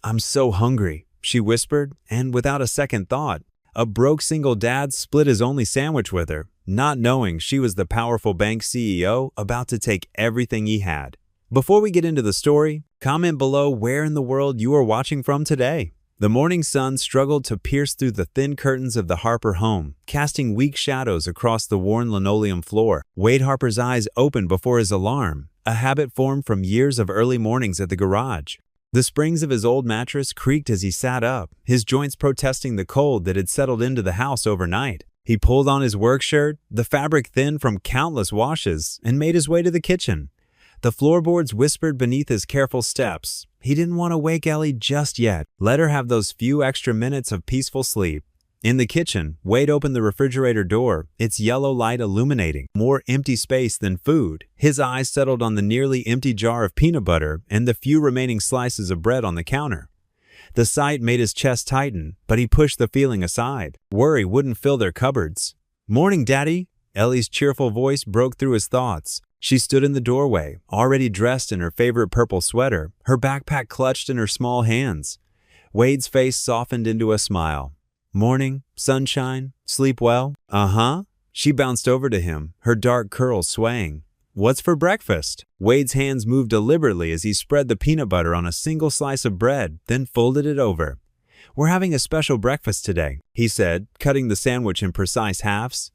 I'm so hungry, she whispered, and without a second thought, a broke single dad split his only sandwich with her, not knowing she was the powerful bank CEO about to take everything he had. Before we get into the story, comment below where in the world you are watching from today. The morning sun struggled to pierce through the thin curtains of the Harper home, casting weak shadows across the worn linoleum floor. Wade Harper's eyes opened before his alarm, a habit formed from years of early mornings at the garage. The springs of his old mattress creaked as he sat up, his joints protesting the cold that had settled into the house overnight. He pulled on his work shirt, the fabric thin from countless washes, and made his way to the kitchen. The floorboards whispered beneath his careful steps. He didn't want to wake Ellie just yet. Let her have those few extra minutes of peaceful sleep. In the kitchen, Wade opened the refrigerator door, its yellow light illuminating more empty space than food. His eyes settled on the nearly empty jar of peanut butter and the few remaining slices of bread on the counter. The sight made his chest tighten, but he pushed the feeling aside. Worry wouldn't fill their cupboards. "Morning, Daddy!" Ellie's cheerful voice broke through his thoughts. She stood in the doorway, already dressed in her favorite purple sweater, her backpack clutched in her small hands. Wade's face softened into a smile. "Morning, sunshine, sleep well?" "Uh-huh." She bounced over to him, her dark curls swaying. "What's for breakfast?" Wade's hands moved deliberately as he spread the peanut butter on a single slice of bread, then folded it over. "We're having a special breakfast today," he said, cutting the sandwich in precise halves.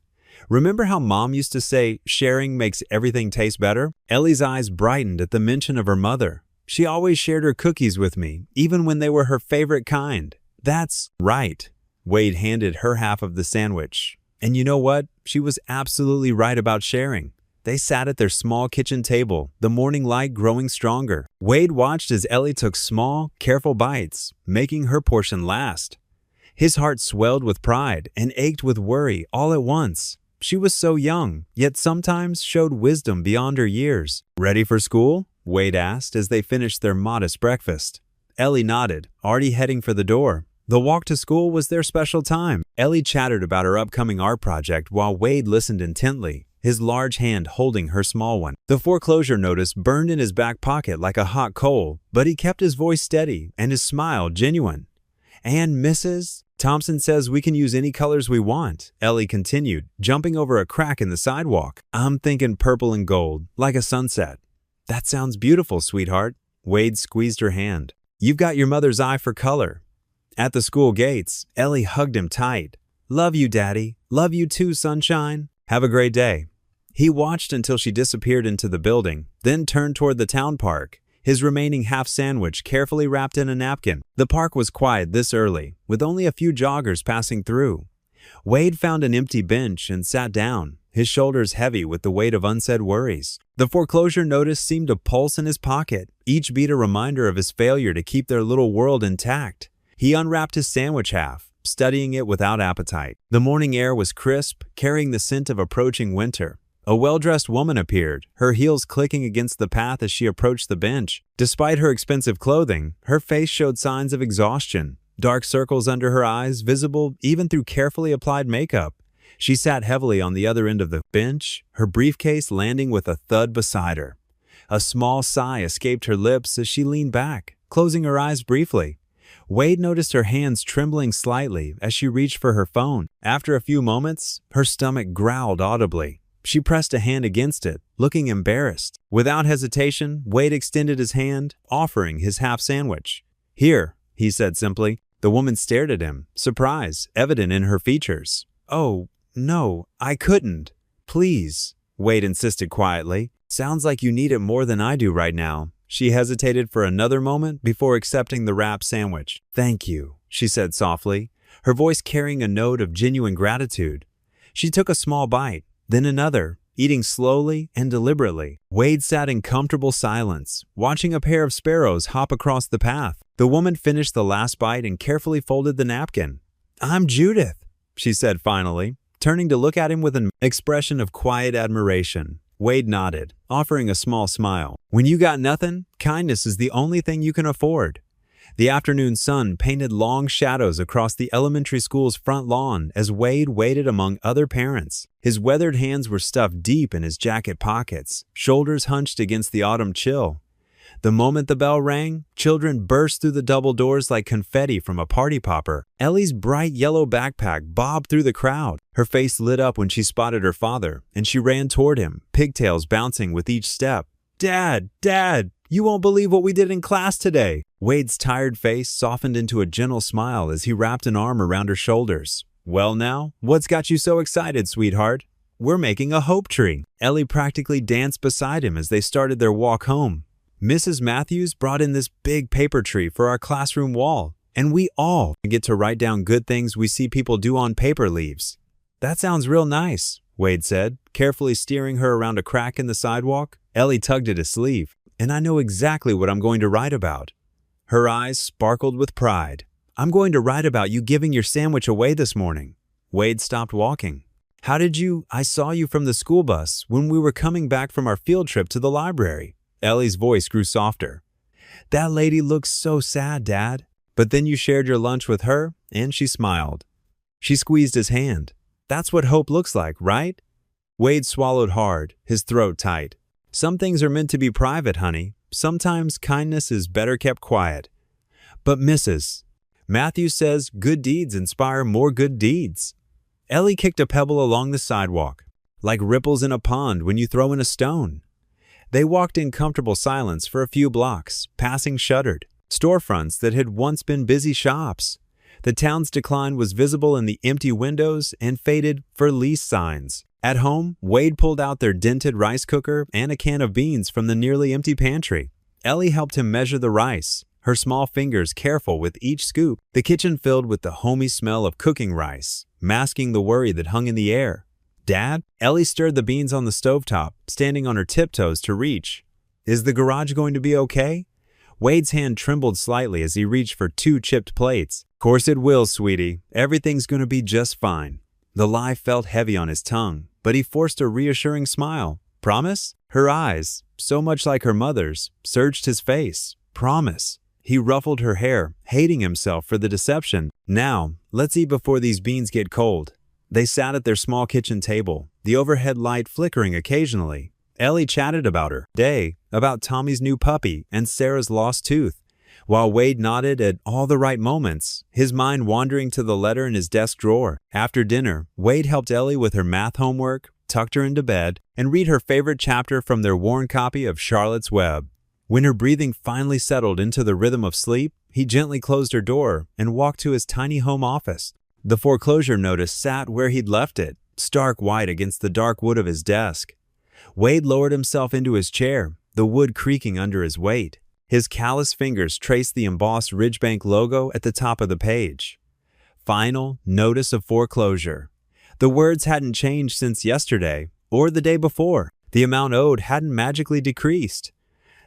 "Remember how Mom used to say, sharing makes everything taste better?" Ellie's eyes brightened at the mention of her mother. "She always shared her cookies with me, even when they were her favorite kind." "That's right." Wade handed her half of the sandwich. And you know what? She was absolutely right about sharing. They sat at their small kitchen table, the morning light growing stronger. Wade watched as Ellie took small, careful bites, making her portion last. His heart swelled with pride and ached with worry all at once. She was so young, yet sometimes showed wisdom beyond her years. "Ready for school?" Wade asked as they finished their modest breakfast. Ellie nodded, already heading for the door. The walk to school was their special time. Ellie chattered about her upcoming art project while Wade listened intently, his large hand holding her small one. The foreclosure notice burned in his back pocket like a hot coal, but he kept his voice steady and his smile genuine. "And Mrs. Thompson says we can use any colors we want," Ellie continued, jumping over a crack in the sidewalk. "I'm thinking purple and gold, like a sunset." "That sounds beautiful, sweetheart." Wade squeezed her hand. "You've got your mother's eye for color." At the school gates, Ellie hugged him tight. "Love you, Daddy. Love you too, sunshine. Have a great day." He watched until she disappeared into the building, then turned toward the town park, his remaining half sandwich carefully wrapped in a napkin. The park was quiet this early, with only a few joggers passing through. Wade found an empty bench and sat down, his shoulders heavy with the weight of unsaid worries. The foreclosure notice seemed to pulse in his pocket, each beat a reminder of his failure to keep their little world intact. He unwrapped his sandwich half, studying it without appetite. The morning air was crisp, carrying the scent of approaching winter. A well-dressed woman appeared, her heels clicking against the path as she approached the bench. Despite her expensive clothing, her face showed signs of exhaustion, dark circles under her eyes visible even through carefully applied makeup. She sat heavily on the other end of the bench, her briefcase landing with a thud beside her. A small sigh escaped her lips as she leaned back, closing her eyes briefly. Wade noticed her hands trembling slightly as she reached for her phone. After a few moments, her stomach growled audibly. She pressed a hand against it, looking embarrassed. Without hesitation, Wade extended his hand, offering his half sandwich. "Here," he said simply. The woman stared at him, surprise evident in her features. "Oh, no, I couldn't. Please," Wade insisted quietly. "Sounds like you need it more than I do right now." She hesitated for another moment before accepting the wrapped sandwich. "Thank you," she said softly, her voice carrying a note of genuine gratitude. She took a small bite, then another, eating slowly and deliberately. Wade sat in comfortable silence, watching a pair of sparrows hop across the path. The woman finished the last bite and carefully folded the napkin. "I'm Judith," she said finally, turning to look at him with an expression of quiet admiration. Wade nodded, offering a small smile. "When you got nothing, kindness is the only thing you can afford." The afternoon sun painted long shadows across the elementary school's front lawn as Wade waited among other parents. His weathered hands were stuffed deep in his jacket pockets, shoulders hunched against the autumn chill. The moment the bell rang, children burst through the double doors like confetti from a party popper. Ellie's bright yellow backpack bobbed through the crowd. Her face lit up when she spotted her father, and she ran toward him, pigtails bouncing with each step. "Dad! Dad! You won't believe what we did in class today!" Wade's tired face softened into a gentle smile as he wrapped an arm around her shoulders. "Well now, what's got you so excited, sweetheart?" "We're making a hope tree." Ellie practically danced beside him as they started their walk home. "Mrs. Matthews brought in this big paper tree for our classroom wall, and we all get to write down good things we see people do on paper leaves." "That sounds real nice," Wade said, carefully steering her around a crack in the sidewalk. Ellie tugged at his sleeve. "And I know exactly what I'm going to write about." Her eyes sparkled with pride. "I'm going to write about you giving your sandwich away this morning." Wade stopped walking. "How did you? I saw you from the school bus when we were coming back from our field trip to the library." Ellie's voice grew softer. "That lady looks so sad, Dad. But then you shared your lunch with her, and she smiled." She squeezed his hand. "That's what hope looks like, right?" Wade swallowed hard, his throat tight. "Some things are meant to be private, honey. Sometimes kindness is better kept quiet." "But Mrs. Matthews says good deeds inspire more good deeds." Ellie kicked a pebble along the sidewalk, like ripples in a pond when you throw in a stone. They walked in comfortable silence for a few blocks, passing shuttered storefronts that had once been busy shops. The town's decline was visible in the empty windows and faded "for lease" signs. At home, Wade pulled out their dented rice cooker and a can of beans from the nearly empty pantry. Ellie helped him measure the rice, her small fingers careful with each scoop. The kitchen filled with the homey smell of cooking rice, masking the worry that hung in the air. "Dad?" Ellie stirred the beans on the stovetop, standing on her tiptoes to reach. "Is the garage going to be okay?" Wade's hand trembled slightly as he reached for 2 chipped plates. "Course it will, sweetie. Everything's going to be just fine." The lie felt heavy on his tongue, but he forced a reassuring smile. "Promise?" Her eyes, so much like her mother's, searched his face. "Promise." He ruffled her hair, hating himself for the deception. "Now, let's eat before these beans get cold." They sat at their small kitchen table, the overhead light flickering occasionally. Ellie chatted about her day, about Tommy's new puppy and Sarah's lost tooth, while Wade nodded at all the right moments, his mind wandering to the letter in his desk drawer. After dinner, Wade helped Ellie with her math homework, tucked her into bed, and read her favorite chapter from their worn copy of Charlotte's Web. When her breathing finally settled into the rhythm of sleep, he gently closed her door and walked to his tiny home office. The foreclosure notice sat where he'd left it, stark white against the dark wood of his desk. Wade lowered himself into his chair, the wood creaking under his weight. His callous fingers traced the embossed Ridgebank logo at the top of the page. Final Notice of Foreclosure. The words hadn't changed since yesterday, or the day before. The amount owed hadn't magically decreased.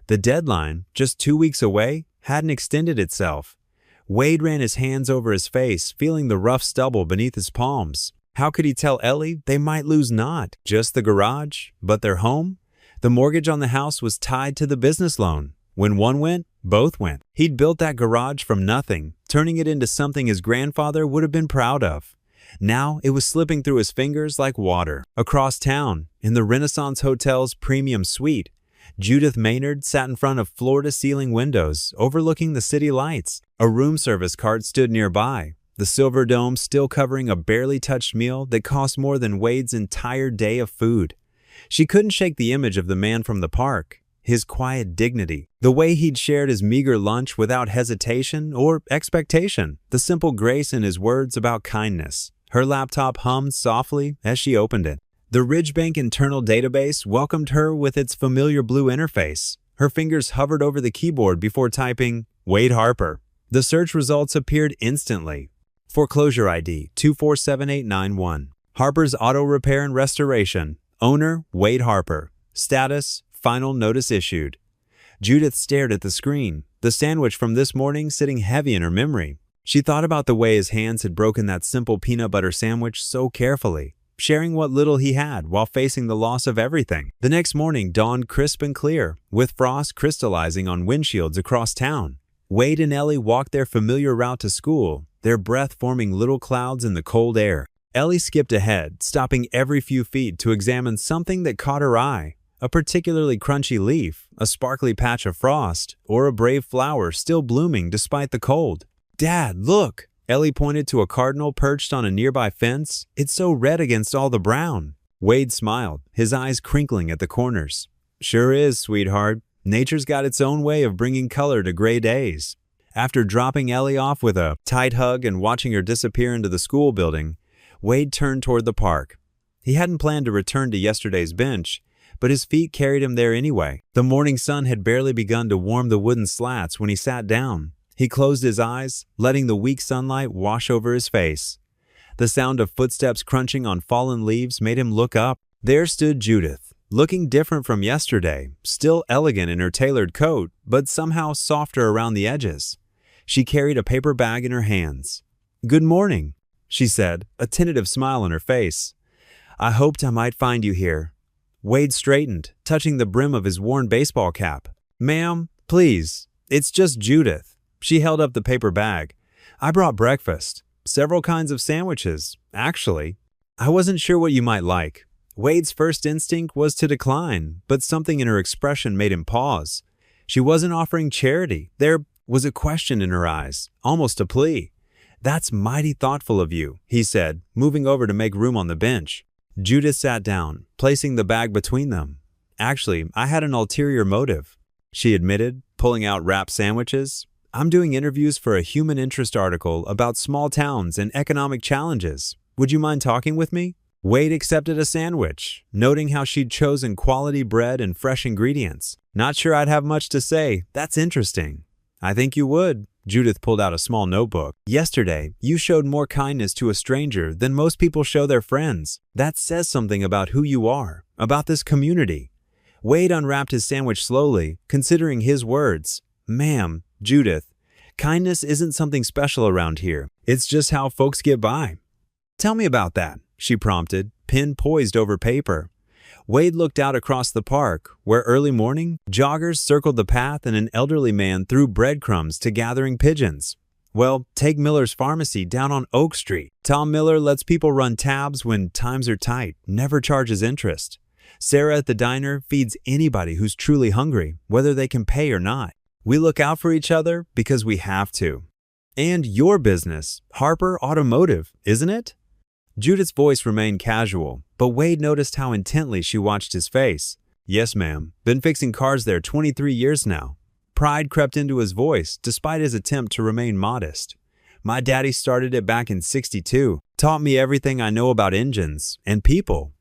The deadline, just 2 weeks away, hadn't extended itself. Wade ran his hands over his face, feeling the rough stubble beneath his palms. How could he tell Ellie they might lose not just the garage, but their home? The mortgage on the house was tied to the business loan. When one went, both went. He'd built that garage from nothing, turning it into something his grandfather would have been proud of. Now it was slipping through his fingers like water. Across town, in the Renaissance Hotel's premium suite, Judith Maynard sat in front of floor-to-ceiling windows overlooking the city lights. A room service cart stood nearby, the silver dome still covering a barely touched meal that cost more than Wade's entire day of food. She couldn't shake the image of the man from the park, his quiet dignity, the way he'd shared his meager lunch without hesitation or expectation, the simple grace in his words about kindness. Her laptop hummed softly as she opened it. The Ridgebank internal database welcomed her with its familiar blue interface. Her fingers hovered over the keyboard before typing, "Wade Harper." The search results appeared instantly. Foreclosure ID 247891. Harper's Auto Repair and Restoration. Owner, Wade Harper. Status, Final Notice Issued. Judith stared at the screen, the sandwich from this morning sitting heavy in her memory. She thought about the way his hands had broken that simple peanut butter sandwich so carefully, sharing what little he had while facing the loss of everything. The next morning dawned crisp and clear, with frost crystallizing on windshields across town. Wade and Ellie walked their familiar route to school, their breath forming little clouds in the cold air. Ellie skipped ahead, stopping every few feet to examine something that caught her eye. a particularly crunchy leaf, a sparkly patch of frost, or a brave flower still blooming despite the cold. "Dad, look!" Ellie pointed to a cardinal perched on a nearby fence. "It's so red against all the brown." Wade smiled, his eyes crinkling at the corners. "Sure is, sweetheart. Nature's got its own way of bringing color to gray days." After dropping Ellie off with a tight hug and watching her disappear into the school building, Wade turned toward the park. He hadn't planned to return to yesterday's bench, but his feet carried him there anyway. The morning sun had barely begun to warm the wooden slats when he sat down. He closed his eyes, letting the weak sunlight wash over his face. The sound of footsteps crunching on fallen leaves made him look up. There stood Judith, looking different from yesterday, still elegant in her tailored coat, but somehow softer around the edges. She carried a paper bag in her hands. "Good morning," she said, a tentative smile on her face. "I hoped I might find you here." Wade straightened, touching the brim of his worn baseball cap. "Ma'am, please, it's just Judith." She held up the paper bag. "I brought breakfast. Several kinds of sandwiches, actually. I wasn't sure what you might like." Wade's first instinct was to decline, but something in her expression made him pause. She wasn't offering charity. There was a question in her eyes, almost a plea. "That's mighty thoughtful of you," he said, moving over to make room on the bench. Judith sat down, placing the bag between them. "Actually, I had an ulterior motive," she admitted, pulling out wrapped sandwiches. "I'm doing interviews for a human interest article about small towns and economic challenges. Would you mind talking with me?" Wade accepted a sandwich, noting how she'd chosen quality bread and fresh ingredients. "Not sure I'd have much to say. That's interesting." "I think you would." Judith pulled out a small notebook. "Yesterday, you showed more kindness to a stranger than most people show their friends. That says something about who you are, about this community." Wade unwrapped his sandwich slowly, considering his words. "Ma'am, Judith, kindness isn't something special around here. It's just how folks get by." "Tell me about that," she prompted, pen poised over paper. Wade looked out across the park, where early morning, joggers circled the path and an elderly man threw breadcrumbs to gathering pigeons. "Well, take Miller's Pharmacy down on Oak Street. Tom Miller lets people run tabs when times are tight, never charges interest. Sarah at the diner feeds anybody who's truly hungry, whether they can pay or not. We look out for each other because we have to." "And your business, Harper Automotive, isn't it?" Judith's voice remained casual, but Wade noticed how intently she watched his face. "Yes, ma'am. Been fixing cars there 23 years now." Pride crept into his voice, despite his attempt to remain modest. "My daddy started it back in '62. Taught me everything I know about engines and people."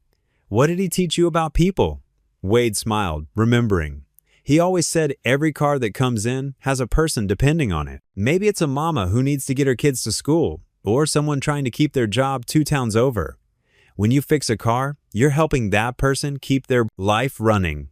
"What did he teach you about people?" Wade smiled, remembering. He always said every car that comes in has a person depending on it. Maybe it's a mama who needs to get her kids to school, or someone trying to keep their job 2 towns over. When you fix a car, you're helping that person keep their life running.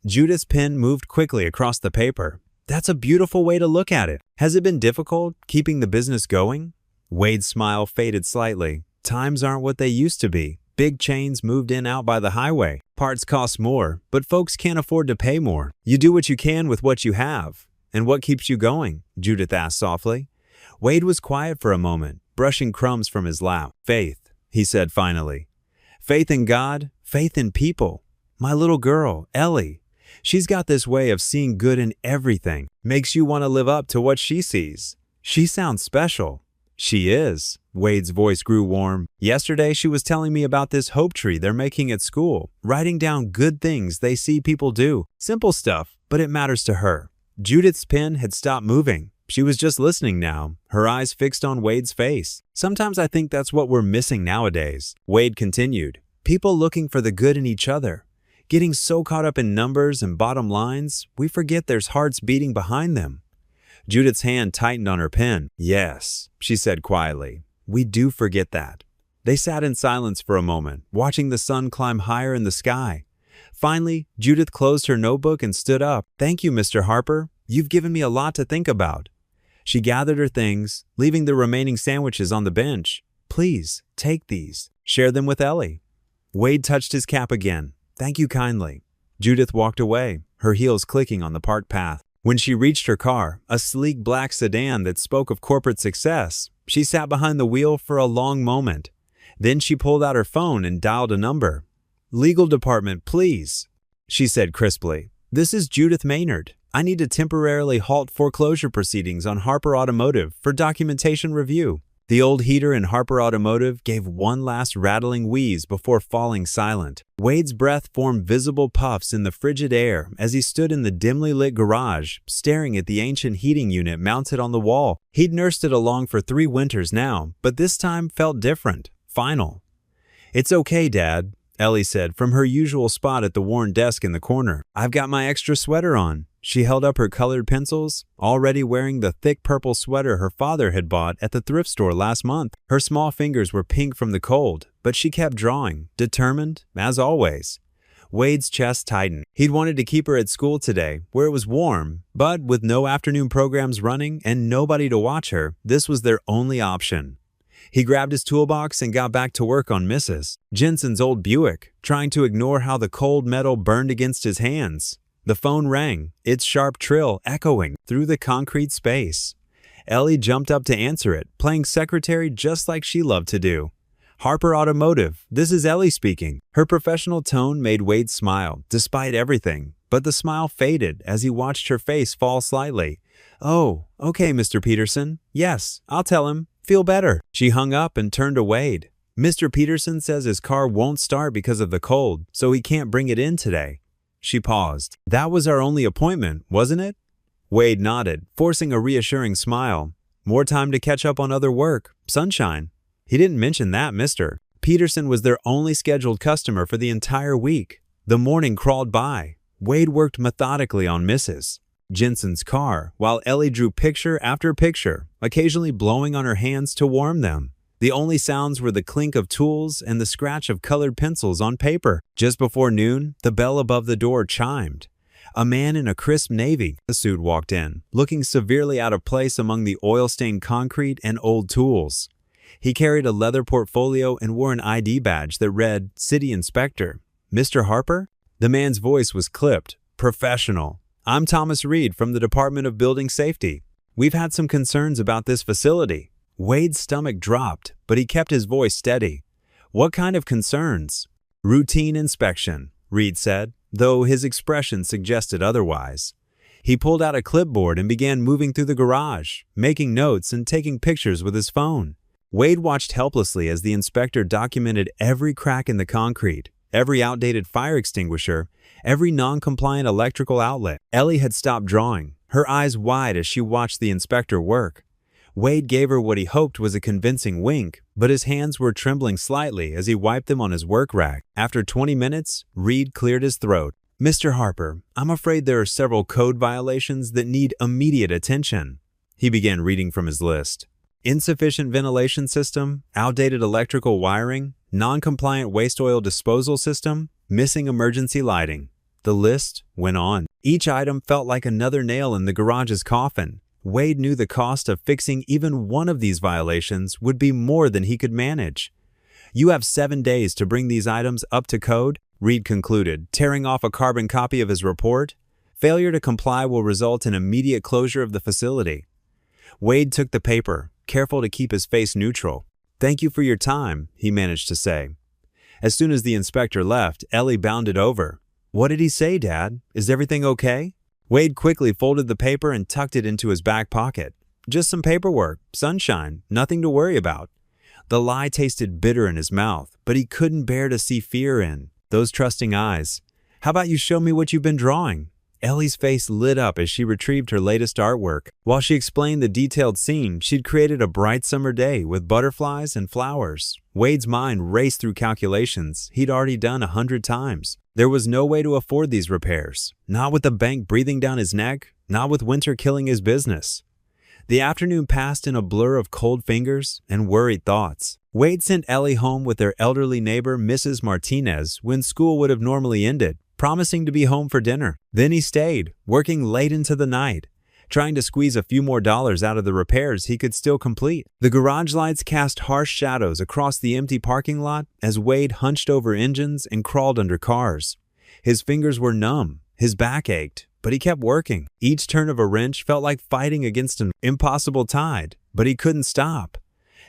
Judith's pen moved quickly across the paper. "That's a beautiful way to look at it. Has it been difficult keeping the business going?" Wade's smile faded slightly. "Times aren't what they used to be. Big chains moved in out by the highway. Parts cost more, but folks can't afford to pay more. You do what you can with what you have." "And what keeps you going?" Judith asked softly. Wade was quiet for a moment, brushing crumbs from his lap. "Faith," he said finally. "Faith in God, faith in people. My little girl, Ellie, she's got this way of seeing good in everything. Makes you want to live up to what she sees. She sounds special." "She is." Wade's voice grew warm. "Yesterday she was telling me about this hope tree they're making at school, writing down good things they see people do. Simple stuff, but it matters to her." Judith's pen had stopped moving. She was just listening now, her eyes fixed on Wade's face. "Sometimes I think that's what we're missing nowadays," Wade continued. "People looking for the good in each other. Getting so caught up in numbers and bottom lines, we forget there's hearts beating behind them." Judith's hand tightened on her pen. "Yes," she said quietly. "We do forget that." They sat in silence for a moment, watching the sun climb higher in the sky. Finally, Judith closed her notebook and stood up. "Thank you, Mr. Harper. You've given me a lot to think about." She gathered her things, leaving the remaining sandwiches on the bench. "Please, take these. Share them with Ellie." Wade touched his cap again. "Thank you kindly." Judith walked away, her heels clicking on the park path. When she reached her car, a sleek black sedan that spoke of corporate success, she sat behind the wheel for a long moment. Then she pulled out her phone and dialed a number. "Legal department, please." she said crisply. "This is Judith Maynard. I need to temporarily halt foreclosure proceedings on Harper Automotive for documentation review." The old heater in Harper Automotive gave one last rattling wheeze before falling silent. Wade's breath formed visible puffs in the frigid air as he stood in the dimly lit garage, staring at the ancient heating unit mounted on the wall. He'd nursed it along for 3 winters now, but this time felt different, final. "It's okay, Dad," Ellie said from her usual spot at the worn desk in the corner. "I've got my extra sweater on." She held up her colored pencils, already wearing the thick purple sweater her father had bought at the thrift store last month. Her small fingers were pink from the cold, but she kept drawing, determined, as always. Wade's chest tightened. He'd wanted to keep her at school today, where it was warm, but with no afternoon programs running and nobody to watch her, this was their only option. He grabbed his toolbox and got back to work on Mrs. Jensen's old Buick, trying to ignore how the cold metal burned against his hands. The phone rang, its sharp trill echoing through the concrete space. Ellie jumped up to answer it, playing secretary just like she loved to do. "Harper Automotive, this is Ellie speaking." Her professional tone made Wade smile, despite everything, but the smile faded as he watched her face fall slightly. "Oh, okay, Mr. Peterson. Yes, I'll tell him. Feel better." She hung up and turned to Wade. "Mr. Peterson says his car won't start because of the cold, so he can't bring it in today." She paused. "That was our only appointment, wasn't it?" Wade nodded, forcing a reassuring smile. "More time to catch up on other work. Sunshine." He didn't mention that, Mr. Peterson was their only scheduled customer for the entire week. The morning crawled by. Wade worked methodically on Mrs. Jensen's car, while Ellie drew picture after picture, occasionally blowing on her hands to warm them. The only sounds were the clink of tools and the scratch of colored pencils on paper. Just before noon, the bell above the door chimed. A man in a crisp navy suit walked in, looking severely out of place among the oil-stained concrete and old tools. He carried a leather portfolio and wore an ID badge that read, "City Inspector." "Mr. Harper?" The man's voice was clipped, professional. "I'm Thomas Reed from the Department of Building Safety. We've had some concerns about this facility." Wade's stomach dropped, but he kept his voice steady. "What kind of concerns?" "Routine inspection," Reed said, though his expression suggested otherwise. He pulled out a clipboard and began moving through the garage, making notes and taking pictures with his phone. Wade watched helplessly as the inspector documented every crack in the concrete, every outdated fire extinguisher, every non-compliant electrical outlet. Ellie had stopped drawing, her eyes wide as she watched the inspector work. Wade gave her what he hoped was a convincing wink, but his hands were trembling slightly as he wiped them on his work rack. After 20 minutes, Reed cleared his throat. "Mr. Harper, I'm afraid there are several code violations that need immediate attention." He began reading from his list. "Insufficient ventilation system, outdated electrical wiring, non-compliant waste oil disposal system, missing emergency lighting." The list went on. Each item felt like another nail in the garage's coffin. Wade knew the cost of fixing even one of these violations would be more than he could manage. "You have 7 days to bring these items up to code," Reed concluded, tearing off a carbon copy of his report. "Failure to comply will result in immediate closure of the facility." Wade took the paper, careful to keep his face neutral. "Thank you for your time," he managed to say. As soon as the inspector left, Ellie bounded over. "What did he say, Dad? Is everything okay?" Wade quickly folded the paper and tucked it into his back pocket. "Just some paperwork, sunshine, nothing to worry about." The lie tasted bitter in his mouth, but he couldn't bear to see fear in those trusting eyes. "How about you show me what you've been drawing?" Ellie's face lit up as she retrieved her latest artwork. While she explained the detailed scene, she'd created a bright summer day with butterflies and flowers. Wade's mind raced through calculations he'd already done 100 times. There was no way to afford these repairs, not with the bank breathing down his neck, not with winter killing his business. The afternoon passed in a blur of cold fingers and worried thoughts. Wade sent Ellie home with their elderly neighbor, Mrs. Martinez, when school would have normally ended, promising to be home for dinner. Then he stayed, working late into the night, trying to squeeze a few more dollars out of the repairs he could still complete. The garage lights cast harsh shadows across the empty parking lot as Wade hunched over engines and crawled under cars. His fingers were numb, his back ached, but he kept working. Each turn of a wrench felt like fighting against an impossible tide, but he couldn't stop.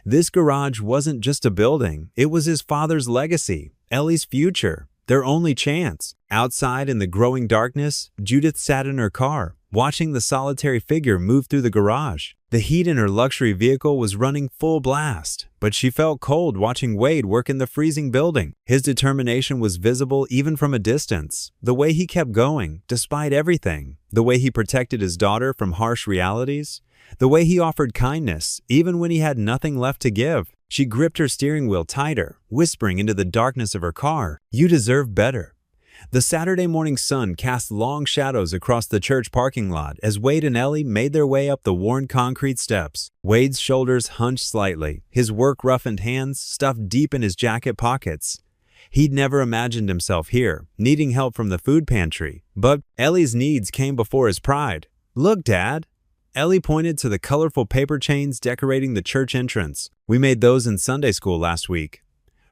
This garage wasn't just a building, it was his father's legacy, Ellie's future. their only chance. Outside in the growing darkness, Judith sat in her car, watching the solitary figure move through the garage. The heat in her luxury vehicle was running full blast, but she felt cold watching Wade work in the freezing building. His determination was visible even from a distance. The way he kept going, despite everything. The way he protected his daughter from harsh realities. The way he offered kindness, even when he had nothing left to give. She gripped her steering wheel tighter, whispering into the darkness of her car, "You deserve better." The Saturday morning sun cast long shadows across the church parking lot as Wade and Ellie made their way up the worn concrete steps. Wade's shoulders hunched slightly, his work-roughened hands stuffed deep in his jacket pockets. He'd never imagined himself here, needing help from the food pantry. But Ellie's needs came before his pride. "Look, Dad." Ellie pointed to the colorful paper chains decorating the church entrance. "We made those in Sunday school last week."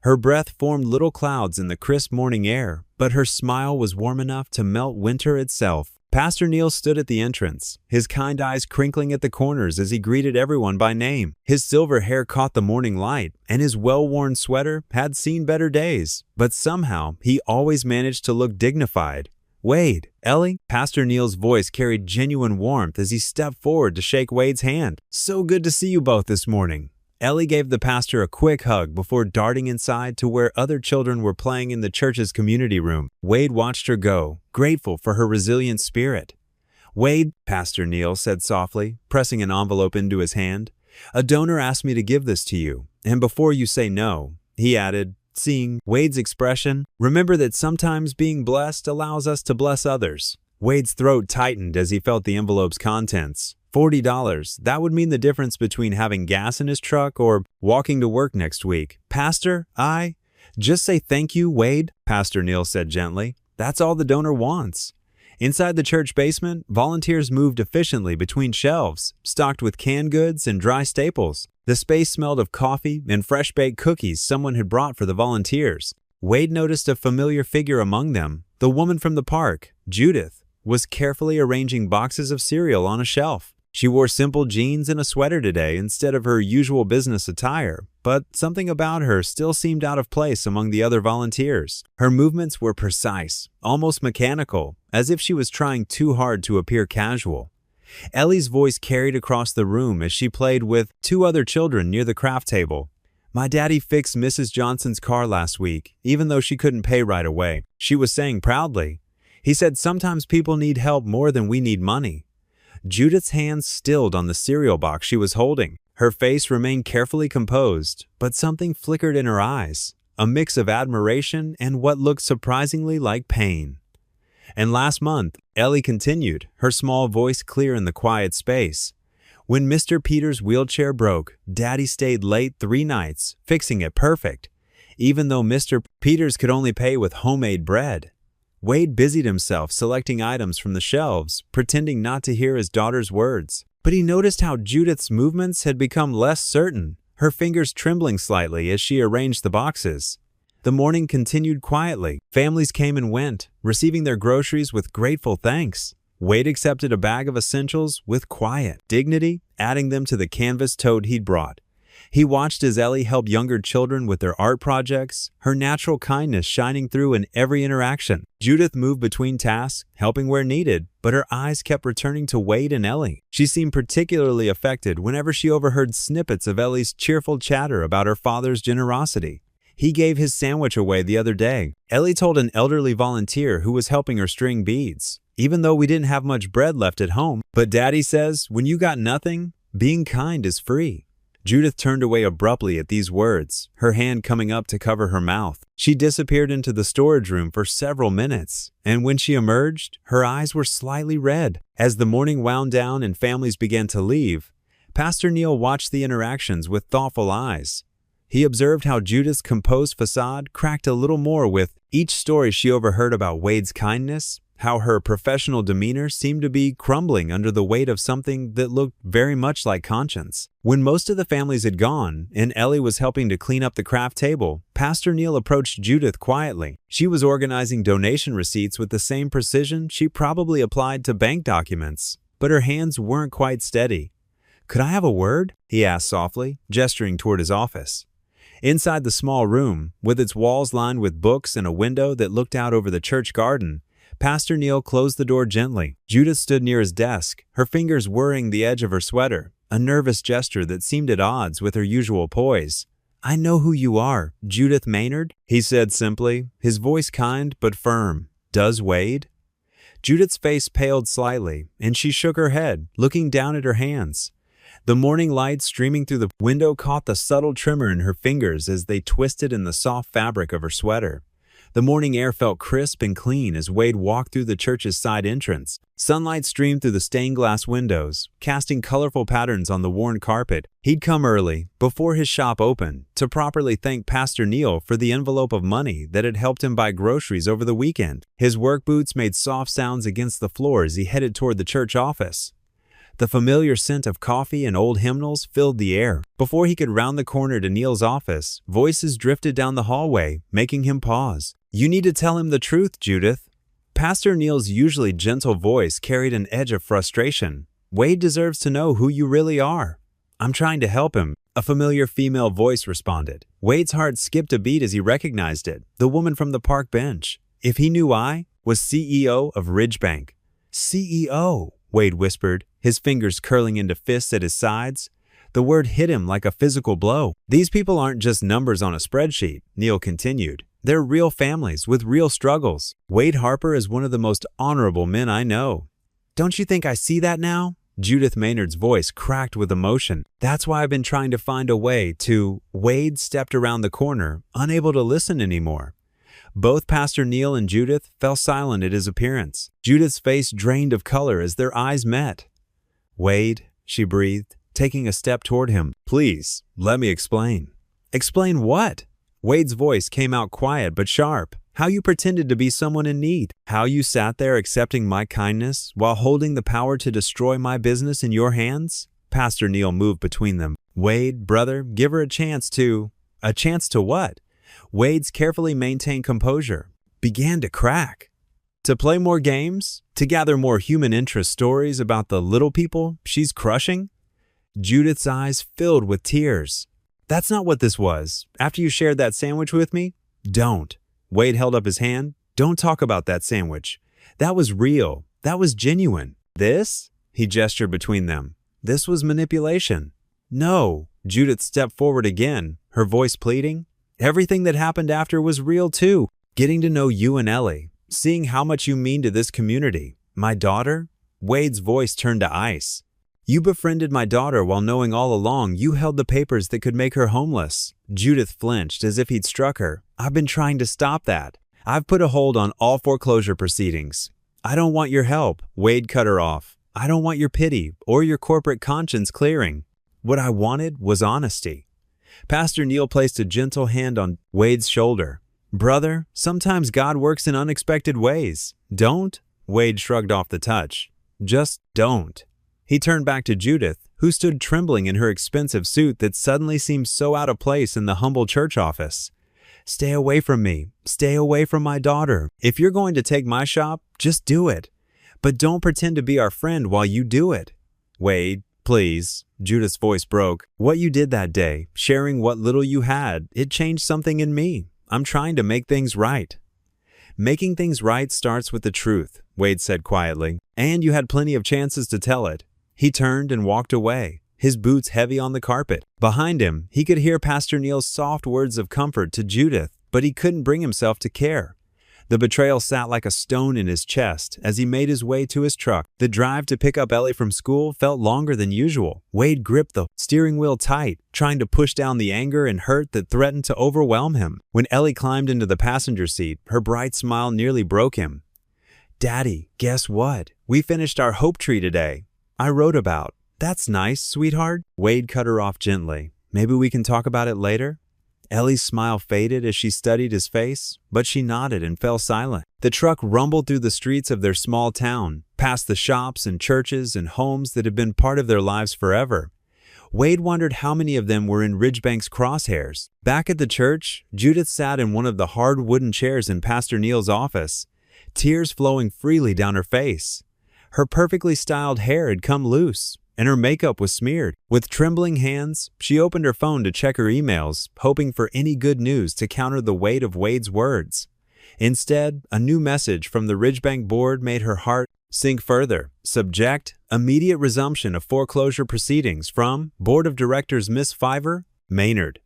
Her breath formed little clouds in the crisp morning air, but her smile was warm enough to melt winter itself. Pastor Neil stood at the entrance, his kind eyes crinkling at the corners as he greeted everyone by name. His silver hair caught the morning light, and his well-worn sweater had seen better days. But somehow, he always managed to look dignified. "Wade, Ellie?" Pastor Neil's voice carried genuine warmth as he stepped forward to shake Wade's hand. "So good to see you both this morning." Ellie gave the pastor a quick hug before darting inside to where other children were playing in the church's community room. Wade watched her go, grateful for her resilient spirit. "Wade," Pastor Neil said softly, pressing an envelope into his hand, "a donor asked me to give this to you. And before you say no," he added, seeing Wade's expression, "remember that sometimes being blessed allows us to bless others." Wade's throat tightened as he felt the envelope's contents. $40. That would mean the difference between having gas in his truck or walking to work next week. "Pastor, just say thank you, Wade," Pastor Neil said gently. "That's all the donor wants." Inside the church basement, volunteers moved efficiently between shelves, stocked with canned goods and dry staples. The space smelled of coffee and fresh-baked cookies someone had brought for the volunteers. Wade noticed a familiar figure among them. The woman from the park, Judith, was carefully arranging boxes of cereal on a shelf. She wore simple jeans and a sweater today instead of her usual business attire, but something about her still seemed out of place among the other volunteers. Her movements were precise, almost mechanical, as if she was trying too hard to appear casual. Ellie's voice carried across the room as she played with two other children near the craft table. "My daddy fixed Mrs. Johnson's car last week, even though she couldn't pay right away," she was saying proudly. "He said sometimes people need help more than we need money." Judith's hands stilled on the cereal box she was holding. Her face remained carefully composed, but something flickered in her eyes, a mix of admiration and what looked surprisingly like pain. "And last month," Ellie continued, her small voice clear in the quiet space, "when Mr. Peters' wheelchair broke, Daddy stayed late 3 nights, fixing it perfect, even though Mr. Peters could only pay with homemade bread." Wade busied himself selecting items from the shelves, pretending not to hear his daughter's words. But he noticed how Judith's movements had become less certain, her fingers trembling slightly as she arranged the boxes. The morning continued quietly. Families came and went, receiving their groceries with grateful thanks. Wade accepted a bag of essentials with quiet dignity, adding them to the canvas tote he'd brought. He watched as Ellie helped younger children with their art projects, her natural kindness shining through in every interaction. Judith moved between tasks, helping where needed, but her eyes kept returning to Wade and Ellie. She seemed particularly affected whenever she overheard snippets of Ellie's cheerful chatter about her father's generosity. He gave his sandwich away the other day. Ellie told an elderly volunteer who was helping her string beads, "Even though we didn't have much bread left at home, but Daddy says, when you got nothing, being kind is free." Judith turned away abruptly at these words, her hand coming up to cover her mouth. She disappeared into the storage room for several minutes, and when she emerged, her eyes were slightly red. As the morning wound down and families began to leave, Pastor Neil watched the interactions with thoughtful eyes. He observed how Judith's composed facade cracked a little more with each story she overheard about Wade's kindness, how her professional demeanor seemed to be crumbling under the weight of something that looked very much like conscience. When most of the families had gone and Ellie was helping to clean up the craft table, Pastor Neil approached Judith quietly. She was organizing donation receipts with the same precision she probably applied to bank documents, but her hands weren't quite steady. "Could I have a word?" he asked softly, gesturing toward his office. Inside the small room, with its walls lined with books and a window that looked out over the church garden, Pastor Neil closed the door gently. Judith stood near his desk, her fingers worrying the edge of her sweater, a nervous gesture that seemed at odds with her usual poise. "I know who you are, Judith Maynard," he said simply, his voice kind but firm. "Does Wade?" Judith's face paled slightly, and she shook her head, looking down at her hands. The morning light streaming through the window caught the subtle tremor in her fingers as they twisted in the soft fabric of her sweater. The morning air felt crisp and clean as Wade walked through the church's side entrance. Sunlight streamed through the stained glass windows, casting colorful patterns on the worn carpet. He'd come early, before his shop opened, to properly thank Pastor Neil for the envelope of money that had helped him buy groceries over the weekend. His work boots made soft sounds against the floor as he headed toward the church office. The familiar scent of coffee and old hymnals filled the air. Before he could round the corner to Neil's office, voices drifted down the hallway, making him pause. "You need to tell him the truth, Judith." Pastor Neil's usually gentle voice carried an edge of frustration. "Wade deserves to know who you really are." "I'm trying to help him," a familiar female voice responded. Wade's heart skipped a beat as he recognized it, the woman from the park bench. If he knew I was CEO of Ridgebank. CEO, Wade whispered, his fingers curling into fists at his sides. The word hit him like a physical blow. "These people aren't just numbers on a spreadsheet," Neil continued. "They're real families with real struggles. Wade Harper is one of the most honorable men I know." "Don't you think I see that now?" Judith Maynard's voice cracked with emotion. "That's why I've been trying to find a way to—" Wade stepped around the corner, unable to listen anymore. Both Pastor Neil and Judith fell silent at his appearance. Judith's face drained of color as their eyes met. "Wade," she breathed, taking a step toward him. "Please, let me explain." "Explain what?" Wade's voice came out quiet but sharp. "How you pretended to be someone in need. How you sat there accepting my kindness while holding the power to destroy my business in your hands." Pastor Neil moved between them. "Wade, brother, give her a chance to—" "A chance to what?" Wade's carefully maintained composure began to crack. "To play more games? To gather more human interest stories about the little people she's crushing?" Judith's eyes filled with tears. "That's not what this was. After you shared that sandwich with me?" "Don't." Wade held up his hand. "Don't talk about that sandwich. That was real. That was genuine. This?" He gestured between them. "This was manipulation." "No." Judith stepped forward again, her voice pleading. "Everything that happened after was real too. Getting to know you and Ellie. Seeing how much you mean to this community. My daughter?" Wade's voice turned to ice. "You befriended my daughter while knowing all along you held the papers that could make her homeless." Judith flinched as if he'd struck her. "I've been trying to stop that. I've put a hold on all foreclosure proceedings." "I don't want your help," Wade cut her off. "I don't want your pity or your corporate conscience clearing. What I wanted was honesty." Pastor Neil placed a gentle hand on Wade's shoulder. "Brother, sometimes God works in unexpected ways. Don't?" Wade shrugged off the touch. "Just don't." He turned back to Judith, who stood trembling in her expensive suit that suddenly seemed so out of place in the humble church office. "Stay away from me. Stay away from my daughter. If you're going to take my shop, just do it. But don't pretend to be our friend while you do it." "Wade, please." Judith's voice broke. "What you did that day, sharing what little you had, it changed something in me. I'm trying to make things right." "Making things right starts with the truth," Wade said quietly. "And you had plenty of chances to tell it." He turned and walked away, his boots heavy on the carpet. Behind him, he could hear Pastor Neil's soft words of comfort to Judith, but he couldn't bring himself to care. The betrayal sat like a stone in his chest as he made his way to his truck. The drive to pick up Ellie from school felt longer than usual. Wade gripped the steering wheel tight, trying to push down the anger and hurt that threatened to overwhelm him. When Ellie climbed into the passenger seat, her bright smile nearly broke him. "Daddy, guess what? We finished our hope tree today. I wrote about." "That's nice, sweetheart." Wade cut her off gently. "Maybe we can talk about it later?" Ellie's smile faded as she studied his face, but she nodded and fell silent. The truck rumbled through the streets of their small town, past the shops and churches and homes that had been part of their lives forever. Wade wondered how many of them were in Ridgebank's crosshairs. Back at the church, Judith sat in one of the hard wooden chairs in Pastor Neil's office, tears flowing freely down her face. Her perfectly styled hair had come loose, and her makeup was smeared. With trembling hands, she opened her phone to check her emails, hoping for any good news to counter the weight of Wade's words. Instead, a new message from the Ridgebank board made her heart sink further. Subject: immediate resumption of foreclosure proceedings from Board of Directors Miss Fiver, Maynard.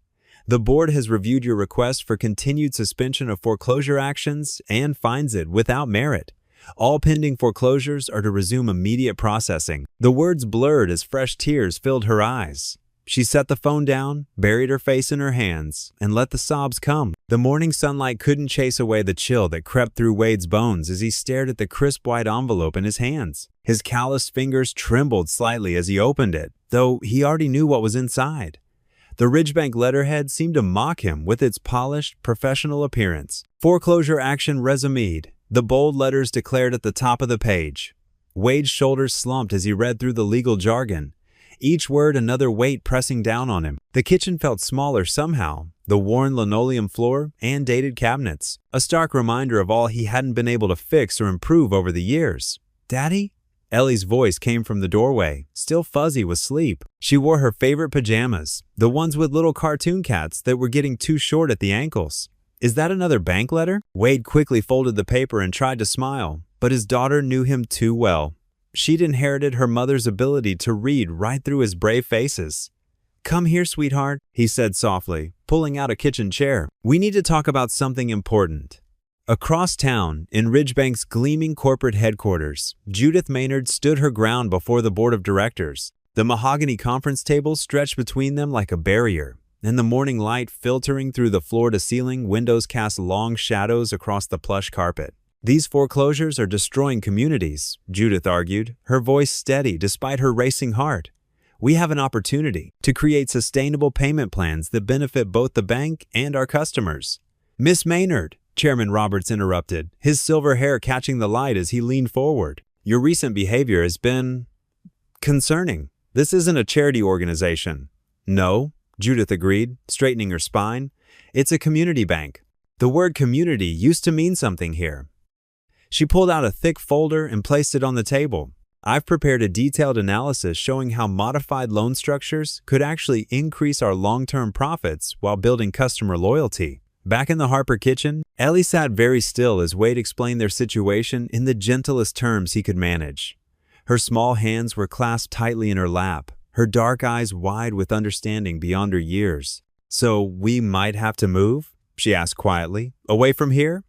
The board has reviewed your request for continued suspension of foreclosure actions and finds it without merit. All pending foreclosures are to resume immediate processing. The words blurred as fresh tears filled her eyes. She set the phone down, buried her face in her hands, and let the sobs come. The morning sunlight couldn't chase away the chill that crept through Wade's bones as he stared at the crisp white envelope in his hands. His calloused fingers trembled slightly as he opened it, though he already knew what was inside. The Ridgebank letterhead seemed to mock him with its polished, professional appearance. Foreclosure action resumed, the bold letters declared at the top of the page. Wade's shoulders slumped as he read through the legal jargon, each word another weight pressing down on him. The kitchen felt smaller somehow, the worn linoleum floor and dated cabinets, a stark reminder of all he hadn't been able to fix or improve over the years. "Daddy?" Ellie's voice came from the doorway, still fuzzy with sleep. She wore her favorite pajamas, the ones with little cartoon cats that were getting too short at the ankles. "Is that another bank letter?" Wade quickly folded the paper and tried to smile, but his daughter knew him too well. She'd inherited her mother's ability to read right through his brave faces. "Come here, sweetheart," he said softly, pulling out a kitchen chair. "We need to talk about something important." Across town, in Ridgebank's gleaming corporate headquarters, Judith Maynard stood her ground before the board of directors. The mahogany conference table stretched between them like a barrier, and the morning light filtering through the floor-to-ceiling windows cast long shadows across the plush carpet. "These foreclosures are destroying communities," Judith argued, her voice steady despite her racing heart. "We have an opportunity to create sustainable payment plans that benefit both the bank and our customers." "Miss Maynard," Chairman Roberts interrupted, his silver hair catching the light as he leaned forward, "your recent behavior has been concerning. This isn't a charity organization." "No," Judith agreed, straightening her spine. "It's a community bank. The word community used to mean something here." She pulled out a thick folder and placed it on the table. "I've prepared a detailed analysis showing how modified loan structures could actually increase our long-term profits while building customer loyalty." Back in the Harper kitchen, Ellie sat very still as Wade explained their situation in the gentlest terms he could manage. Her small hands were clasped tightly in her lap, her dark eyes wide with understanding beyond her years. "So we might have to move?" she asked quietly. "Away from here?"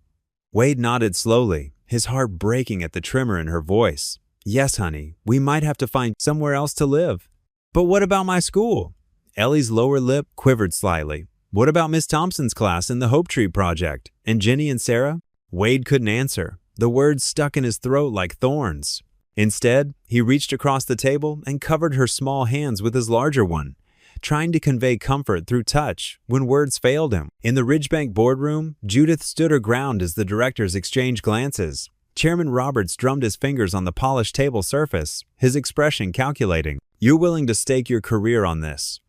Wade nodded slowly, his heart breaking at the tremor in her voice. "Yes, honey, we might have to find somewhere else to live." "But what about my school?" Ellie's lower lip quivered slightly. "What about Miss Thompson's class in the Hope Tree Project? And Jenny and Sarah?" Wade couldn't answer. The words stuck in his throat like thorns. Instead, he reached across the table and covered her small hands with his larger one, trying to convey comfort through touch when words failed him. In the Ridgebank boardroom, Judith stood her ground as the directors exchanged glances. Chairman Roberts drummed his fingers on the polished table surface, his expression calculating. "You're willing to stake your career on this?"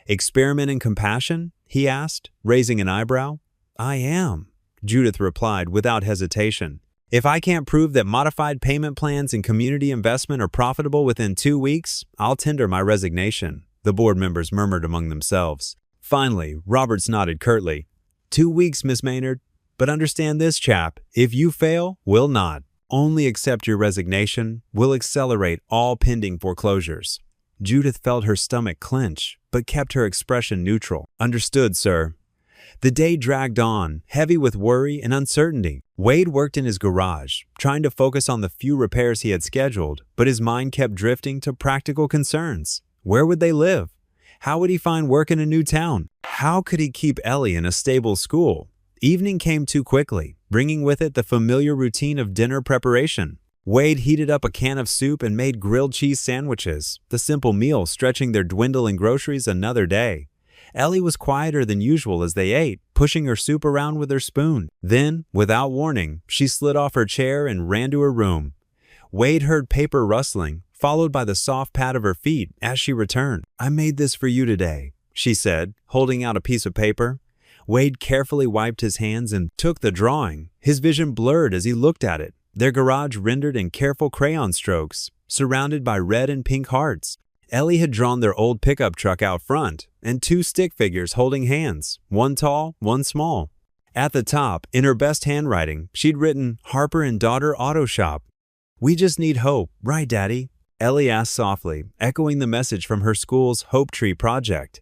"Experiment in compassion?" he asked, raising an eyebrow. "I am," Judith replied without hesitation. "If I can't prove that modified payment plans and community investment are profitable within 2 weeks, I'll tender my resignation," the board members murmured among themselves. Finally, Roberts nodded curtly. "2 weeks, Miss Maynard. But understand this, chap. If you fail, we'll not. Only accept your resignation. We'll accelerate all pending foreclosures." Judith felt her stomach clench, but kept her expression neutral. "Understood, sir." The day dragged on, heavy with worry and uncertainty. Wade worked in his garage, trying to focus on the few repairs he had scheduled, but his mind kept drifting to practical concerns. Where would they live? How would he find work in a new town? How could he keep Ellie in a stable school? Evening came too quickly, bringing with it the familiar routine of dinner preparation. Wade heated up a can of soup and made grilled cheese sandwiches, the simple meal stretching their dwindling groceries another day. Ellie was quieter than usual as they ate, pushing her soup around with her spoon. Then, without warning, she slid off her chair and ran to her room. Wade heard paper rustling, followed by the soft pat of her feet as she returned. "I made this for you today," she said, holding out a piece of paper. Wade carefully wiped his hands and took the drawing. His vision blurred as he looked at it, their garage rendered in careful crayon strokes. surrounded by red and pink hearts. Ellie had drawn their old pickup truck out front, and two stick figures holding hands, one tall, one small. At the top, in her best handwriting, she'd written, "Harper and Daughter Auto Shop." "We just need hope, right, Daddy?" Ellie asked softly, echoing the message from her school's Hope Tree project.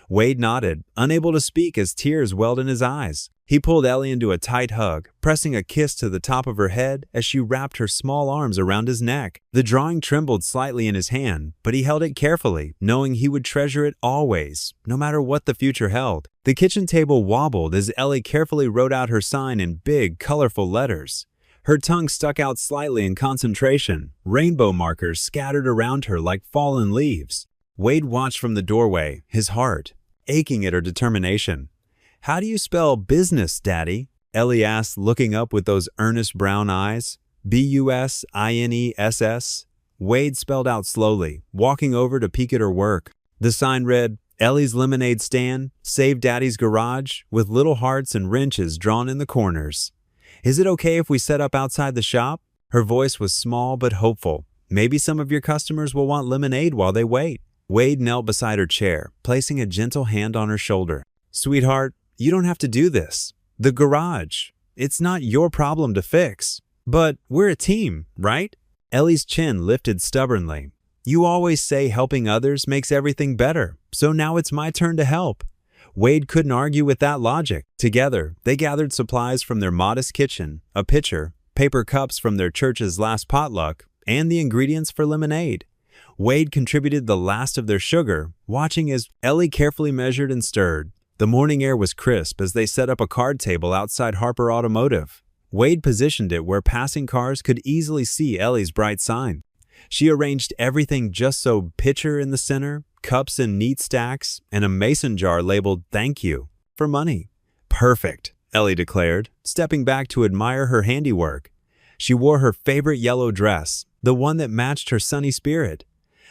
Wade nodded, unable to speak as tears welled in his eyes. He pulled Ellie into a tight hug, pressing a kiss to the top of her head as she wrapped her small arms around his neck. The drawing trembled slightly in his hand, but he held it carefully, knowing he would treasure it always, no matter what the future held. The kitchen table wobbled as Ellie carefully wrote out her sign in big, colorful letters. Her tongue stuck out slightly in concentration, rainbow markers scattered around her like fallen leaves. Wade watched from the doorway, his heart aching at her determination. "How do you spell business, Daddy?" Ellie asked, looking up with those earnest brown eyes. "Business." Wade spelled out slowly, walking over to peek at her work. The sign read, "Ellie's Lemonade Stand, Save Daddy's Garage," with little hearts and wrenches drawn in the corners. "Is it okay if we set up outside the shop?" Her voice was small but hopeful. "Maybe some of your customers will want lemonade while they wait." Wade knelt beside her chair, placing a gentle hand on her shoulder. "Sweetheart, you don't have to do this. The garage. It's not your problem to fix. But we're a team, right?" Ellie's chin lifted stubbornly. "You always say helping others makes everything better, so now it's my turn to help." Wade couldn't argue with that logic. Together, they gathered supplies from their modest kitchen, a pitcher, paper cups from their church's last potluck, and the ingredients for lemonade. Wade contributed the last of their sugar, watching as Ellie carefully measured and stirred. The morning air was crisp as they set up a card table outside Harper Automotive. Wade positioned it where passing cars could easily see Ellie's bright sign. She arranged everything just so: pitcher in the center, cups in neat stacks, and a mason jar labeled "Thank You" for money. "Perfect," Ellie declared, stepping back to admire her handiwork. She wore her favorite yellow dress, the one that matched her sunny spirit.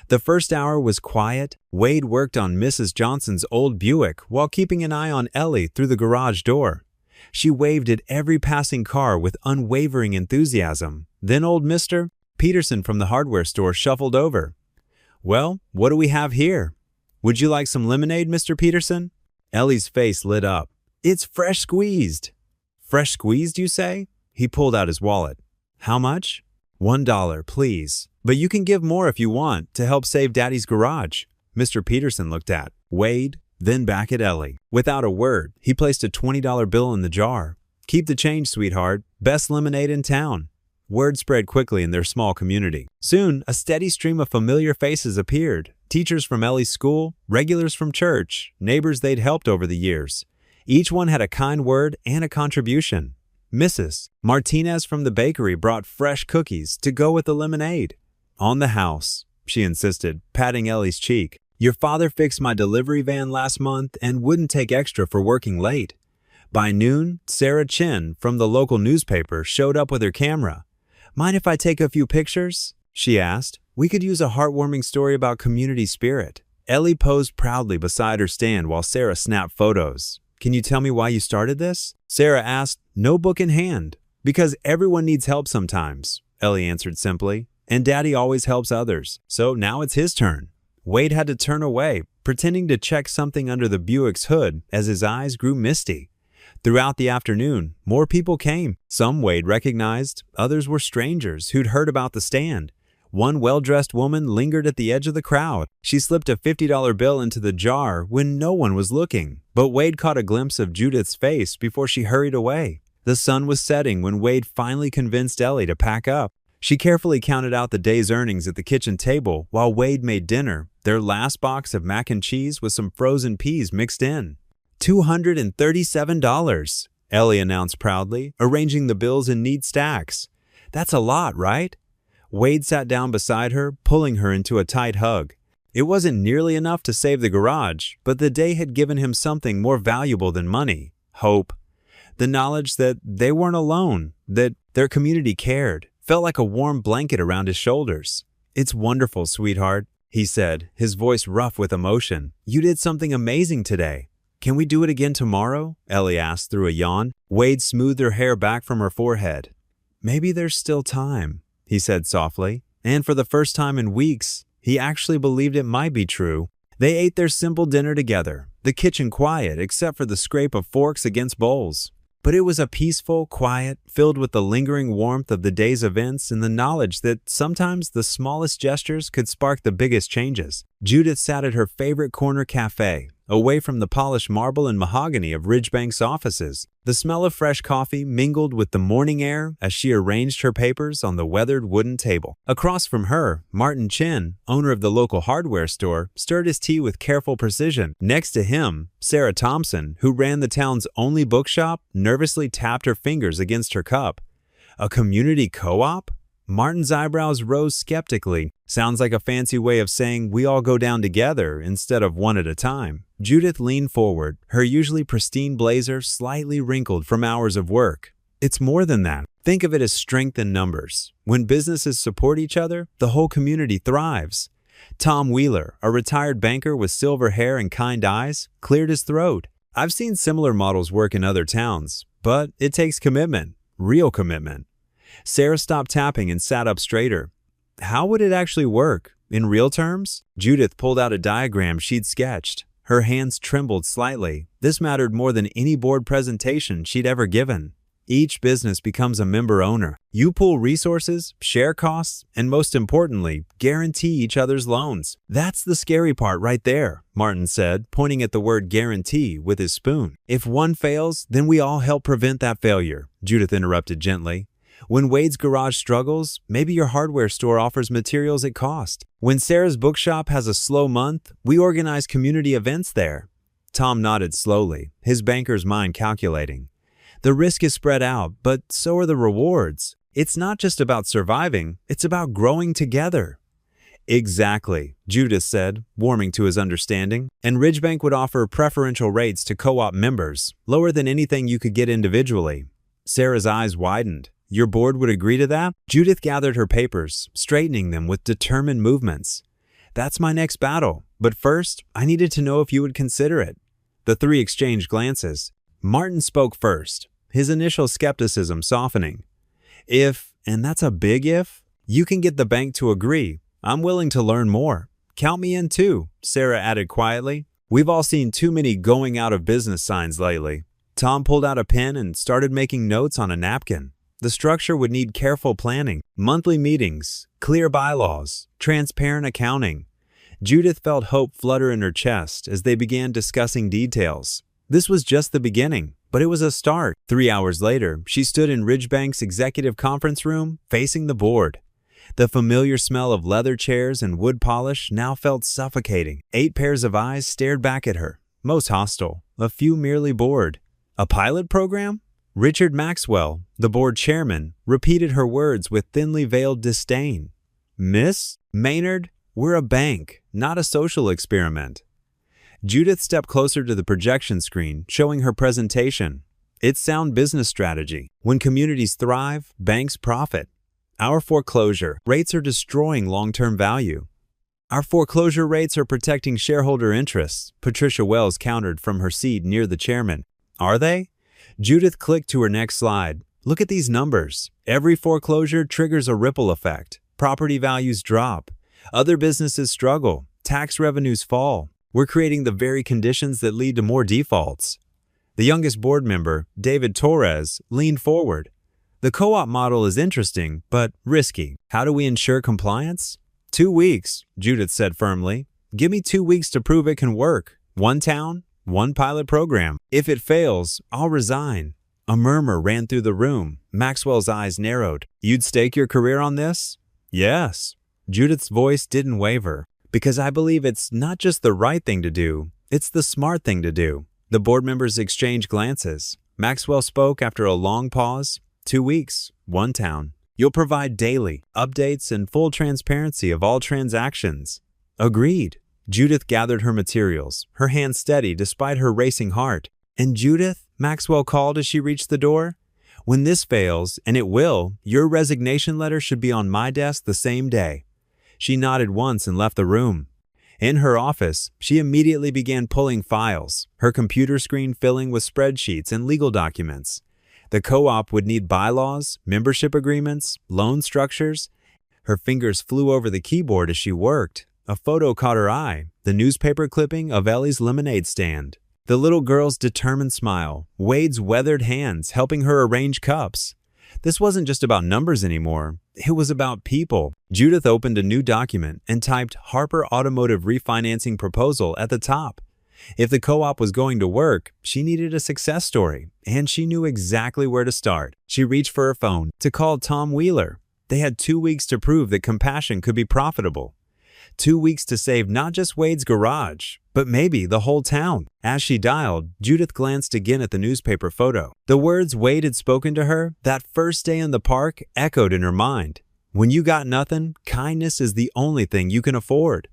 The first hour was quiet. Wade worked on Mrs. Johnson's old Buick while keeping an eye on Ellie through the garage door. She waved at every passing car with unwavering enthusiasm. Then old Mr. Peterson from the hardware store shuffled over. "Well, what do we have here? Would you like some lemonade, Mr. Peterson?" Ellie's face lit up. "It's fresh squeezed." "Fresh squeezed, you say?" He pulled out his wallet. "How much?" $1, please. But you can give more if you want to help save Daddy's garage." Mr. Peterson looked at Wade, then back at Ellie. Without a word, he placed a $20 bill in the jar. "Keep the change, sweetheart. Best lemonade in town." Word spread quickly in their small community. Soon, a steady stream of familiar faces appeared. Teachers from Ellie's school, regulars from church, neighbors they'd helped over the years. Each one had a kind word and a contribution. Mrs. Martinez from the bakery brought fresh cookies to go with the lemonade. "On the house," she insisted, patting Ellie's cheek. "Your father fixed my delivery van last month and wouldn't take extra for working late." By noon, Sarah Chin from the local newspaper showed up with her camera. "Mind if I take a few pictures?" she asked. "We could use a heartwarming story about community spirit." Ellie posed proudly beside her stand while Sarah snapped photos. "Can you tell me why you started this?" Sarah asked, notebook in hand. "Because everyone needs help sometimes," Ellie answered simply. "And Daddy always helps others, so now it's his turn." Wade had to turn away, pretending to check something under the Buick's hood as his eyes grew misty. Throughout the afternoon, more people came. Some Wade recognized, others were strangers who'd heard about the stand. One well-dressed woman lingered at the edge of the crowd. She slipped a $50 bill into the jar when no one was looking, but Wade caught a glimpse of Judith's face before she hurried away. The sun was setting when Wade finally convinced Ellie to pack up. She carefully counted out the day's earnings at the kitchen table while Wade made dinner, their last box of mac and cheese with some frozen peas mixed in. $237, Ellie announced proudly, arranging the bills in neat stacks. "That's a lot, right?" Wade sat down beside her, pulling her into a tight hug. It wasn't nearly enough to save the garage, but the day had given him something more valuable than money: hope. The knowledge that they weren't alone, that their community cared, felt like a warm blanket around his shoulders. "It's wonderful, sweetheart," he said, his voice rough with emotion. "You did something amazing today." "Can we do it again tomorrow?" Ellie asked through a yawn. Wade smoothed her hair back from her forehead. "Maybe there's still time," he said softly. And for the first time in weeks, he actually believed it might be true. They ate their simple dinner together, the kitchen quiet except for the scrape of forks against bowls. But it was a peaceful, quiet, filled with the lingering warmth of the day's events and the knowledge that sometimes the smallest gestures could spark the biggest changes. Judith sat at her favorite corner cafe, away from the polished marble and mahogany of Ridgebank's offices. The smell of fresh coffee mingled with the morning air as she arranged her papers on the weathered wooden table. Across from her, Martin Chin, owner of the local hardware store, stirred his tea with careful precision. Next to him, Sarah Thompson, who ran the town's only bookshop, nervously tapped her fingers against her cup. A community co-op? Martin's eyebrows rose skeptically. Sounds like a fancy way of saying we all go down together instead of one at a time. Judith leaned forward, her usually pristine blazer slightly wrinkled from hours of work. It's more than that. Think of it as strength in numbers. When businesses support each other, the whole community thrives. Tom Wheeler, a retired banker with silver hair and kind eyes, cleared his throat. I've seen similar models work in other towns, but it takes commitment, real commitment. Sarah stopped tapping and sat up straighter. How would it actually work? In real terms? Judith pulled out a diagram she'd sketched. Her hands trembled slightly. This mattered more than any board presentation she'd ever given. Each business becomes a member owner. You pool resources, share costs, and most importantly, guarantee each other's loans. That's the scary part right there, Martin said, pointing at the word guarantee with his spoon. If one fails, then we all help prevent that failure, Judith interrupted gently. When Wade's garage struggles, maybe your hardware store offers materials at cost. When Sarah's bookshop has a slow month, we organize community events there. Tom nodded slowly, his banker's mind calculating. The risk is spread out, but so are the rewards. It's not just about surviving, it's about growing together. Exactly, Judith said, warming to his understanding. And Ridgebank would offer preferential rates to co-op members, lower than anything you could get individually. Sarah's eyes widened. Your board would agree to that? Judith gathered her papers, straightening them with determined movements. That's my next battle, but first, I needed to know if you would consider it. The three exchanged glances. Martin spoke first, his initial skepticism softening. If, and that's a big if, you can get the bank to agree, I'm willing to learn more. Count me in too, Sarah added quietly. We've all seen too many going out of business signs lately. Tom pulled out a pen and started making notes on a napkin. The structure would need careful planning, monthly meetings, clear bylaws, transparent accounting. Judith felt hope flutter in her chest as they began discussing details. This was just the beginning, but it was a start. 3 hours later, she stood in Ridgebank's executive conference room, facing the board. The familiar smell of leather chairs and wood polish now felt suffocating. 8 pairs of eyes stared back at her, most hostile, a few merely bored. A pilot program? Richard Maxwell, the board chairman, repeated her words with thinly veiled disdain. Miss Maynard, we're a bank, not a social experiment. Judith stepped closer to the projection screen, showing her presentation. It's sound business strategy. When communities thrive, banks profit. Our foreclosure rates are destroying long-term value. Our foreclosure rates are protecting shareholder interests, Patricia Wells countered from her seat near the chairman. Are they? Judith clicked to her next slide. Look at these numbers. Every foreclosure triggers a ripple effect. Property values drop. Other businesses struggle. Tax revenues fall. We're creating the very conditions that lead to more defaults. The youngest board member, David Torres, leaned forward. The co-op model is interesting, but risky. How do we ensure compliance? 2 weeks, Judith said firmly. Give me 2 weeks to prove it can work. One town, one pilot program. If it fails, I'll resign. A murmur ran through the room. Maxwell's eyes narrowed. You'd stake your career on this? Yes. Judith's voice didn't waver. Because I believe it's not just the right thing to do, it's the smart thing to do. The board members exchanged glances. Maxwell spoke after a long pause. 2 weeks, one town. You'll provide daily updates and full transparency of all transactions. Agreed. Judith gathered her materials, her hand steady despite her racing heart. And Judith, Maxwell called as she reached the door. When this fails, and it will, your resignation letter should be on my desk the same day. She nodded once and left the room. In her office, she immediately began pulling files, her computer screen filling with spreadsheets and legal documents. The co-op would need bylaws, membership agreements, loan structures, Her fingers flew over the keyboard as she worked. A photo caught her eye, the newspaper clipping of Ellie's lemonade stand. The little girl's determined smile, Wade's weathered hands helping her arrange cups. This wasn't just about numbers anymore. It was about people. Judith opened a new document and typed Harper Automotive Refinancing Proposal at the top. If the co-op was going to work, she needed a success story, and she knew exactly where to start. She reached for her phone to call Tom Wheeler. They had 2 weeks to prove that compassion could be profitable. 2 weeks to save not just Wade's garage, but maybe the whole town. As she dialed, Judith glanced again at the newspaper photo. The words Wade had spoken to her that first day in the park echoed in her mind. When you got nothing, kindness is the only thing you can afford.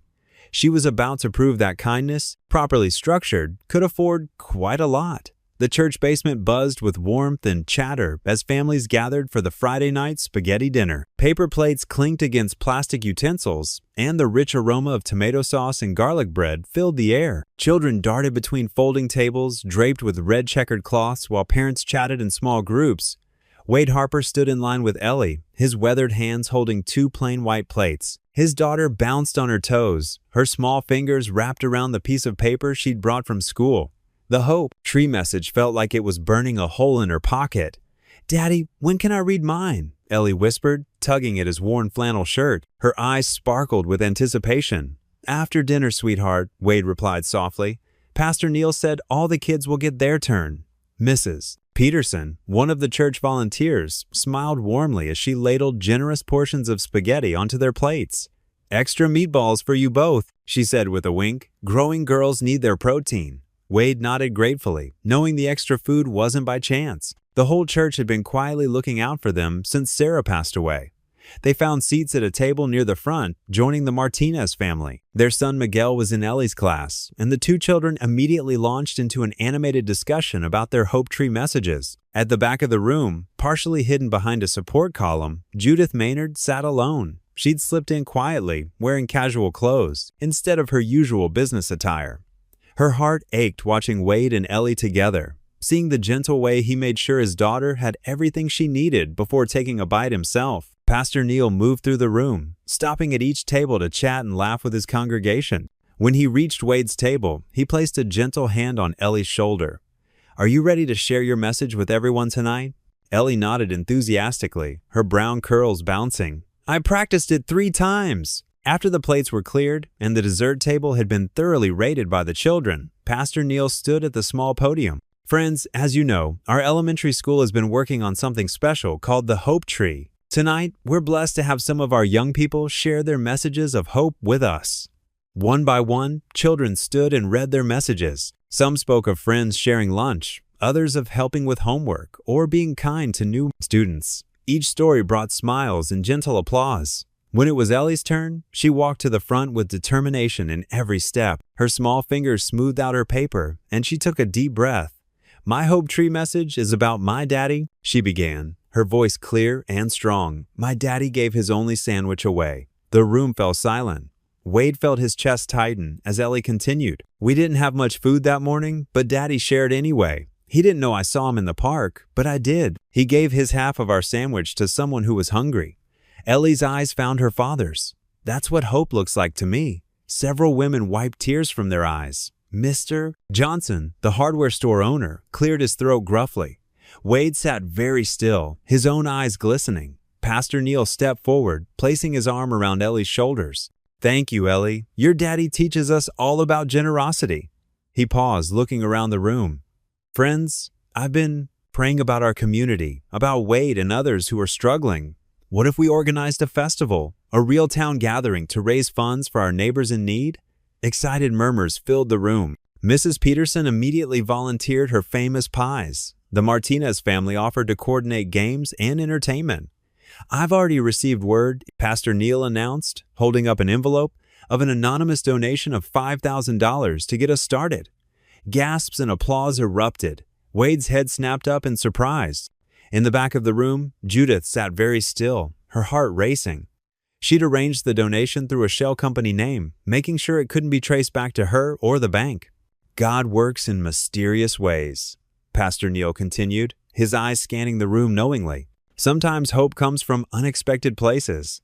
She was about to prove that kindness, properly structured, could afford quite a lot. The church basement buzzed with warmth and chatter as families gathered for the Friday night spaghetti dinner. Paper plates clinked against plastic utensils, and the rich aroma of tomato sauce and garlic bread filled the air. Children darted between folding tables draped with red checkered cloths while parents chatted in small groups. Wade Harper stood in line with Ellie, his weathered hands holding 2 plain white plates. His daughter bounced on her toes, her small fingers wrapped around the piece of paper she'd brought from school. The Hope Tree message felt like it was burning a hole in her pocket. "Daddy, when can I read mine?" Ellie whispered, tugging at his worn flannel shirt. Her eyes sparkled with anticipation. "After dinner, sweetheart," Wade replied softly. "Pastor Neil said all the kids will get their turn." Mrs. Peterson, one of the church volunteers, smiled warmly as she ladled generous portions of spaghetti onto their plates. "Extra meatballs for you both," she said with a wink. "Growing girls need their protein." Wade nodded gratefully, knowing the extra food wasn't by chance. The whole church had been quietly looking out for them since Sarah passed away. They found seats at a table near the front, joining the Martinez family. Their son Miguel was in Ellie's class, and the 2 children immediately launched into an animated discussion about their Hope Tree messages. At the back of the room, partially hidden behind a support column, Judith Maynard sat alone. She'd slipped in quietly, wearing casual clothes, instead of her usual business attire. Her heart ached watching Wade and Ellie together, seeing the gentle way he made sure his daughter had everything she needed before taking a bite himself. Pastor Neil moved through the room, stopping at each table to chat and laugh with his congregation. When he reached Wade's table, he placed a gentle hand on Ellie's shoulder. "Are you ready to share your message with everyone tonight?" Ellie nodded enthusiastically, her brown curls bouncing. "I practiced it 3 times. After the plates were cleared and the dessert table had been thoroughly raided by the children, Pastor Neil stood at the small podium. "Friends, as you know, our elementary school has been working on something special called the Hope Tree. Tonight, we're blessed to have some of our young people share their messages of hope with us." One by one, children stood and read their messages. Some spoke of friends sharing lunch, others of helping with homework or being kind to new students. Each story brought smiles and gentle applause. When it was Ellie's turn, she walked to the front with determination in every step. Her small fingers smoothed out her paper, and she took a deep breath. "My Hope Tree message is about my daddy," she began, her voice clear and strong. "My daddy gave his only sandwich away." The room fell silent. Wade felt his chest tighten as Ellie continued. "We didn't have much food that morning, but Daddy shared anyway. He didn't know I saw him in the park, but I did. He gave his half of our sandwich to someone who was hungry." Ellie's eyes found her father's. "That's what hope looks like to me." Several women wiped tears from their eyes. Mr. Johnson, the hardware store owner, cleared his throat gruffly. Wade sat very still, his own eyes glistening. Pastor Neil stepped forward, placing his arm around Ellie's shoulders. "Thank you, Ellie. Your daddy teaches us all about generosity." He paused, looking around the room. "Friends, I've been praying about our community, about Wade and others who are struggling. What if we organized a festival, a real town gathering to raise funds for our neighbors in need?" Excited murmurs filled the room. Mrs. Peterson immediately volunteered her famous pies. The Martinez family offered to coordinate games and entertainment. "I've already received word," Pastor Neil announced, holding up an envelope, "of an anonymous donation of $5,000 to get us started." Gasps and applause erupted. Wade's head snapped up in surprise. In the back of the room, Judith sat very still, her heart racing. She'd arranged the donation through a shell company name, making sure it couldn't be traced back to her or the bank. "God works in mysterious ways," Pastor Neil continued, his eyes scanning the room knowingly. "Sometimes hope comes from unexpected places."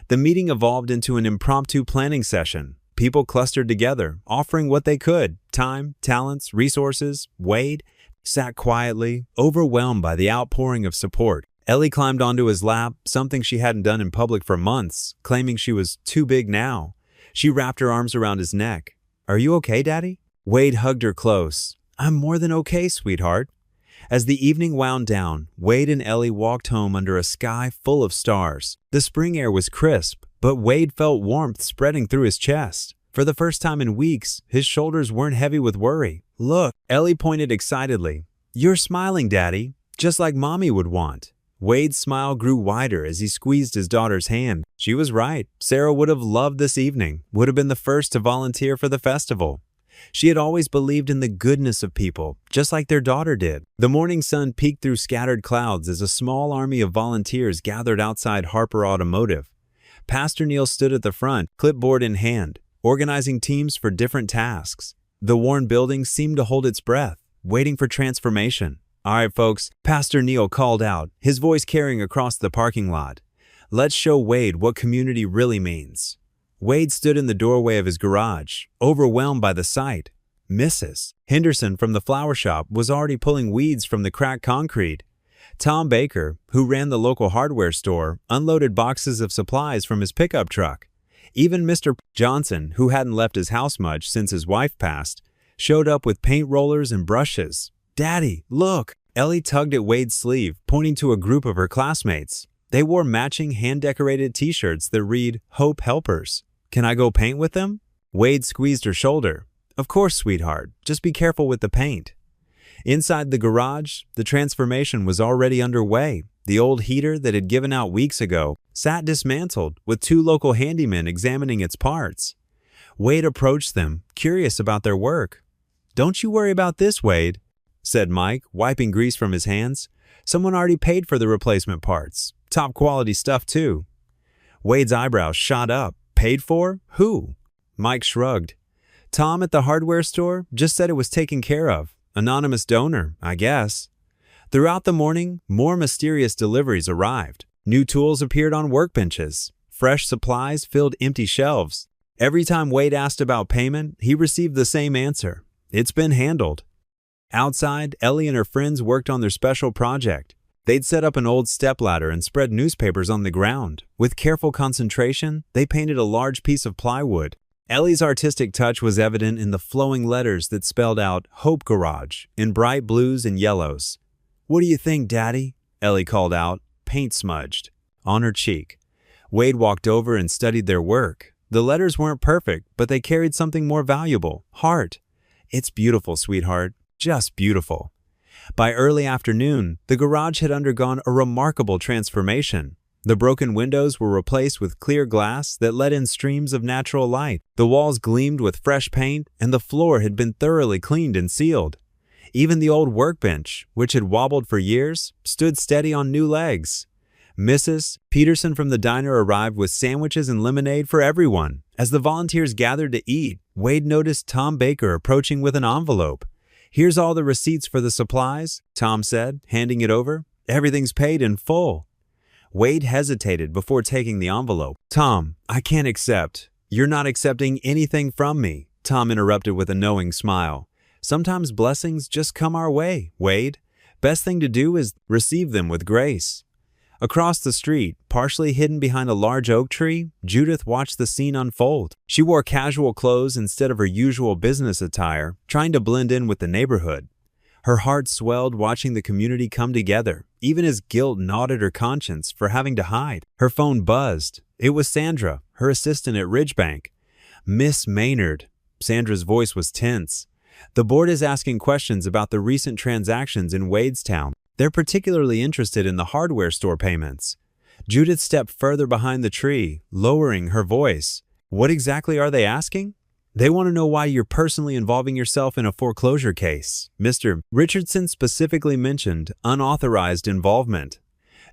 The meeting evolved into an impromptu planning session. People clustered together, offering what they could: time, talents, resources. Wade sat quietly, overwhelmed by the outpouring of support. Ellie climbed onto his lap, something she hadn't done in public for months, claiming she was too big now. She wrapped her arms around his neck. "Are you okay, Daddy?" Wade hugged her close. "I'm more than okay, sweetheart." As the evening wound down, Wade and Ellie walked home under a sky full of stars. The spring air was crisp, but Wade felt warmth spreading through his chest. For the first time in weeks, his shoulders weren't heavy with worry. "Look," Ellie pointed excitedly. "You're smiling, Daddy, just like Mommy would want." Wade's smile grew wider as he squeezed his daughter's hand. She was right. Sarah would have loved this evening, would have been the first to volunteer for the festival. She had always believed in the goodness of people, just like their daughter did. The morning sun peeked through scattered clouds as a small army of volunteers gathered outside Harper Automotive. Pastor Neil stood at the front, clipboard in hand, organizing teams for different tasks. The worn building seemed to hold its breath, waiting for transformation. "All right, folks," Pastor Neil called out, his voice carrying across the parking lot. "Let's show Wade what community really means." Wade stood in the doorway of his garage, overwhelmed by the sight. Mrs. Henderson from the flower shop was already pulling weeds from the cracked concrete. Tom Baker, who ran the local hardware store, unloaded boxes of supplies from his pickup truck. Even Mr. Johnson, who hadn't left his house much since his wife passed, showed up with paint rollers and brushes. "Daddy, look!" Ellie tugged at Wade's sleeve, pointing to a group of her classmates. They wore matching hand-decorated t-shirts that read, "Hope Helpers." "Can I go paint with them?" Wade squeezed her shoulder. "Of course, sweetheart. Just be careful with the paint." Inside the garage, the transformation was already underway. The old heater that had given out weeks ago sat dismantled, with 2 local handymen examining its parts. Wade approached them, curious about their work. "Don't you worry about this, Wade," said Mike, wiping grease from his hands. "Someone already paid for the replacement parts. Top quality stuff, too." Wade's eyebrows shot up. "Paid for? Who?" Mike shrugged. "Tom at the hardware store just said it was taken care of. Anonymous donor, I guess." Throughout the morning, more mysterious deliveries arrived. New tools appeared on workbenches. Fresh supplies filled empty shelves. Every time Wade asked about payment, he received the same answer: "It's been handled." Outside, Ellie and her friends worked on their special project. They'd set up an old stepladder and spread newspapers on the ground. With careful concentration, they painted a large piece of plywood. Ellie's artistic touch was evident in the flowing letters that spelled out "Hope Garage" in bright blues and yellows. "What do you think, Daddy?" Ellie called out, paint smudged on her cheek. Wade walked over and studied their work. The letters weren't perfect, but they carried something more valuable: heart. "It's beautiful, sweetheart. Just beautiful." By early afternoon, the garage had undergone a remarkable transformation. The broken windows were replaced with clear glass that let in streams of natural light. The walls gleamed with fresh paint, and the floor had been thoroughly cleaned and sealed. Even the old workbench, which had wobbled for years, stood steady on new legs. Mrs. Peterson from the diner arrived with sandwiches and lemonade for everyone. As the volunteers gathered to eat, Wade noticed Tom Baker approaching with an envelope. "Here's all the receipts for the supplies," Tom said, handing it over. "Everything's paid in full." Wade hesitated before taking the envelope. "Tom, I can't accept." "You're not accepting anything from me," Tom interrupted with a knowing smile. "Sometimes blessings just come our way, Wade. Best thing to do is receive them with grace." Across the street, partially hidden behind a large oak tree, Judith watched the scene unfold. She wore casual clothes instead of her usual business attire, trying to blend in with the neighborhood. Her heart swelled watching the community come together, even as guilt gnawed at her conscience for having to hide. Her phone buzzed. It was Sandra, her assistant at Ridgebank. "Miss Maynard." Sandra's voice was tense. "The board is asking questions about the recent transactions in Wadestown. They're particularly interested in the hardware store payments." Judith stepped further behind the tree, lowering her voice. "What exactly are they asking?" "They want to know why you're personally involving yourself in a foreclosure case." Mr. Richardson specifically mentioned unauthorized involvement.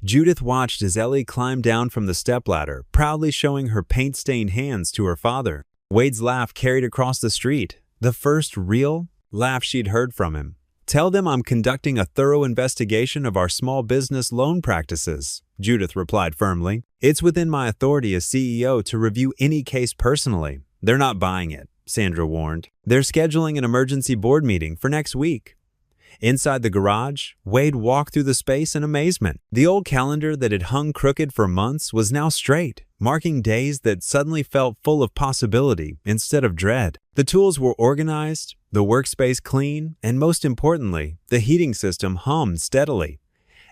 Judith watched as Ellie climbed down from the stepladder, proudly showing her paint-stained hands to her father. Wade's laugh carried across the street, the first real laugh she'd heard from him. Tell them I'm conducting a thorough investigation of our small business loan practices, Judith replied firmly. It's within my authority as CEO to review any case personally. They're not buying it, Sandra warned. They're scheduling an emergency board meeting for next week. Inside the garage, Wade walked through the space in amazement. The old calendar that had hung crooked for months was now straight, marking days that suddenly felt full of possibility instead of dread. The tools were organized, the workspace clean, and most importantly, the heating system hummed steadily.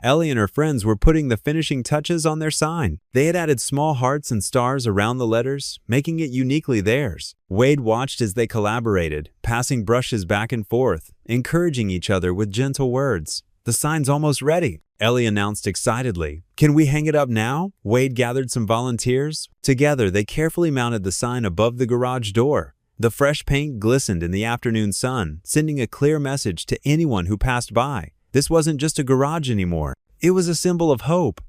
Ellie and her friends were putting the finishing touches on their sign. They had added small hearts and stars around the letters, making it uniquely theirs. Wade watched as they collaborated, passing brushes back and forth, encouraging each other with gentle words. The sign's almost ready, Ellie announced excitedly. Can we hang it up now? Wade gathered some volunteers. Together, they carefully mounted the sign above the garage door. The fresh paint glistened in the afternoon sun, sending a clear message to anyone who passed by. This wasn't just a garage anymore. It was a symbol of hope.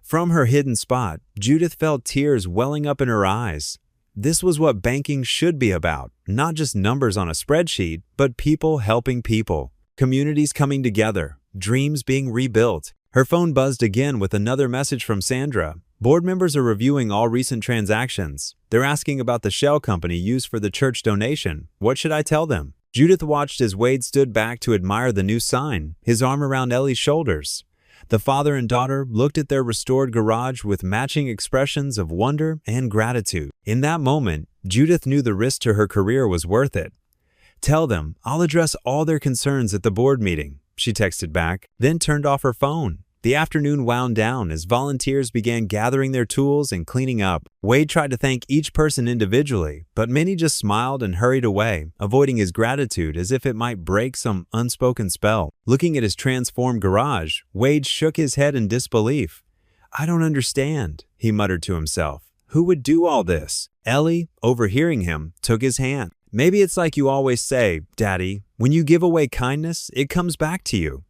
From her hidden spot, Judith felt tears welling up in her eyes. This was what banking should be about, not just numbers on a spreadsheet, but people helping people, communities coming together, dreams being rebuilt. Her phone buzzed again with another message from Sandra. Board members are reviewing all recent transactions. They're asking about the shell company used for the church donation. What should I tell them? Judith watched as Wade stood back to admire the new sign, his arm around Ellie's shoulders. The father and daughter looked at their restored garage with matching expressions of wonder and gratitude. In that moment, Judith knew the risk to her career was worth it. Tell them, I'll address all their concerns at the board meeting, she texted back, then turned off her phone. The afternoon wound down as volunteers began gathering their tools and cleaning up. Wade tried to thank each person individually, but many just smiled and hurried away, avoiding his gratitude as if it might break some unspoken spell. Looking at his transformed garage, Wade shook his head in disbelief. I don't understand, he muttered to himself. Who would do all this? Ellie, overhearing him, took his hand. Maybe it's like you always say, Daddy, when you give away kindness, it comes back to you.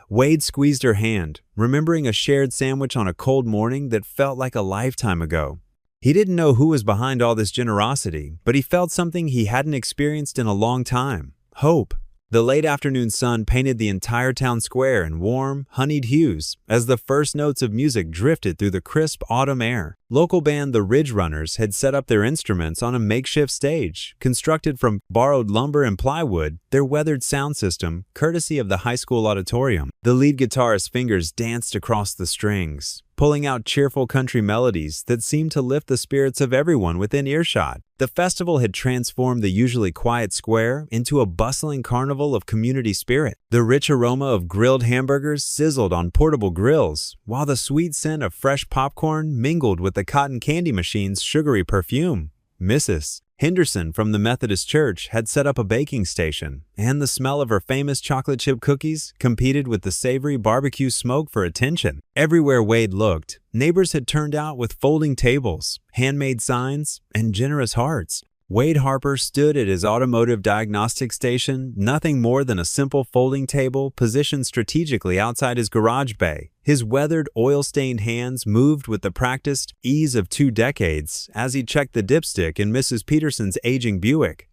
Wade squeezed her hand, remembering a shared sandwich on a cold morning that felt like a lifetime ago. He didn't know who was behind all this generosity, but he felt something he hadn't experienced in a long time: hope. The late afternoon sun painted the entire town square in warm, honeyed hues as the first notes of music drifted through the crisp autumn air. Local band The Ridge Runners had set up their instruments on a makeshift stage, constructed from borrowed lumber and plywood, their weathered sound system, courtesy of the high school auditorium. The lead guitarist's fingers danced across the strings, pulling out cheerful country melodies that seemed to lift the spirits of everyone within earshot. The festival had transformed the usually quiet square into a bustling carnival of community spirit. The rich aroma of grilled hamburgers sizzled on portable grills, while the sweet scent of fresh popcorn mingled with the cotton candy machine's sugary perfume. Mrs. Henderson from the Methodist Church had set up a baking station, and the smell of her famous chocolate chip cookies competed with the savory barbecue smoke for attention. Everywhere Wade looked, neighbors had turned out with folding tables, handmade signs, and generous hearts. Wade Harper stood at his automotive diagnostic station, nothing more than a simple folding table positioned strategically outside his garage bay. His weathered, oil-stained hands moved with the practiced ease of 2 decades as he checked the dipstick in Mrs. Peterson's aging Buick.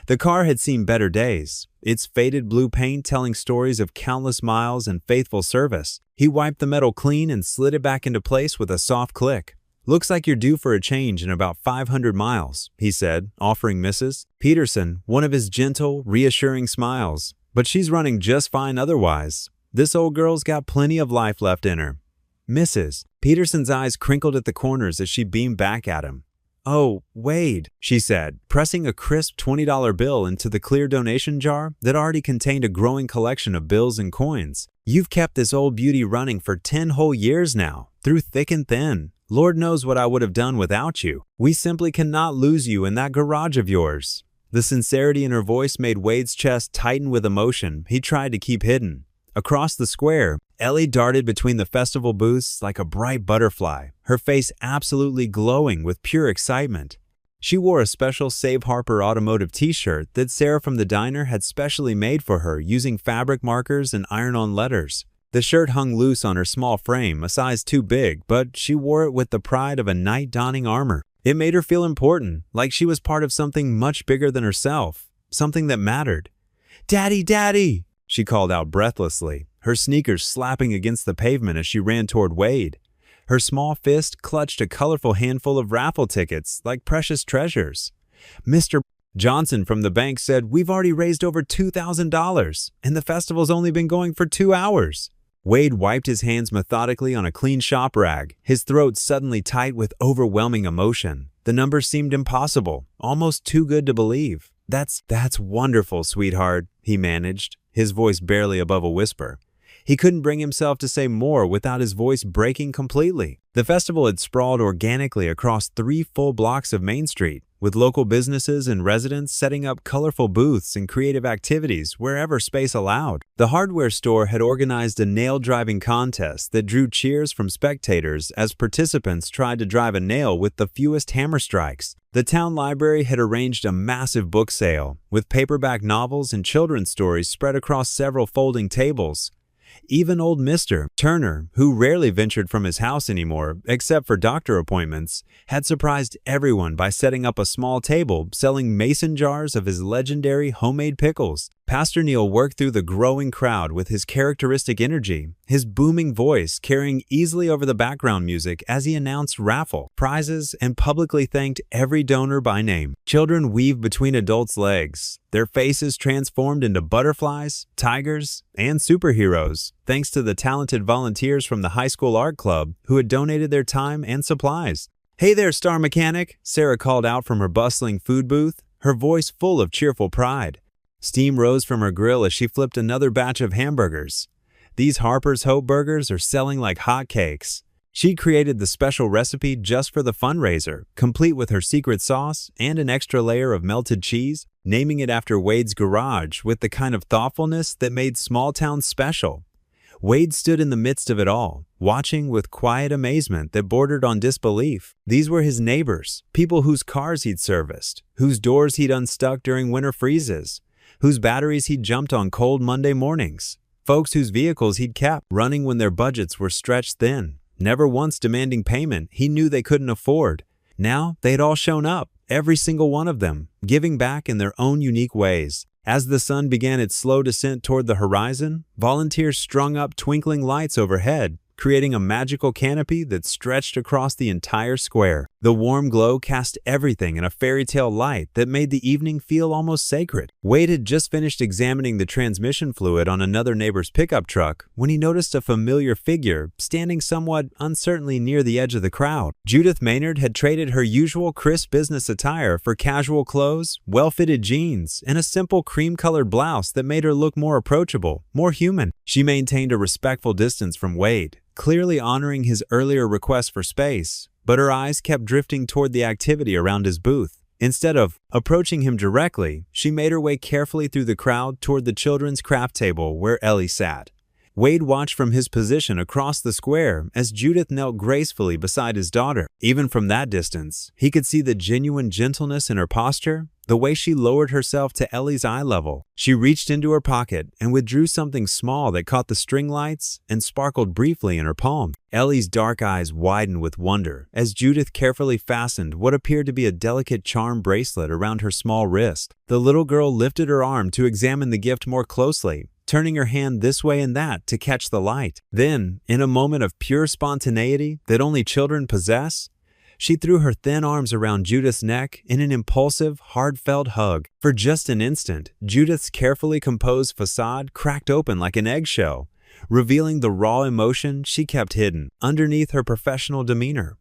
The car had seen better days, its faded blue paint telling stories of countless miles and faithful service. He wiped the metal clean and slid it back into place with a soft click. Looks like you're due for a change in about 500 miles, he said, offering Mrs. Peterson one of his gentle, reassuring smiles. But she's running just fine otherwise. This old girl's got plenty of life left in her. Mrs. Peterson's eyes crinkled at the corners as she beamed back at him. Oh, Wade, she said, pressing a crisp $20 bill into the clear donation jar that already contained a growing collection of bills and coins. You've kept this old beauty running for 10 whole years now, through thick and thin. Lord knows what I would have done without you. We simply cannot lose you in that garage of yours. The sincerity in her voice made Wade's chest tighten with emotion he tried to keep hidden. Across the square, Ellie darted between the festival booths like a bright butterfly, her face absolutely glowing with pure excitement. She wore a special Save Harper automotive t-shirt that Sarah from the diner had specially made for her using fabric markers and iron-on letters. The shirt hung loose on her small frame, a size too big, but she wore it with the pride of a knight donning armor. It made her feel important, like she was part of something much bigger than herself, something that mattered. Daddy, Daddy! she called out breathlessly, her sneakers slapping against the pavement as she ran toward Wade. Her small fist clutched a colorful handful of raffle tickets like precious treasures. Mr. Johnson from the bank said, "We've already raised over $2,000, and the festival's only been going for 2 hours." Wade wiped his hands methodically on a clean shop rag, his throat suddenly tight with overwhelming emotion. The numbers seemed impossible, almost too good to believe. That's wonderful, sweetheart," he managed, his voice barely above a whisper. He couldn't bring himself to say more without his voice breaking completely. The festival had sprawled organically across 3 full blocks of Main Street, with local businesses and residents setting up colorful booths and creative activities wherever space allowed. The hardware store had organized a nail-driving contest that drew cheers from spectators as participants tried to drive a nail with the fewest hammer strikes. The town library had arranged a massive book sale, with paperback novels and children's stories spread across several folding tables. Even old Mr. Turner, who rarely ventured from his house anymore, except for doctor appointments, had surprised everyone by setting up a small table selling mason jars of his legendary homemade pickles. Pastor Neil worked through the growing crowd with his characteristic energy, his booming voice carrying easily over the background music as he announced raffle prizes and publicly thanked every donor by name. Children weaved between adults' legs, their faces transformed into butterflies, tigers, and superheroes, thanks to the talented volunteers from the high school art club who had donated their time and supplies. "Hey there, Star Mechanic," Sarah called out from her bustling food booth, her voice full of cheerful pride. Steam rose from her grill as she flipped another batch of hamburgers. "These Harper's Hope burgers are selling like hotcakes." She created the special recipe just for the fundraiser, complete with her secret sauce and an extra layer of melted cheese, naming it after Wade's garage with the kind of thoughtfulness that made small towns special. Wade stood in the midst of it all, watching with quiet amazement that bordered on disbelief. These were his neighbors, people whose cars he'd serviced, whose doors he'd unstuck during winter freezes, whose batteries he'd jumped on cold Monday mornings, folks whose vehicles he'd kept running when their budgets were stretched thin, never once demanding payment he knew they couldn't afford. Now they'd all shown up, every single one of them, giving back in their own unique ways. As the sun began its slow descent toward the horizon, volunteers strung up twinkling lights overhead, creating a magical canopy that stretched across the entire square. The warm glow cast everything in a fairy tale light that made the evening feel almost sacred. Wade had just finished examining the transmission fluid on another neighbor's pickup truck when he noticed a familiar figure standing somewhat uncertainly near the edge of the crowd. Judith Maynard had traded her usual crisp business attire for casual clothes, well-fitted jeans, and a simple cream-colored blouse that made her look more approachable, more human. She maintained a respectful distance from Wade, clearly honoring his earlier request for space, but her eyes kept drifting toward the activity around his booth. Instead of approaching him directly, she made her way carefully through the crowd toward the children's craft table where Ellie sat. Wade watched from his position across the square as Judith knelt gracefully beside his daughter. Even from that distance, he could see the genuine gentleness in her posture, the way she lowered herself to Ellie's eye level. She reached into her pocket and withdrew something small that caught the string lights and sparkled briefly in her palm. Ellie's dark eyes widened with wonder as Judith carefully fastened what appeared to be a delicate charm bracelet around her small wrist. The little girl lifted her arm to examine the gift more closely, turning her hand this way and that to catch the light. Then, in a moment of pure spontaneity that only children possess, she threw her thin arms around Judith's neck in an impulsive, heartfelt hug. For just an instant, Judith's carefully composed facade cracked open like an eggshell, revealing the raw emotion she kept hidden underneath her professional demeanor.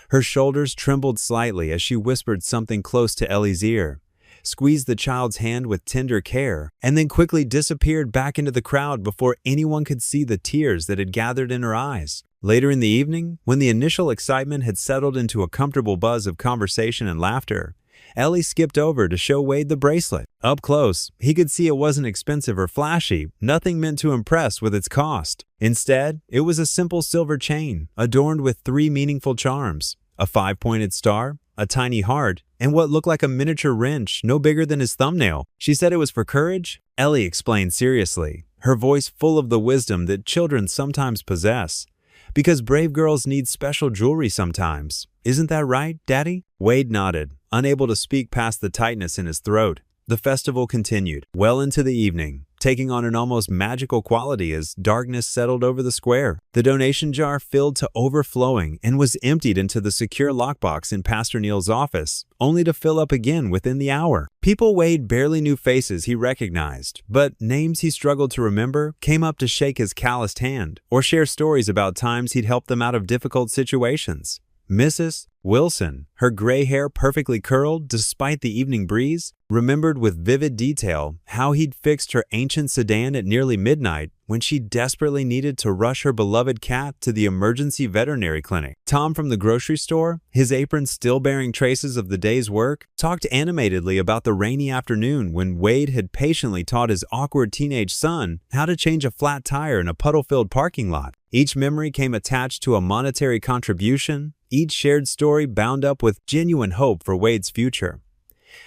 Her shoulders trembled slightly as she whispered something close to Ellie's ear, squeezed the child's hand with tender care, and then quickly disappeared back into the crowd before anyone could see the tears that had gathered in her eyes. Later in the evening, when the initial excitement had settled into a comfortable buzz of conversation and laughter, Ellie skipped over to show Wade the bracelet. Up close, he could see it wasn't expensive or flashy, nothing meant to impress with its cost. Instead, it was a simple silver chain, adorned with 3 meaningful charms: a 5-pointed star, a tiny heart, and what looked like a miniature wrench no bigger than his thumbnail. She said it was for courage, Ellie explained seriously, her voice full of the wisdom that children sometimes possess. Because brave girls need special jewelry sometimes. Isn't that right, Daddy? Wade nodded, unable to speak past the tightness in his throat. The festival continued well into the evening, taking on an almost magical quality as darkness settled over the square. The donation jar filled to overflowing and was emptied into the secure lockbox in Pastor Neil's office, only to fill up again within the hour. People Wade barely knew faces he recognized, but names he struggled to remember came up to shake his calloused hand or share stories about times he'd helped them out of difficult situations. Mrs. Wilson, her gray hair perfectly curled despite the evening breeze, remembered with vivid detail how he'd fixed her ancient sedan at nearly midnight when she desperately needed to rush her beloved cat to the emergency veterinary clinic. Tom from the grocery store, his apron still bearing traces of the day's work, talked animatedly about the rainy afternoon when Wade had patiently taught his awkward teenage son how to change a flat tire in a puddle-filled parking lot. Each memory came attached to a monetary contribution, each shared story bound up with genuine hope for Wade's future.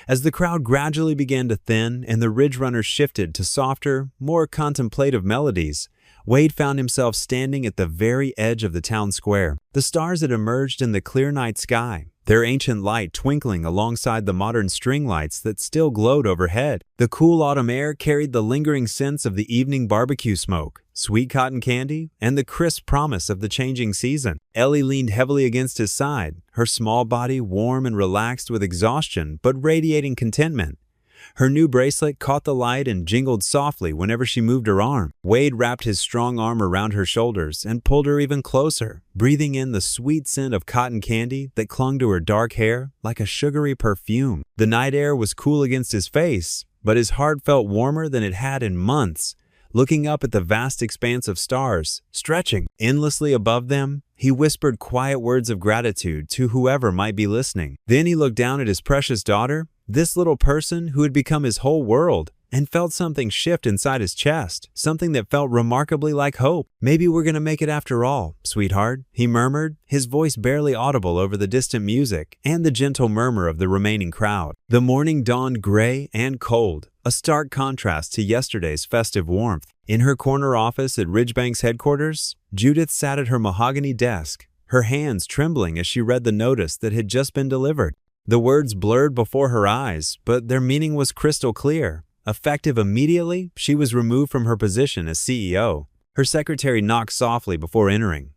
As the crowd gradually began to thin and the Ridge Runners shifted to softer, more contemplative melodies, Wade found himself standing at the very edge of the town square. The stars had emerged in the clear night sky, their ancient light twinkling alongside the modern string lights that still glowed overhead. The cool autumn air carried the lingering scents of the evening barbecue smoke, sweet cotton candy, and the crisp promise of the changing season. Ellie leaned heavily against his side, her small body warm and relaxed with exhaustion but radiating contentment. Her new bracelet caught the light and jingled softly whenever she moved her arm. Wade wrapped his strong arm around her shoulders and pulled her even closer, breathing in the sweet scent of cotton candy that clung to her dark hair like a sugary perfume. The night air was cool against his face, but his heart felt warmer than it had in months. Looking up at the vast expanse of stars, stretching endlessly above them, he whispered quiet words of gratitude to whoever might be listening. Then he looked down at his precious daughter, this little person who had become his whole world, and felt something shift inside his chest, something that felt remarkably like hope. "Maybe we're gonna make it after all, sweetheart," he murmured, his voice barely audible over the distant music and the gentle murmur of the remaining crowd. The morning dawned gray and cold, a stark contrast to yesterday's festive warmth. In her corner office at Ridgebank's headquarters, Judith sat at her mahogany desk, her hands trembling as she read the notice that had just been delivered. The words blurred before her eyes, but their meaning was crystal clear. Effective immediately, she was removed from her position as CEO. Her secretary knocked softly before entering.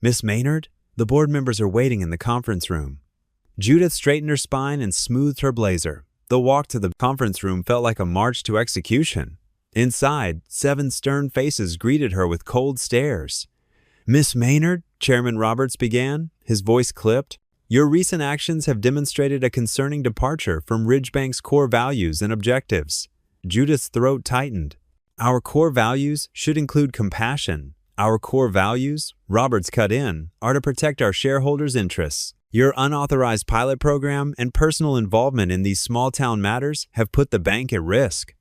"Miss Maynard, the board members are waiting in the conference room." Judith straightened her spine and smoothed her blazer. The walk to the conference room felt like a march to execution. Inside, 7 stern faces greeted her with cold stares. "Miss Maynard," Chairman Roberts began, his voice clipped, "your recent actions have demonstrated a concerning departure from Ridgebank's core values and objectives." Judith's throat tightened. "Our core values should include compassion. Our core values," Roberts cut in, "are to protect our shareholders' interests. Your unauthorized pilot program and personal involvement in these small-town matters have put the bank at risk."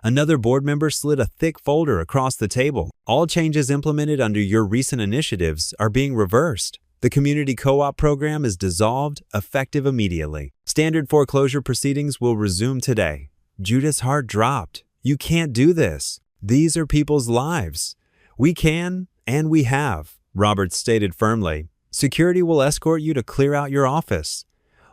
Another board member slid a thick folder across the table. "All changes implemented under your recent initiatives are being reversed. The community co-op program is dissolved, effective immediately. Standard foreclosure proceedings will resume today." Judith's heart dropped. "You can't do this. These are people's lives." "We can, and we have," Roberts stated firmly. "Security will escort you to clear out your office."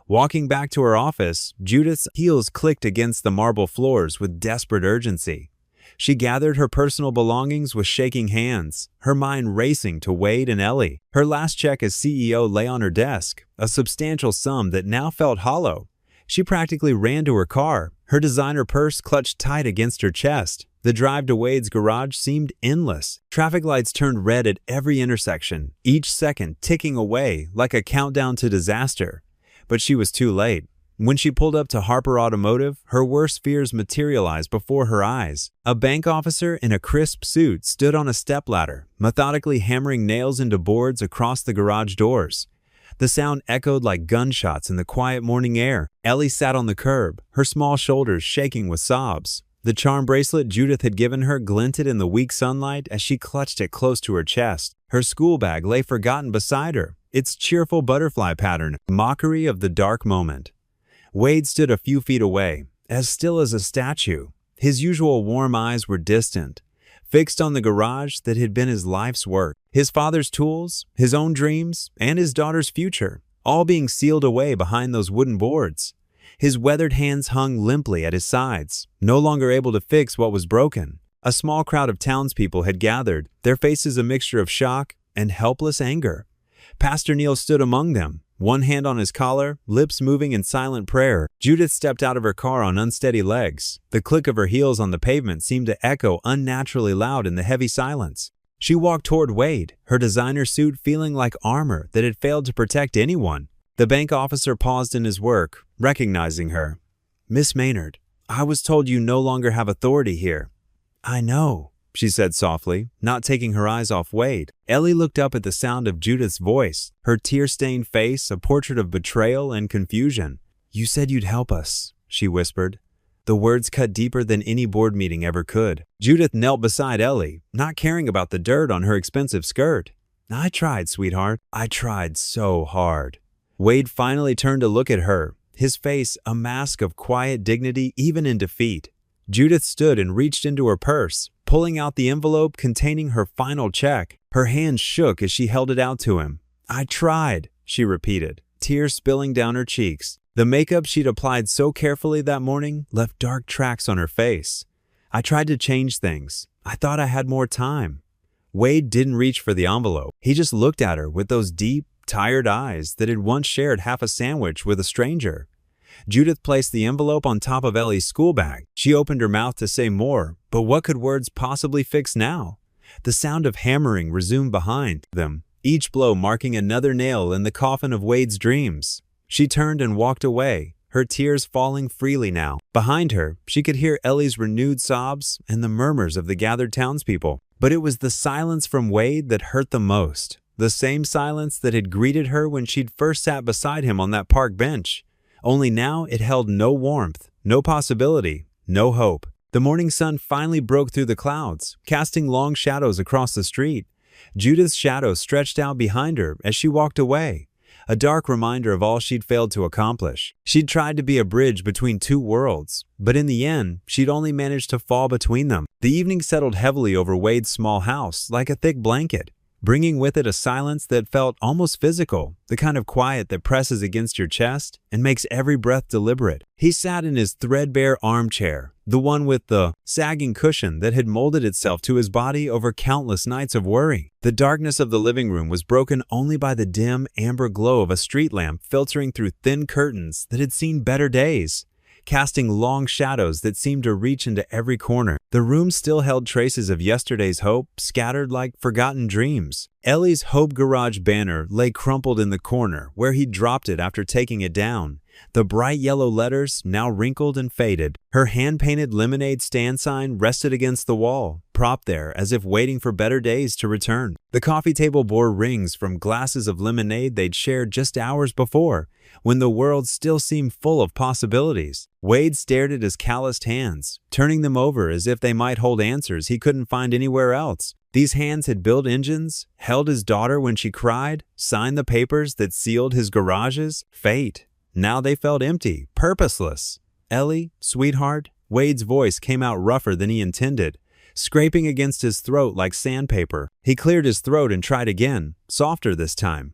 Walking back to her office, Judith's heels clicked against the marble floors with desperate urgency. She gathered her personal belongings with shaking hands, her mind racing to Wade and Ellie. Her last check as CEO lay on her desk, a substantial sum that now felt hollow. She practically ran to her car, her designer purse clutched tight against her chest. The drive to Wade's garage seemed endless. Traffic lights turned red at every intersection, each second ticking away like a countdown to disaster. But she was too late. When she pulled up to Harper Automotive, her worst fears materialized before her eyes. A bank officer in a crisp suit stood on a stepladder, methodically hammering nails into boards across the garage doors. The sound echoed like gunshots in the quiet morning air. Ellie sat on the curb, her small shoulders shaking with sobs. The charm bracelet Judith had given her glinted in the weak sunlight as she clutched it close to her chest. Her school bag lay forgotten beside her, its cheerful butterfly pattern, mockery of the dark moment. Wade stood a few feet away, as still as a statue. His usual warm eyes were distant, fixed on the garage that had been his life's work. His father's tools, his own dreams, and his daughter's future, all being sealed away behind those wooden boards. His weathered hands hung limply at his sides, no longer able to fix what was broken. A small crowd of townspeople had gathered, their faces a mixture of shock and helpless anger. Pastor Neil stood among them, one hand on his collar, lips moving in silent prayer. Judith stepped out of her car on unsteady legs. The click of her heels on the pavement seemed to echo unnaturally loud in the heavy silence. She walked toward Wade, her designer suit feeling like armor that had failed to protect anyone. The bank officer paused in his work, recognizing her. "Miss Maynard, I was told you no longer have authority here." "I know," she said softly, not taking her eyes off Wade. Ellie looked up at the sound of Judith's voice, her tear-stained face a portrait of betrayal and confusion. "You said you'd help us," she whispered. The words cut deeper than any board meeting ever could. Judith knelt beside Ellie, not caring about the dirt on her expensive skirt. "I tried, sweetheart. I tried so hard." Wade finally turned to look at her, his face a mask of quiet dignity even in defeat. Judith stood and reached into her purse, pulling out the envelope containing her final check. Her hand shook as she held it out to him. "I tried," she repeated, tears spilling down her cheeks. The makeup she'd applied so carefully that morning left dark tracks on her face. "I tried to change things. I thought I had more time." Wade didn't reach for the envelope. He just looked at her with those deep, tired eyes that had once shared half a sandwich with a stranger. Judith placed the envelope on top of Ellie's school bag. She opened her mouth to say more, but what could words possibly fix now? The sound of hammering resumed behind them, each blow marking another nail in the coffin of Wade's dreams. She turned and walked away, her tears falling freely now. Behind her, she could hear Ellie's renewed sobs and the murmurs of the gathered townspeople. But it was the silence from Wade that hurt the most. The same silence that had greeted her when she'd first sat beside him on that park bench. Only now it held no warmth, no possibility, no hope. The morning sun finally broke through the clouds, casting long shadows across the street. Judith's shadow stretched out behind her as she walked away, a dark reminder of all she'd failed to accomplish. She'd tried to be a bridge between two worlds, but in the end, she'd only managed to fall between them. The evening settled heavily over Wade's small house like a thick blanket, bringing with it a silence that felt almost physical, the kind of quiet that presses against your chest and makes every breath deliberate. He sat in his threadbare armchair, the one with the sagging cushion that had molded itself to his body over countless nights of worry. The darkness of the living room was broken only by the dim, amber glow of a street lamp filtering through thin curtains that had seen better days, casting long shadows that seemed to reach into every corner. The room still held traces of yesterday's hope, scattered like forgotten dreams. Ellie's Hope Garage banner lay crumpled in the corner where he'd dropped it after taking it down, the bright yellow letters now wrinkled and faded. Her hand-painted lemonade stand sign rested against the wall, propped there as if waiting for better days to return. The coffee table bore rings from glasses of lemonade they'd shared just hours before, when the world still seemed full of possibilities. Wade stared at his calloused hands, turning them over as if they might hold answers he couldn't find anywhere else. These hands had built engines, held his daughter when she cried, signed the papers that sealed his garages. Fate. Now they felt empty, purposeless. "Ellie, sweetheart," Wade's voice came out rougher than he intended, scraping against his throat like sandpaper. He cleared his throat and tried again, softer this time.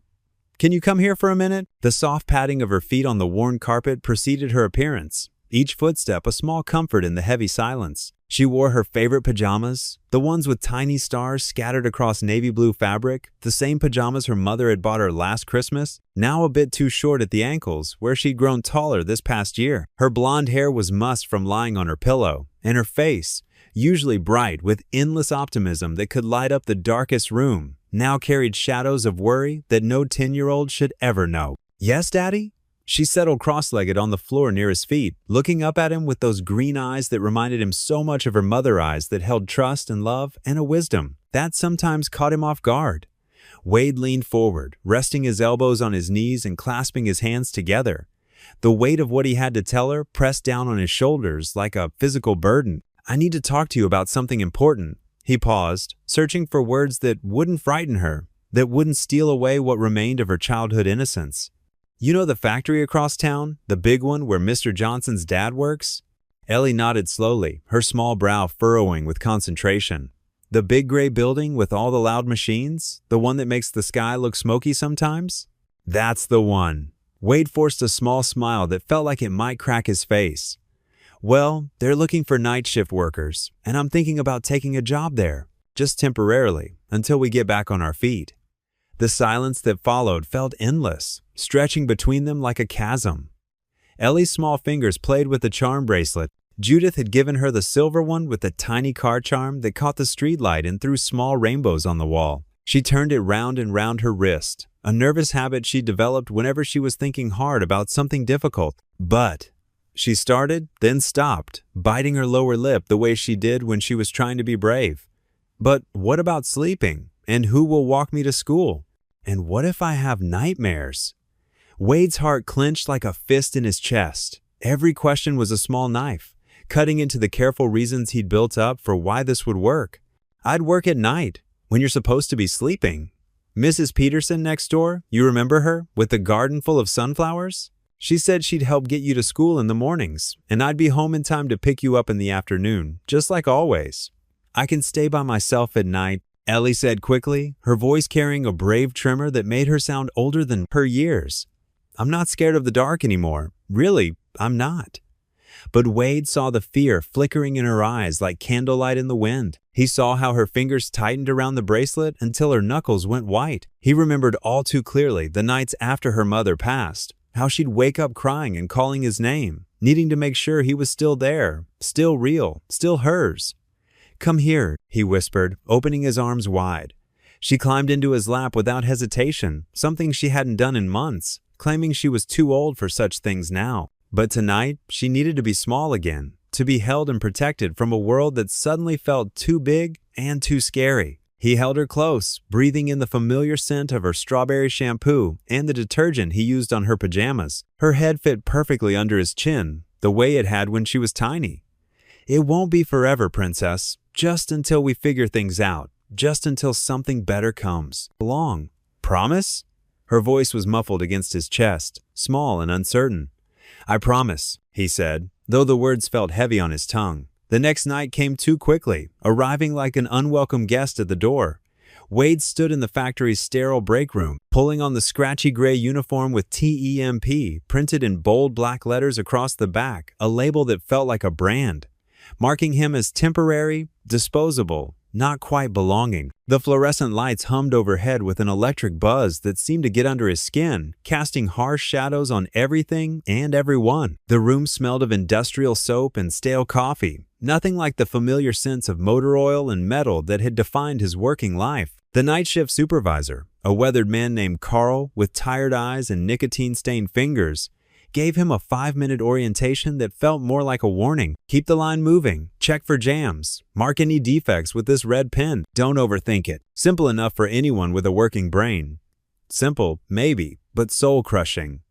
"Can you come here for a minute?" The soft padding of her feet on the worn carpet preceded her appearance, each footstep a small comfort in the heavy silence. She wore her favorite pajamas, the ones with tiny stars scattered across navy blue fabric, the same pajamas her mother had bought her last Christmas, now a bit too short at the ankles where she'd grown taller this past year. Her blonde hair was mussed from lying on her pillow, and her face, usually bright with endless optimism that could light up the darkest room, now carried shadows of worry that no 10-year-old should ever know. "Yes, Daddy?" She settled cross-legged on the floor near his feet, looking up at him with those green eyes that reminded him so much of her mother eyes that held trust and love and a wisdom that sometimes caught him off guard. Wade leaned forward, resting his elbows on his knees and clasping his hands together. The weight of what he had to tell her pressed down on his shoulders like a physical burden. "I need to talk to you about something important." He paused, searching for words that wouldn't frighten her, that wouldn't steal away what remained of her childhood innocence. "You know the factory across town, the big one where Mr. Johnson's dad works?" Ellie nodded slowly, her small brow furrowing with concentration. "The big gray building with all the loud machines? The one that makes the sky look smoky sometimes?" "That's the one." Wade forced a small smile that felt like it might crack his face. Well, they're looking for night shift workers, and I'm thinking about taking a job there, just temporarily, until we get back on our feet. The silence that followed felt endless, stretching between them like a chasm. Ellie's small fingers played with the charm bracelet. Judith had given her the silver one with the tiny car charm that caught the streetlight and threw small rainbows on the wall. She turned it round and round her wrist, a nervous habit she developed whenever she was thinking hard about something difficult. But she started, then stopped, biting her lower lip the way she did when she was trying to be brave. But what about sleeping? And who will walk me to school? And what if I have nightmares? Wade's heart clenched like a fist in his chest. Every question was a small knife, cutting into the careful reasons he'd built up for why this would work. I'd work at night, when you're supposed to be sleeping. Mrs. Peterson next door, you remember her, with the garden full of sunflowers? She said she'd help get you to school in the mornings, and I'd be home in time to pick you up in the afternoon, just like always. I can stay by myself at night, Ellie said quickly, her voice carrying a brave tremor that made her sound older than her years. I'm not scared of the dark anymore. Really, I'm not. But Wade saw the fear flickering in her eyes like candlelight in the wind. He saw how her fingers tightened around the bracelet until her knuckles went white. He remembered all too clearly the nights after her mother passed, how she'd wake up crying and calling his name, needing to make sure he was still there, still real, still hers. Come here, he whispered, opening his arms wide. She climbed into his lap without hesitation, something she hadn't done in months, claiming she was too old for such things now. But tonight, she needed to be small again, to be held and protected from a world that suddenly felt too big and too scary. He held her close, breathing in the familiar scent of her strawberry shampoo and the detergent he used on her pajamas. Her head fit perfectly under his chin, the way it had when she was tiny. It won't be forever, princess, just until we figure things out, just until something better comes along. Promise? Her voice was muffled against his chest, small and uncertain. I promise, he said, though the words felt heavy on his tongue. The next night came too quickly, arriving like an unwelcome guest at the door. Wade stood in the factory's sterile break room, pulling on the scratchy gray uniform with TEMP printed in bold black letters across the back, a label that felt like a brand, marking him as temporary, disposable, not quite belonging. The fluorescent lights hummed overhead with an electric buzz that seemed to get under his skin, casting harsh shadows on everything and everyone. The room smelled of industrial soap and stale coffee, nothing like the familiar scents of motor oil and metal that had defined his working life. The night shift supervisor, a weathered man named Carl with tired eyes and nicotine-stained fingers, gave him a 5-minute orientation that felt more like a warning. Keep the line moving, check for jams, mark any defects with this red pen, don't overthink it. Simple enough for anyone with a working brain. Simple, maybe, but soul-crushing.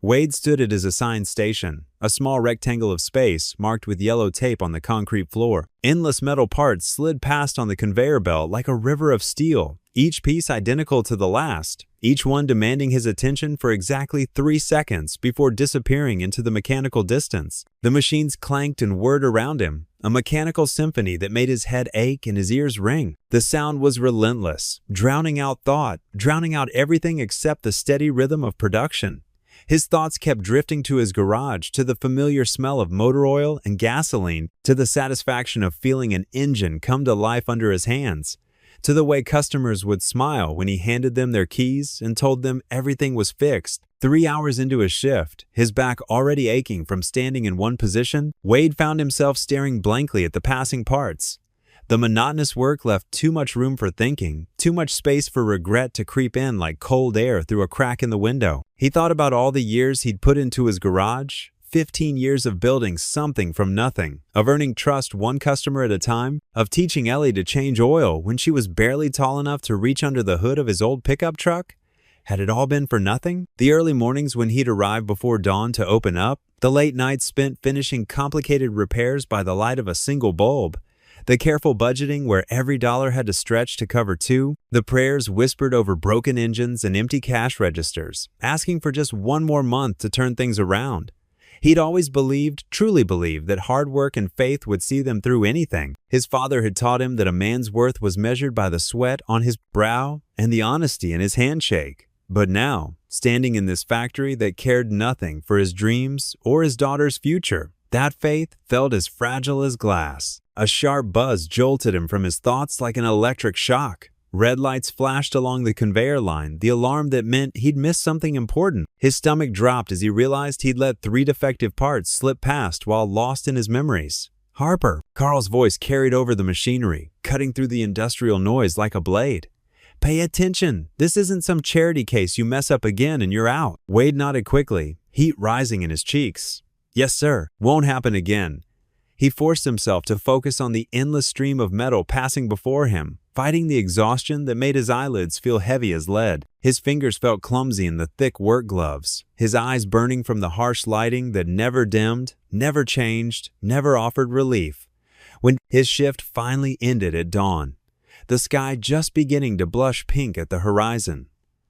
Wade stood at his assigned station, a small rectangle of space marked with yellow tape on the concrete floor. Endless metal parts slid past on the conveyor belt like a river of steel, each piece identical to the last, each one demanding his attention for exactly 3 seconds before disappearing into the mechanical distance. The machines clanked and whirred around him, a mechanical symphony that made his head ache and his ears ring. The sound was relentless, drowning out thought, drowning out everything except the steady rhythm of production. His thoughts kept drifting to his garage, to the familiar smell of motor oil and gasoline, to the satisfaction of feeling an engine come to life under his hands, to the way customers would smile when he handed them their keys and told them everything was fixed. 3 hours into his shift, his back already aching from standing in one position, Wade found himself staring blankly at the passing parts. The monotonous work left too much room for thinking, too much space for regret to creep in like cold air through a crack in the window. He thought about all the years he'd put into his garage, 15 years of building something from nothing, of earning trust one customer at a time, of teaching Ellie to change oil when she was barely tall enough to reach under the hood of his old pickup truck. Had it all been for nothing? The early mornings when he'd arrive before dawn to open up, the late nights spent finishing complicated repairs by the light of a single bulb, the careful budgeting where every dollar had to stretch to cover 2, the prayers whispered over broken engines and empty cash registers, asking for just one more month to turn things around. He'd always believed, truly believed, that hard work and faith would see them through anything. His father had taught him that a man's worth was measured by the sweat on his brow and the honesty in his handshake. But now, standing in this factory that cared nothing for his dreams or his daughter's future. That faith felt as fragile as glass. A sharp buzz jolted him from his thoughts like an electric shock. Red lights flashed along the conveyor line, the alarm that meant he'd missed something important. His stomach dropped as he realized he'd let 3 defective parts slip past while lost in his memories. "Harper!" Carl's voice carried over the machinery, cutting through the industrial noise like a blade. "Pay attention! This isn't some charity case you mess up again and you're out." Wade nodded quickly, heat rising in his cheeks. "Yes, sir. Won't happen again." He forced himself to focus on the endless stream of metal passing before him, fighting the exhaustion that made his eyelids feel heavy as lead. His fingers felt clumsy in the thick work gloves, his eyes burning from the harsh lighting that never dimmed, never changed, never offered relief. When his shift finally ended at dawn, the sky just beginning to blush pink at the horizon,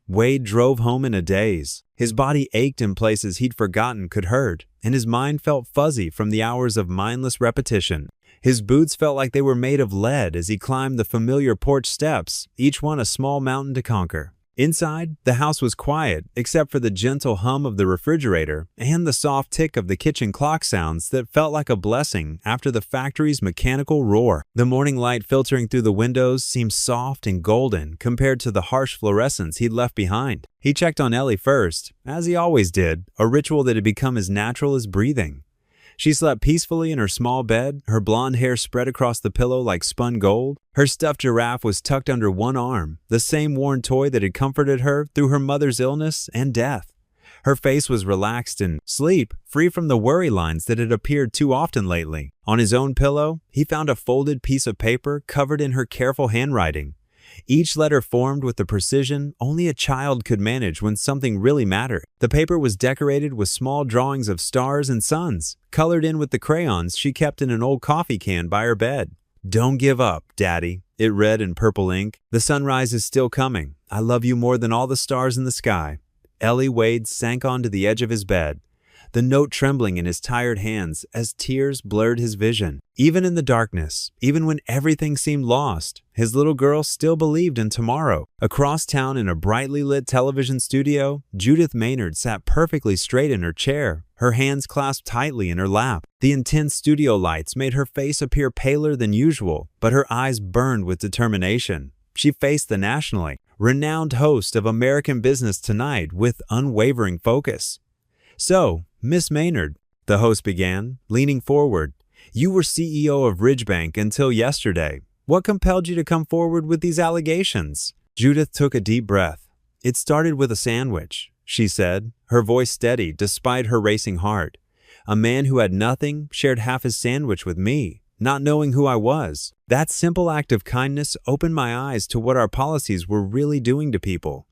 Wade drove home in a daze. His body ached in places he'd forgotten could hurt, and his mind felt fuzzy from the hours of mindless repetition. His boots felt like they were made of lead as he climbed the familiar porch steps, each one a small mountain to conquer. Inside, the house was quiet, except for the gentle hum of the refrigerator and the soft tick of the kitchen clock sounds that felt like a blessing after the factory's mechanical roar. The morning light filtering through the windows seemed soft and golden compared to the harsh fluorescence he'd left behind. He checked on Ellie first, as he always did, a ritual that had become as natural as breathing. She slept peacefully in her small bed, her blonde hair spread across the pillow like spun gold. Her stuffed giraffe was tucked under one arm, the same worn toy that had comforted her through her mother's illness and death. Her face was relaxed in sleep, free from the worry lines that had appeared too often lately. On his own pillow, he found a folded piece of paper covered in her careful handwriting. Each letter formed with the precision only a child could manage when something really mattered. The paper was decorated with small drawings of stars and suns, colored in with the crayons she kept in an old coffee can by her bed. "Don't give up, Daddy," it read in purple ink. "The sunrise is still coming. I love you more than all the stars in the sky." Ellie Wade sank onto the edge of his bed, the note trembling in his tired hands as tears blurred his vision. Even in the darkness, even when everything seemed lost, his little girl still believed in tomorrow. Across town in a brightly lit television studio, Judith Maynard sat perfectly straight in her chair, her hands clasped tightly in her lap. The intense studio lights made her face appear paler than usual, but her eyes burned with determination. She faced the nationally renowned host of American Business Tonight with unwavering focus. "So, Miss Maynard," the host began, leaning forward, "you were CEO of Ridgebank until yesterday. What compelled you to come forward with these allegations?" Judith took a deep breath. "It started with a sandwich," she said, her voice steady despite her racing heart. "A man who had nothing shared half his sandwich with me, not knowing who I was. That simple act of kindness opened my eyes to what our policies were really doing to people."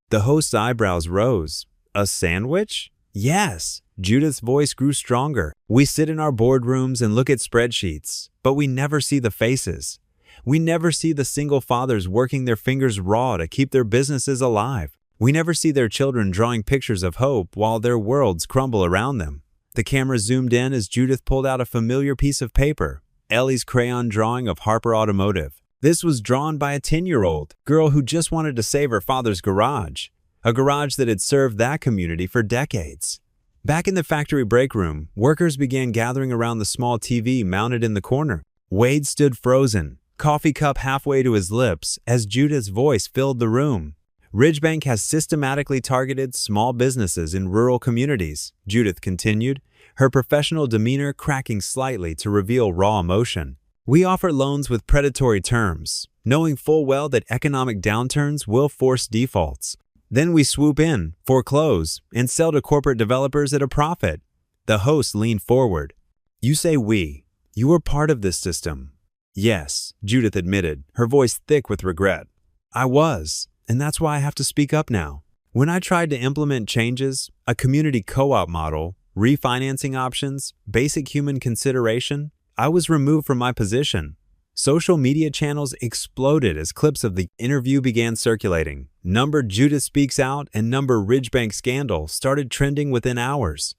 The host's eyebrows rose. "A sandwich?" "Yes." Judith's voice grew stronger. "We sit in our boardrooms and look at spreadsheets, but we never see the faces. We never see the single fathers working their fingers raw to keep their businesses alive. We never see their children drawing pictures of hope while their worlds crumble around them." The camera zoomed in as Judith pulled out a familiar piece of paper, Ellie's crayon drawing of Harper Automotive. This was drawn by a 10-year-old girl who just wanted to save her father's garage, a garage that had served that community for decades. Back in the factory break room, workers began gathering around the small TV mounted in the corner. Wade stood frozen, coffee cup halfway to his lips, as Judith's voice filled the room. "Ridgebank has systematically targeted small businesses in rural communities," Judith continued, her professional demeanor cracking slightly to reveal raw emotion. "We offer loans with predatory terms, knowing full well that economic downturns will force defaults. Then we swoop in, foreclose, and sell to corporate developers at a profit." The host leaned forward. "You say we. You were part of this system." "Yes," Judith admitted, her voice thick with regret. "I was, and that's why I have to speak up now. When I tried to implement changes, a community co-op model, refinancing options, basic human consideration, I was removed from my position." Social media channels exploded as clips of the interview began circulating. Number Judith Speaks Out and number Ridgebank Scandal started trending within hours.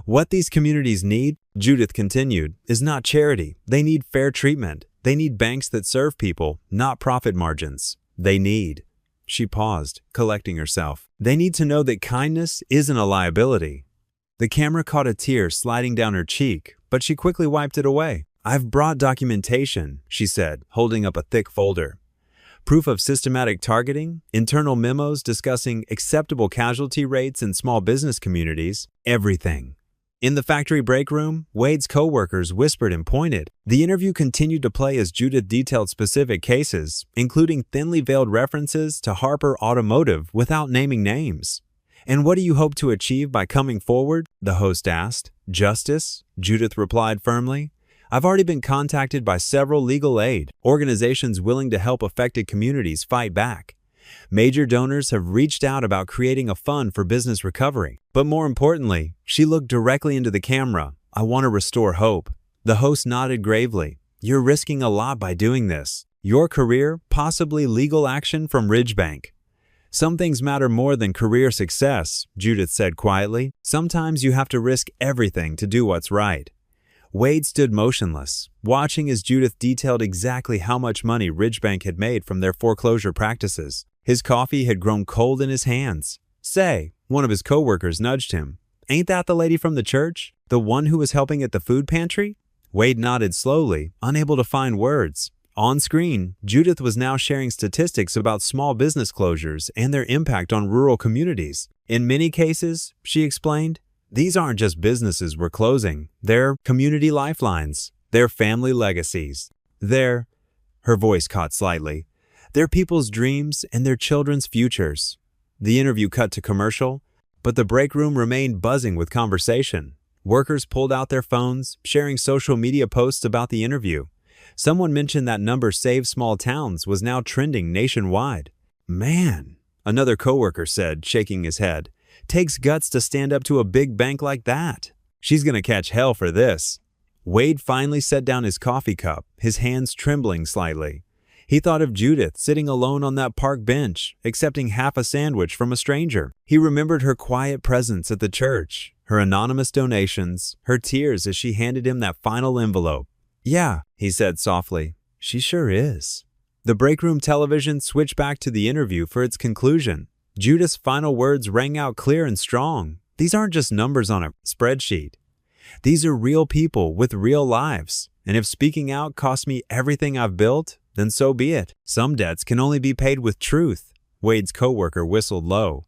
"What these communities need," Judith continued, "is not charity. They need fair treatment. They need banks that serve people, not profit margins. They need—" She paused, collecting herself. They need to know that kindness isn't a liability. The camera caught a tear sliding down her cheek, but she quickly wiped it away. I've brought documentation, she said, holding up a thick folder. Proof of systematic targeting, internal memos discussing acceptable casualty rates in small business communities, everything. In the factory break room, Wade's co-workers whispered and pointed. The interview continued to play as Judith detailed specific cases, including thinly veiled references to Harper Automotive without naming names. And what do you hope to achieve by coming forward? The host asked. Justice, Judith replied firmly. I've already been contacted by several legal aid organizations willing to help affected communities fight back. Major donors have reached out about creating a fund for business recovery. But more importantly, she looked directly into the camera. I want to restore hope. The host nodded gravely. You're risking a lot by doing this. Your career, possibly legal action from Ridgebank. Some things matter more than career success, Judith said quietly. Sometimes you have to risk everything to do what's right. Wade stood motionless, watching as Judith detailed exactly how much money Ridgebank had made from their foreclosure practices. His coffee had grown cold in his hands. Say, one of his co-workers nudged him. Ain't that the lady from the church? The one who was helping at the food pantry? Wade nodded slowly, unable to find words. On screen, Judith was now sharing statistics about small business closures and their impact on rural communities. In many cases, she explained, these aren't just businesses we're closing. They're community lifelines. They're family legacies. Her voice caught slightly. They're people's dreams and their children's futures. The interview cut to commercial, but the break room remained buzzing with conversation. Workers pulled out their phones, sharing social media posts about the interview. Someone mentioned that number Save Small Towns was now trending nationwide. Man, another coworker said, shaking his head. Takes guts to stand up to a big bank like that. She's gonna catch hell for this. Wade finally set down his coffee cup, his hands trembling slightly. He thought of Judith sitting alone on that park bench, accepting half a sandwich from a stranger. He remembered her quiet presence at the church, her anonymous donations, her tears as she handed him that final envelope. Yeah, he said softly, she sure is. The break room television switched back to the interview for its conclusion. Judith's final words rang out clear and strong. These aren't just numbers on a spreadsheet. These are real people with real lives. And if speaking out costs me everything I've built, then so be it. Some debts can only be paid with truth. Wade's coworker whistled low.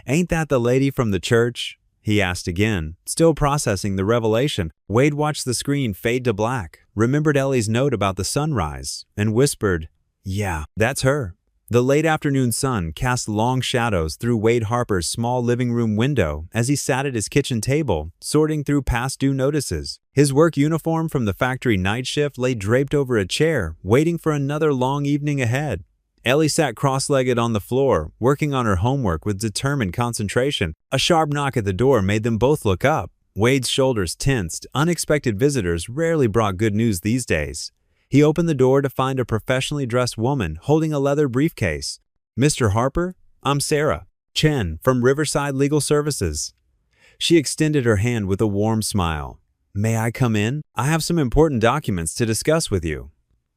Ain't that the lady from the church? He asked again, still processing the revelation. Wade watched the screen fade to black, remembered Ellie's note about the sunrise, and whispered, yeah, that's her. The late afternoon sun cast long shadows through Wade Harper's small living room window as he sat at his kitchen table, sorting through past due notices. His work uniform from the factory night shift lay draped over a chair, waiting for another long evening ahead. Ellie sat cross-legged on the floor, working on her homework with determined concentration. A sharp knock at the door made them both look up. Wade's shoulders tensed. Unexpected visitors rarely brought good news these days. He opened the door to find a professionally dressed woman holding a leather briefcase. Mr. Harper, I'm Sarah Chen from Riverside Legal Services. She extended her hand with a warm smile. May I come in? I have some important documents to discuss with you.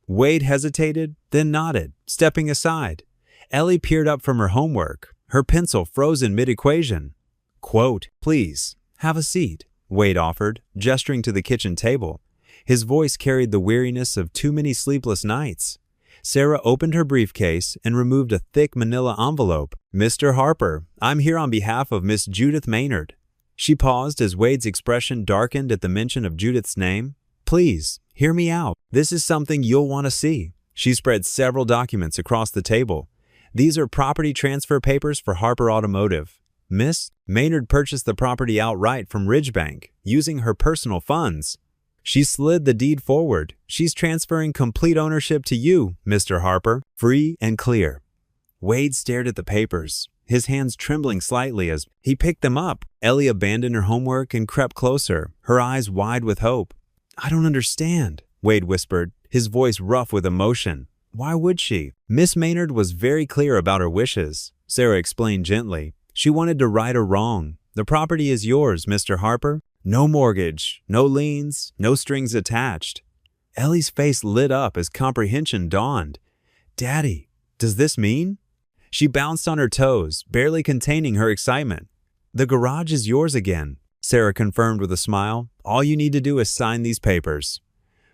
Wade hesitated, then nodded, stepping aside. Ellie peered up from her homework, her pencil frozen mid-equation. Quote, please, have a seat, Wade offered, gesturing to the kitchen table. His voice carried the weariness of too many sleepless nights. Sarah opened her briefcase and removed a thick manila envelope. Mr. Harper, I'm here on behalf of Miss Judith Maynard. She paused as Wade's expression darkened at the mention of Judith's name. Please, hear me out. This is something you'll want to see. She spread several documents across the table. These are property transfer papers for Harper Automotive. Miss Maynard purchased the property outright from Ridgebank, using her personal funds. She slid the deed forward. She's transferring complete ownership to you, Mr. Harper, free and clear. Wade stared at the papers, his hands trembling slightly as he picked them up. Ellie abandoned her homework and crept closer, her eyes wide with hope. I don't understand, Wade whispered, his voice rough with emotion. Why would she? Miss Maynard was very clear about her wishes, Sarah explained gently. She wanted to right a wrong. The property is yours, Mr. Harper. No mortgage, no liens, no strings attached. Ellie's face lit up as comprehension dawned. Daddy, does this mean? She bounced on her toes, barely containing her excitement. "The garage is yours again," Sarah confirmed with a smile. "All you need to do is sign these papers."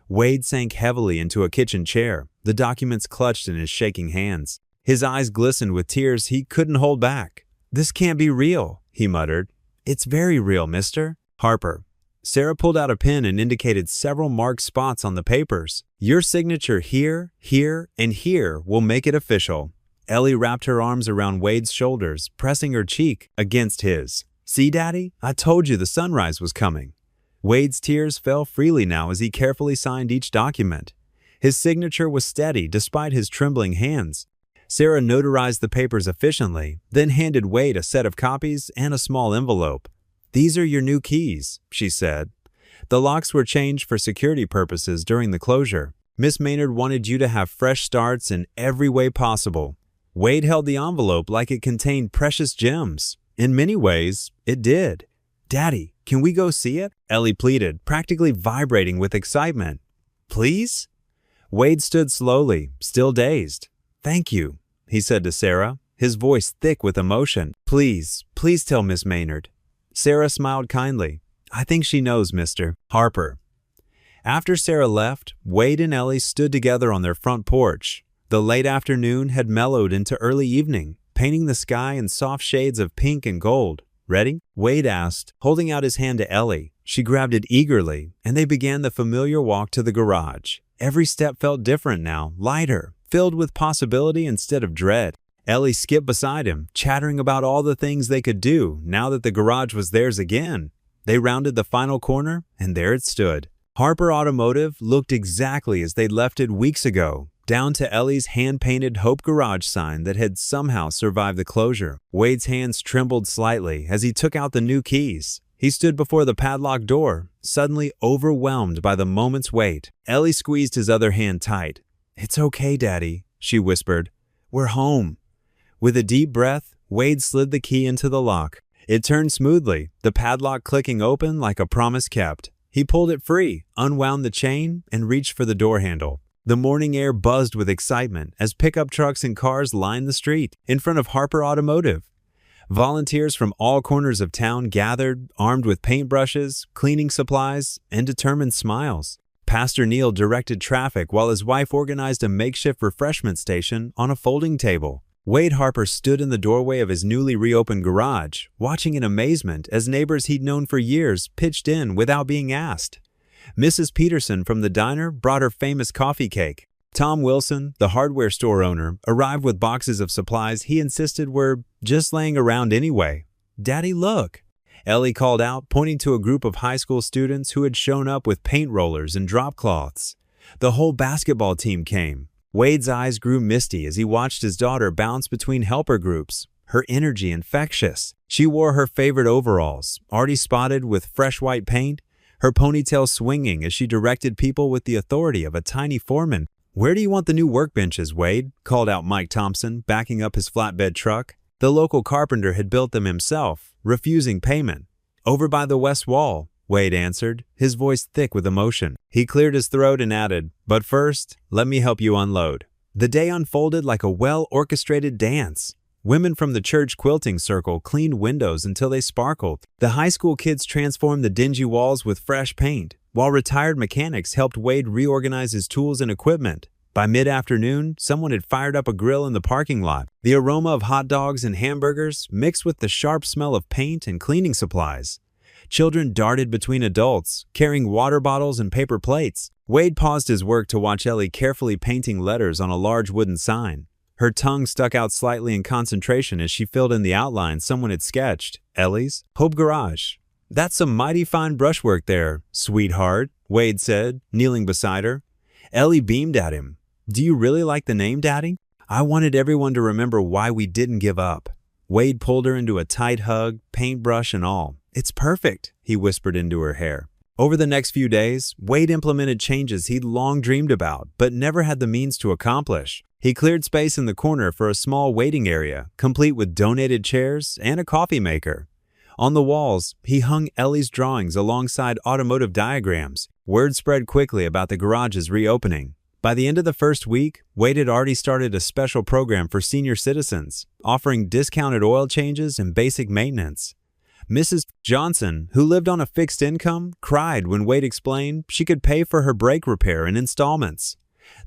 Wade sank heavily into a kitchen chair, the documents clutched in his shaking hands. His eyes glistened with tears he couldn't hold back. "This can't be real," he muttered. "It's very real, mister." "Harper." Sarah pulled out a pen and indicated several marked spots on the papers. "Your signature here, here, and here will make it official." Ellie wrapped her arms around Wade's shoulders, pressing her cheek against his. "See, Daddy? I told you the sunrise was coming." Wade's tears fell freely now as he carefully signed each document. His signature was steady despite his trembling hands. Sarah notarized the papers efficiently, then handed Wade a set of copies and a small envelope. "These are your new keys," she said. "The locks were changed for security purposes during the closure. Miss Maynard wanted you to have fresh starts in every way possible." Wade held the envelope like it contained precious gems. In many ways, it did. "Daddy, can we go see it?" Ellie pleaded, practically vibrating with excitement. "Please?" Wade stood slowly, still dazed. "Thank you," he said to Sarah, his voice thick with emotion. "Please, please tell Miss Maynard." Sarah smiled kindly. "I think she knows, Mr. Harper." After Sarah left, Wade and Ellie stood together on their front porch. The late afternoon had mellowed into early evening, painting the sky in soft shades of pink and gold. "Ready?" Wade asked, holding out his hand to Ellie. She grabbed it eagerly, and they began the familiar walk to the garage. Every step felt different now, lighter, filled with possibility instead of dread. Ellie skipped beside him, chattering about all the things they could do now that the garage was theirs again. They rounded the final corner, and there it stood. Harper Automotive looked exactly as they'd left it weeks ago, down to Ellie's hand-painted Hope Garage sign that had somehow survived the closure. Wade's hands trembled slightly as he took out the new keys. He stood before the padlocked door, suddenly overwhelmed by the moment's wait. Ellie squeezed his other hand tight. "It's okay, Daddy," she whispered. "We're home." With a deep breath, Wade slid the key into the lock. It turned smoothly, the padlock clicking open like a promise kept. He pulled it free, unwound the chain, and reached for the door handle. The morning air buzzed with excitement as pickup trucks and cars lined the street in front of Harper Automotive. Volunteers from all corners of town gathered, armed with paintbrushes, cleaning supplies, and determined smiles. Pastor Neil directed traffic while his wife organized a makeshift refreshment station on a folding table. Wade Harper stood in the doorway of his newly reopened garage, watching in amazement as neighbors he'd known for years pitched in without being asked. Mrs. Peterson from the diner brought her famous coffee cake. Tom Wilson, the hardware store owner, arrived with boxes of supplies he insisted were just laying around anyway. "Daddy, look!" Ellie called out, pointing to a group of high school students who had shown up with paint rollers and drop cloths. The whole basketball team came. Wade's eyes grew misty as he watched his daughter bounce between helper groups, her energy infectious. She wore her favorite overalls, already spotted with fresh white paint, her ponytail swinging as she directed people with the authority of a tiny foreman. "Where do you want the new workbenches, Wade?" called out Mike Thompson, backing up his flatbed truck. The local carpenter had built them himself, refusing payment. "Over by the west wall," Wade answered, his voice thick with emotion. He cleared his throat and added, "But first, let me help you unload." The day unfolded like a well-orchestrated dance. Women from the church quilting circle cleaned windows until they sparkled. The high school kids transformed the dingy walls with fresh paint, while retired mechanics helped Wade reorganize his tools and equipment. By mid-afternoon, someone had fired up a grill in the parking lot. The aroma of hot dogs and hamburgers mixed with the sharp smell of paint and cleaning supplies. Children darted between adults, carrying water bottles and paper plates. Wade paused his work to watch Ellie carefully painting letters on a large wooden sign. Her tongue stuck out slightly in concentration as she filled in the outline someone had sketched. Ellie's Hope Garage. "That's some mighty fine brushwork there, sweetheart," Wade said, kneeling beside her. Ellie beamed at him. "Do you really like the name, Daddy? I wanted everyone to remember why we didn't give up." Wade pulled her into a tight hug, paintbrush and all. "It's perfect," he whispered into her hair. Over the next few days, Wade implemented changes he'd long dreamed about, but never had the means to accomplish. He cleared space in the corner for a small waiting area, complete with donated chairs and a coffee maker. On the walls, he hung Ellie's drawings alongside automotive diagrams. Word spread quickly about the garage's reopening. By the end of the first week, Wade had already started a special program for senior citizens, offering discounted oil changes and basic maintenance. Mrs. Johnson, who lived on a fixed income, cried when Wade explained she could pay for her brake repair in installments.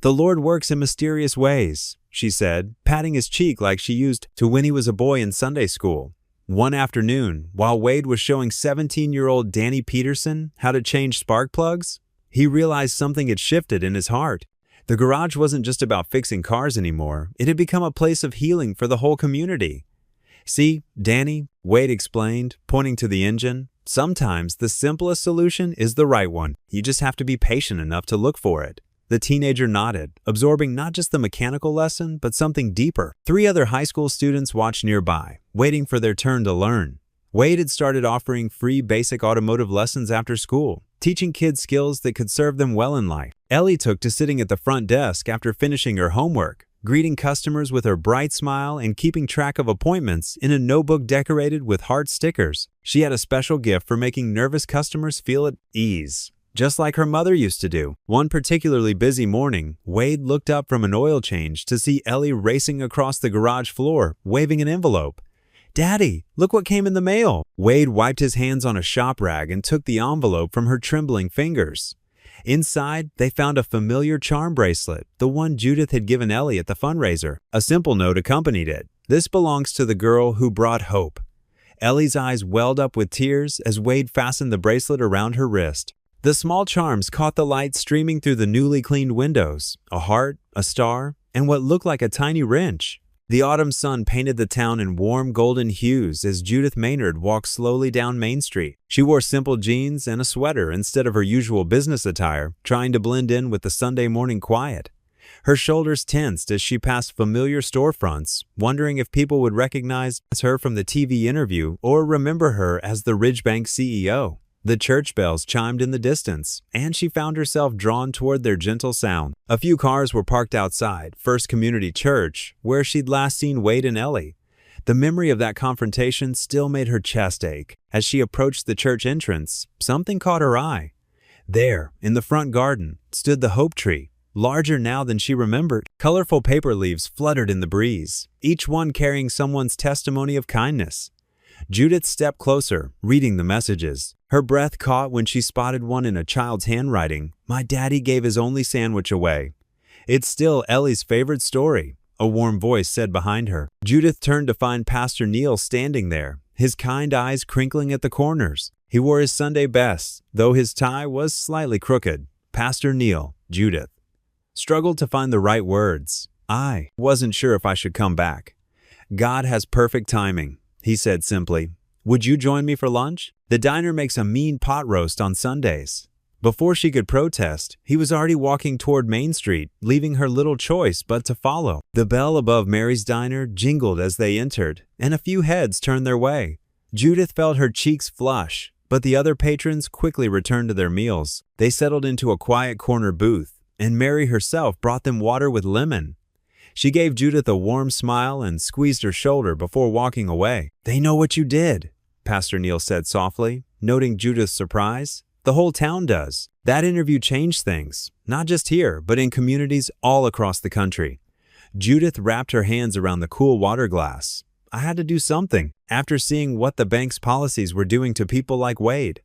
"The Lord works in mysterious ways," she said, patting his cheek like she used to when he was a boy in Sunday school. One afternoon, while Wade was showing 17-year-old Danny Peterson how to change spark plugs, he realized something had shifted in his heart. The garage wasn't just about fixing cars anymore. It had become a place of healing for the whole community. "See, Danny," Wade explained, pointing to the engine, "sometimes the simplest solution is the right one. You just have to be patient enough to look for it." The teenager nodded, absorbing not just the mechanical lesson, but something deeper. 3 other high school students watched nearby, waiting for their turn to learn. Wade had started offering free basic automotive lessons after school, teaching kids skills that could serve them well in life. Ellie took to sitting at the front desk after finishing her homework, greeting customers with her bright smile and keeping track of appointments in a notebook decorated with heart stickers. She had a special gift for making nervous customers feel at ease, just like her mother used to do. One particularly busy morning, Wade looked up from an oil change to see Ellie racing across the garage floor, waving an envelope. "Daddy, look what came in the mail." Wade wiped his hands on a shop rag and took the envelope from her trembling fingers. Inside, they found a familiar charm bracelet, the one Judith had given Ellie at the fundraiser. A simple note accompanied it. "This belongs to the girl who brought hope." Ellie's eyes welled up with tears as Wade fastened the bracelet around her wrist. The small charms caught the light streaming through the newly cleaned windows, a heart, a star, and what looked like a tiny wrench. The autumn sun painted the town in warm golden hues as Judith Maynard walked slowly down Main Street. She wore simple jeans and a sweater instead of her usual business attire, trying to blend in with the Sunday morning quiet. Her shoulders tensed as she passed familiar storefronts, wondering if people would recognize her from the TV interview or remember her as the Ridgebank CEO. The church bells chimed in the distance, and she found herself drawn toward their gentle sound. A few cars were parked outside First Community Church, where she'd last seen Wade and Ellie. The memory of that confrontation still made her chest ache. As she approached the church entrance, something caught her eye. There, in the front garden, stood the hope tree, larger now than she remembered. Colorful paper leaves fluttered in the breeze, each one carrying someone's testimony of kindness. Judith stepped closer, reading the messages. Her breath caught when she spotted one in a child's handwriting. "My daddy gave his only sandwich away." "It's still Ellie's favorite story," a warm voice said behind her. Judith turned to find Pastor Neil standing there, his kind eyes crinkling at the corners. He wore his Sunday best, though his tie was slightly crooked. Pastor Neil, Judith struggled to find the right words. "I wasn't sure if I should come back. God has perfect timing," he said simply. "Would you join me for lunch? The diner makes a mean pot roast on Sundays." Before she could protest, he was already walking toward Main Street, leaving her little choice but to follow. The bell above Mary's Diner jingled as they entered, and a few heads turned their way. Judith felt her cheeks flush, but the other patrons quickly returned to their meals. They settled into a quiet corner booth, and Mary herself brought them water with lemon. She gave Judith a warm smile and squeezed her shoulder before walking away. "They know what you did," Pastor Neil said softly, noting Judith's surprise. "The whole town does. That interview changed things, not just here, but in communities all across the country." Judith wrapped her hands around the cool water glass. "I had to do something after seeing what the bank's policies were doing to people like Wade."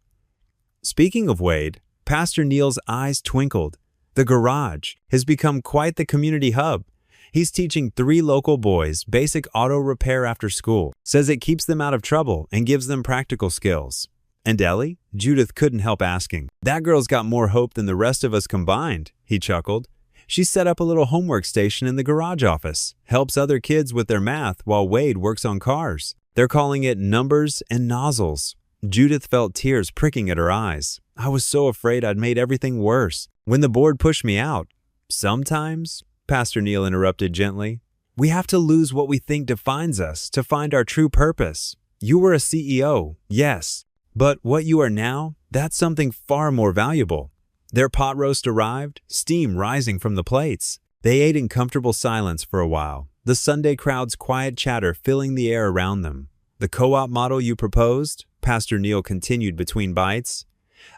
Speaking of Wade, Pastor Neil's eyes twinkled. The garage has become quite the community hub. He's teaching 3 local boys basic auto repair after school, says it keeps them out of trouble and gives them practical skills. "And Ellie?" Judith couldn't help asking. "That girl's got more hope than the rest of us combined," he chuckled. "She set up a little homework station in the garage office, helps other kids with their math while Wade works on cars. They're calling it Numbers and Nozzles." Judith felt tears pricking at her eyes. "I was so afraid I'd made everything worse when the board pushed me out." "Sometimes," Pastor Neil interrupted gently, "we have to lose what we think defines us to find our true purpose. You were a CEO, yes, but what you are now, that's something far more valuable." Their pot roast arrived, steam rising from the plates. They ate in comfortable silence for a while, the Sunday crowd's quiet chatter filling the air around them. "The co-op model you proposed," Pastor Neil continued between bites.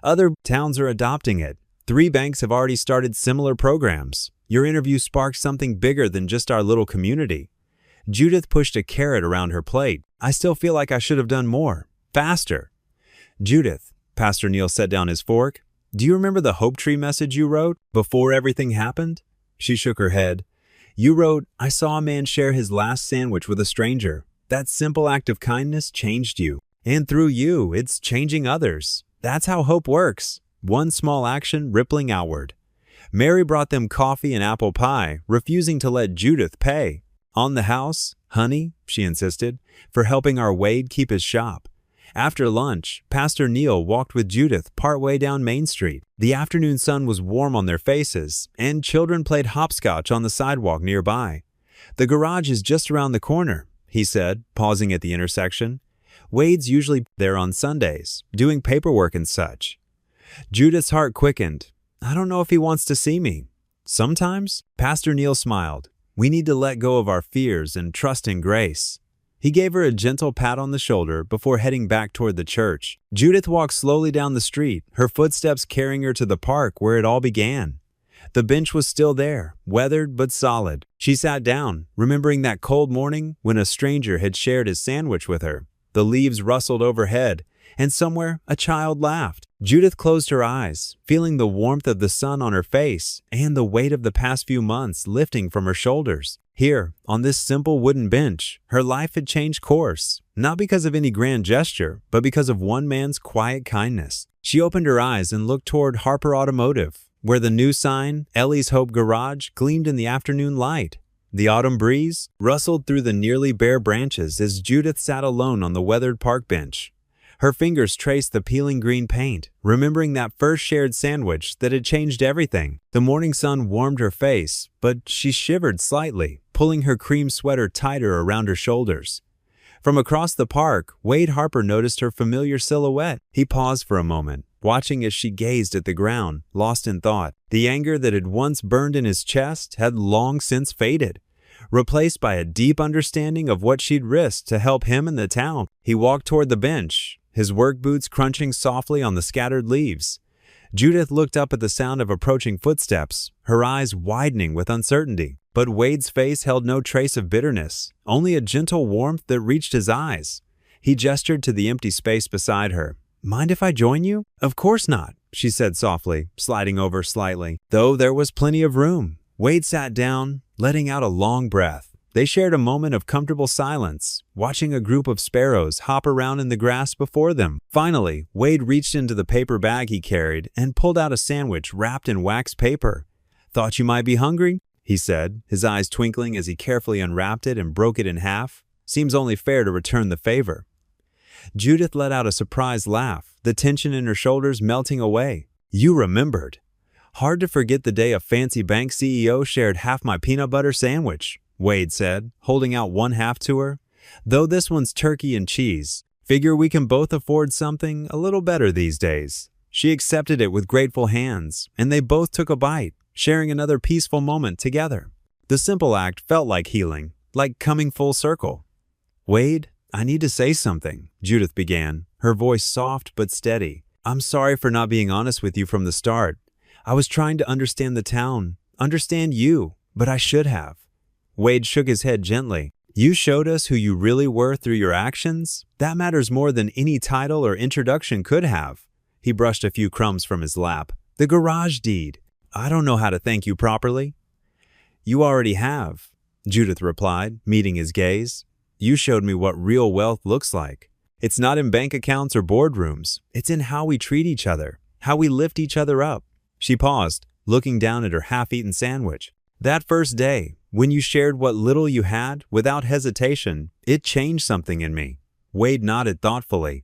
"Other towns are adopting it. 3 banks have already started similar programs. Your interview sparked something bigger than just our little community. Judith pushed a carrot around her plate. I still feel like I should have done more. Faster. Judith, Pastor Neil set down his fork. Do you remember the Hope Tree message you wrote before everything happened? She shook her head. You wrote, I saw a man share his last sandwich with a stranger. That simple act of kindness changed you. And through you, it's changing others. That's how hope works. One small action rippling outward. Mary brought them coffee and apple pie, refusing to let Judith pay. On the house, honey, she insisted, for helping our Wade keep his shop. After lunch, Pastor Neil walked with Judith partway down Main Street. The afternoon sun was warm on their faces, and children played hopscotch on the sidewalk nearby. The garage is just around the corner, he said, pausing at the intersection. Wade's usually there on Sundays, doing paperwork and such. Judith's heart quickened. I don't know if he wants to see me. Sometimes, Pastor Neil smiled. We need to let go of our fears and trust in grace. He gave her a gentle pat on the shoulder before heading back toward the church. Judith walked slowly down the street, her footsteps carrying her to the park where it all began. The bench was still there, weathered but solid. She sat down, remembering that cold morning when a stranger had shared his sandwich with her. The leaves rustled overhead, and somewhere a child laughed. Judith closed her eyes, feeling the warmth of the sun on her face and the weight of the past few months lifting from her shoulders. Here, on this simple wooden bench, her life had changed course, not because of any grand gesture, but because of one man's quiet kindness. She opened her eyes and looked toward Harper Automotive, where the new sign, Ellie's Hope Garage, gleamed in the afternoon light. The autumn breeze rustled through the nearly bare branches as Judith sat alone on the weathered park bench. Her fingers traced the peeling green paint, remembering that first shared sandwich that had changed everything. The morning sun warmed her face, but she shivered slightly, pulling her cream sweater tighter around her shoulders. From across the park, Wade Harper noticed her familiar silhouette. He paused for a moment, watching as she gazed at the ground, lost in thought. The anger that had once burned in his chest had long since faded, replaced by a deep understanding of what she'd risked to help him and the town. He walked toward the bench, his work boots crunching softly on the scattered leaves. Judith looked up at the sound of approaching footsteps, her eyes widening with uncertainty. But Wade's face held no trace of bitterness, only a gentle warmth that reached his eyes. He gestured to the empty space beside her. Mind if I join you? Of course not, she said softly, sliding over slightly, though there was plenty of room. Wade sat down, letting out a long breath. They shared a moment of comfortable silence, watching a group of sparrows hop around in the grass before them. Finally, Wade reached into the paper bag he carried and pulled out a sandwich wrapped in wax paper. Thought you might be hungry? He said, his eyes twinkling as he carefully unwrapped it and broke it in half. Seems only fair to return the favor. Judith let out a surprised laugh, the tension in her shoulders melting away. You remembered. Hard to forget the day a fancy bank CEO shared half my peanut butter sandwich, Wade said, holding out one half to her. Though this one's turkey and cheese. Figure we can both afford something a little better these days. She accepted it with grateful hands, and they both took a bite, sharing another peaceful moment together. The simple act felt like healing, like coming full circle. Wade, I need to say something, Judith began, her voice soft but steady. I'm sorry for not being honest with you from the start. I was trying to understand the town, understand you, but I should have. Wade shook his head gently. You showed us who you really were through your actions. That matters more than any title or introduction could have. He brushed a few crumbs from his lap. The garage deed. I don't know how to thank you properly. You already have, Judith replied, meeting his gaze. You showed me what real wealth looks like. It's not in bank accounts or boardrooms. It's in how we treat each other, how we lift each other up. She paused, looking down at her half-eaten sandwich. That first day, when you shared what little you had without hesitation, it changed something in me. Wade nodded thoughtfully.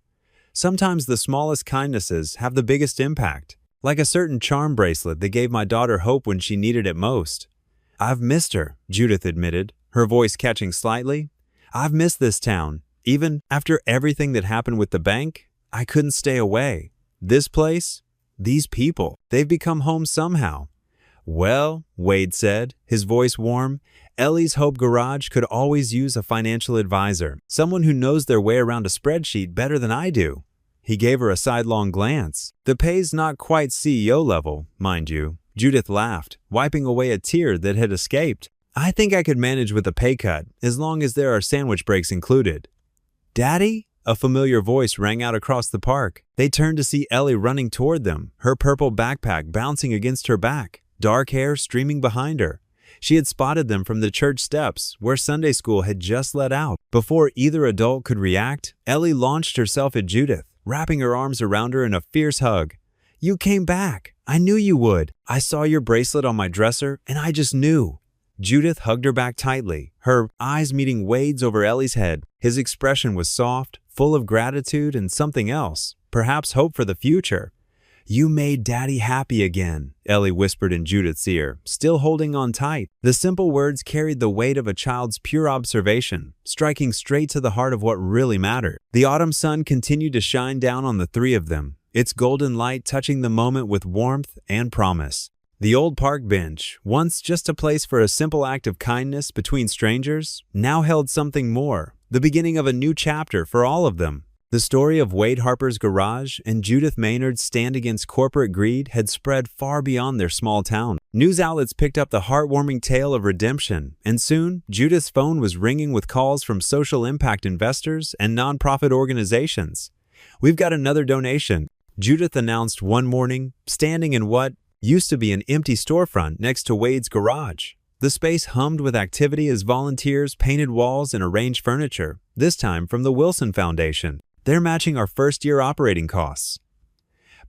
Sometimes the smallest kindnesses have the biggest impact, like a certain charm bracelet that gave my daughter hope when she needed it most. I've missed her, Judith admitted, her voice catching slightly. I've missed this town. Even after everything that happened with the bank, I couldn't stay away. This place, these people, they've become home somehow. Well, Wade said, his voice warm, Ellie's Hope Garage could always use a financial advisor, someone who knows their way around a spreadsheet better than I do. He gave her a sidelong glance. The pay's not quite CEO level, mind you, Judith laughed, wiping away a tear that had escaped. I think I could manage with a pay cut, as long as there are sandwich breaks included. Daddy? A familiar voice rang out across the park. They turned to see Ellie running toward them, her purple backpack bouncing against her back, dark hair streaming behind her. She had spotted them from the church steps, where Sunday school had just let out. Before either adult could react, Ellie launched herself at Judith, wrapping her arms around her in a fierce hug. You came back. I knew you would. I saw your bracelet on my dresser, and I just knew. Judith hugged her back tightly, her eyes meeting Wade's over Ellie's head. His expression was soft, full of gratitude and something else, perhaps hope for the future. You made Daddy happy again, Ellie whispered in Judith's ear, still holding on tight. The simple words carried the weight of a child's pure observation, striking straight to the heart of what really mattered. The autumn sun continued to shine down on the three of them, its golden light touching the moment with warmth and promise. The old park bench, once just a place for a simple act of kindness between strangers, now held something more, the beginning of a new chapter for all of them. The story of Wade Harper's garage and Judith Maynard's stand against corporate greed had spread far beyond their small town. News outlets picked up the heartwarming tale of redemption, and soon Judith's phone was ringing with calls from social impact investors and nonprofit organizations. We've got another donation, Judith announced one morning, standing in what used to be an empty storefront next to Wade's garage. The space hummed with activity as volunteers painted walls and arranged furniture, this time from the Wilson Foundation. They're matching our first-year operating costs.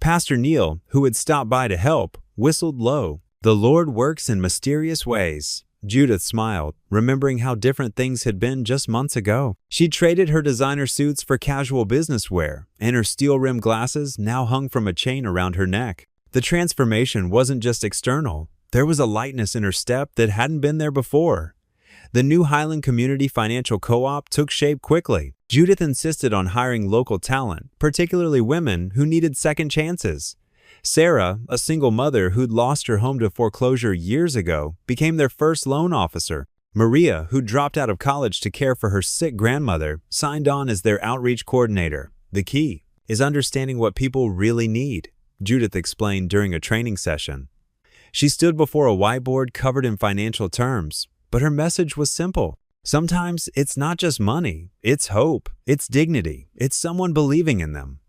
Pastor Neil, who had stopped by to help, whistled low. The Lord works in mysterious ways. Judith smiled, remembering how different things had been just months ago. She traded her designer suits for casual business wear, and her steel-rimmed glasses now hung from a chain around her neck. The transformation wasn't just external. There was a lightness in her step that hadn't been there before. The new Highland Community Financial Co-op took shape quickly. Judith insisted on hiring local talent, particularly women who needed second chances. Sarah, a single mother who'd lost her home to foreclosure years ago, became their first loan officer. Maria, who dropped out of college to care for her sick grandmother, signed on as their outreach coordinator. The key is understanding what people really need, Judith explained during a training session. She stood before a whiteboard covered in financial terms, but her message was simple. Sometimes it's not just money, it's hope, it's dignity, it's someone believing in them.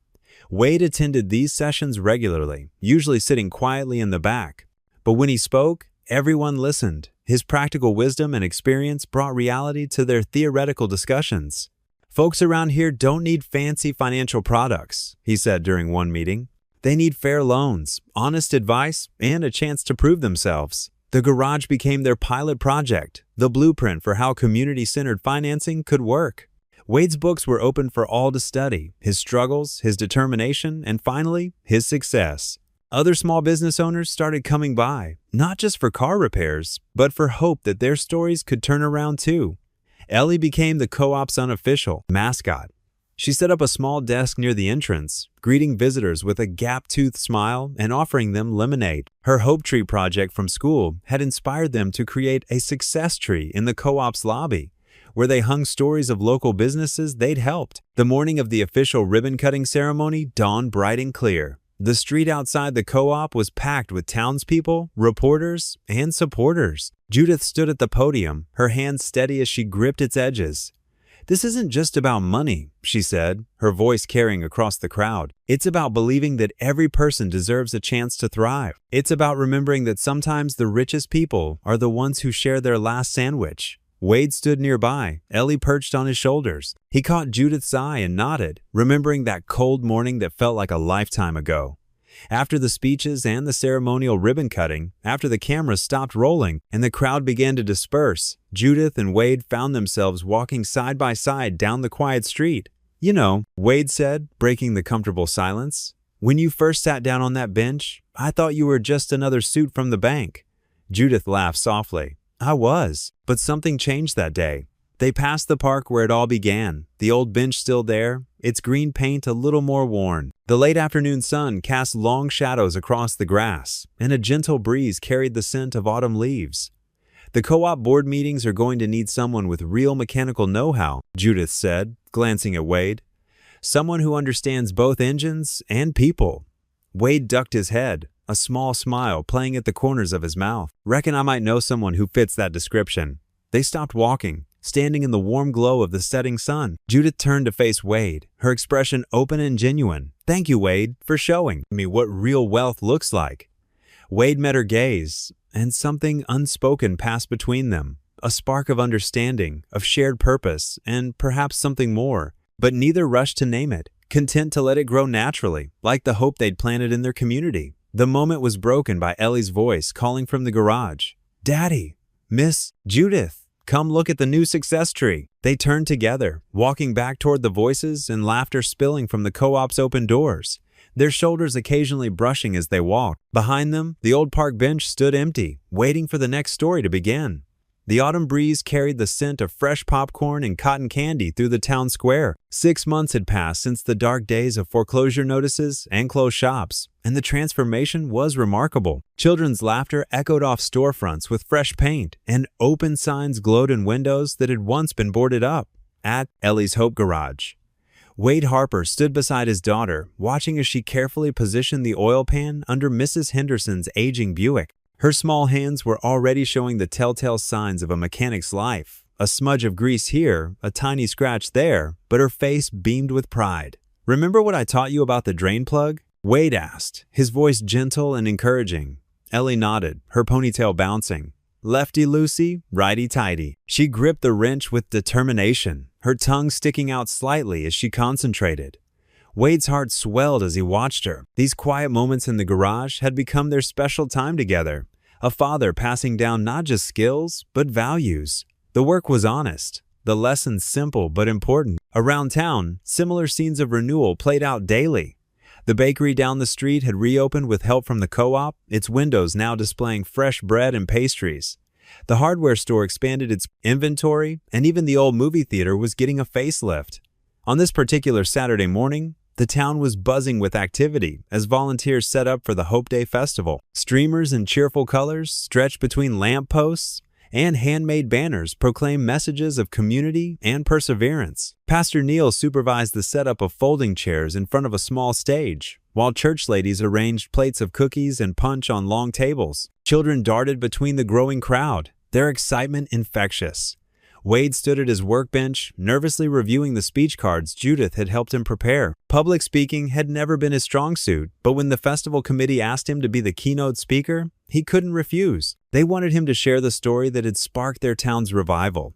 Wade attended these sessions regularly, usually sitting quietly in the back. But when he spoke, everyone listened. His practical wisdom and experience brought reality to their theoretical discussions. Folks around here don't need fancy financial products, he said during one meeting. They need fair loans, honest advice, and a chance to prove themselves. The garage became their pilot project, the blueprint for how community-centered financing could work. Wade's books were open for all to study, his struggles, his determination, and finally, his success. Other small business owners started coming by, not just for car repairs, but for hope that their stories could turn around too. Ellie became the co-op's unofficial mascot. She set up a small desk near the entrance, greeting visitors with a gap-toothed smile and offering them lemonade. Her Hope Tree project from school had inspired them to create a success tree in the co-op's lobby, where they hung stories of local businesses they'd helped. The morning of the official ribbon-cutting ceremony dawned bright and clear. The street outside the co-op was packed with townspeople, reporters, and supporters. Judith stood at the podium, her hands steady as she gripped its edges. This isn't just about money, she said, her voice carrying across the crowd. It's about believing that every person deserves a chance to thrive. It's about remembering that sometimes the richest people are the ones who share their last sandwich. Wade stood nearby, Ellie perched on his shoulders. He caught Judith's eye and nodded, remembering that cold morning that felt like a lifetime ago. After the speeches and the ceremonial ribbon cutting, after the cameras stopped rolling and the crowd began to disperse, Judith and Wade found themselves walking side by side down the quiet street. You know, Wade said, breaking the comfortable silence, when you first sat down on that bench, I thought you were just another suit from the bank. Judith laughed softly. I was, but something changed that day. They passed the park where it all began, the old bench still there, its green paint a little more worn. The late afternoon sun cast long shadows across the grass, and a gentle breeze carried the scent of autumn leaves. The co-op board meetings are going to need someone with real mechanical know-how, Judith said, glancing at Wade. Someone who understands both engines and people. Wade ducked his head, a a small smile playing at the corners of his mouth. Reckon I might know someone who fits that description. They stopped walking, standing in the warm glow of the setting sun. Judith turned to face Wade, her expression open and genuine. Thank you, Wade, for showing me what real wealth looks like. Wade met her gaze, and something unspoken passed between them. A spark of understanding, of shared purpose, and perhaps something more. But neither rushed to name it, content to let it grow naturally, like the hope they'd planted in their community. The moment was broken by Ellie's voice calling from the garage. Daddy, Miss Judith, come look at the new success tree. They turned together, walking back toward the voices and laughter spilling from the co-op's open doors, their shoulders occasionally brushing as they walked. Behind them, the old park bench stood empty, waiting for the next story to begin. The autumn breeze carried the scent of fresh popcorn and cotton candy through the town square. 6 months had passed since the dark days of foreclosure notices and closed shops, and the transformation was remarkable. Children's laughter echoed off storefronts with fresh paint, and open signs glowed in windows that had once been boarded up. At Ellie's Hope Garage, Wade Harper stood beside his daughter, watching as she carefully positioned the oil pan under Mrs. Henderson's aging Buick. Her small hands were already showing the telltale signs of a mechanic's life. A smudge of grease here, a tiny scratch there, but her face beamed with pride. Remember what I taught you about the drain plug? Wade asked, his voice gentle and encouraging. Ellie nodded, her ponytail bouncing. Lefty-loosey, righty-tighty. She gripped the wrench with determination, her tongue sticking out slightly as she concentrated. Wade's heart swelled as he watched her. These quiet moments in the garage had become their special time together. A father passing down not just skills, but values. The work was honest, the lessons simple but important. Around town, similar scenes of renewal played out daily. The bakery down the street had reopened with help from the co-op, its windows now displaying fresh bread and pastries. The hardware store expanded its inventory, and even the old movie theater was getting a facelift. On this particular Saturday morning, the town was buzzing with activity as volunteers set up for the Hope Day Festival. Streamers in cheerful colors stretched between lamp posts, and handmade banners proclaimed messages of community and perseverance. Pastor Neil supervised the setup of folding chairs in front of a small stage, while church ladies arranged plates of cookies and punch on long tables. Children darted between the growing crowd, their excitement infectious. Wade stood at his workbench, nervously reviewing the speech cards Judith had helped him prepare. Public speaking had never been his strong suit, but when the festival committee asked him to be the keynote speaker, he couldn't refuse. They wanted him to share the story that had sparked their town's revival.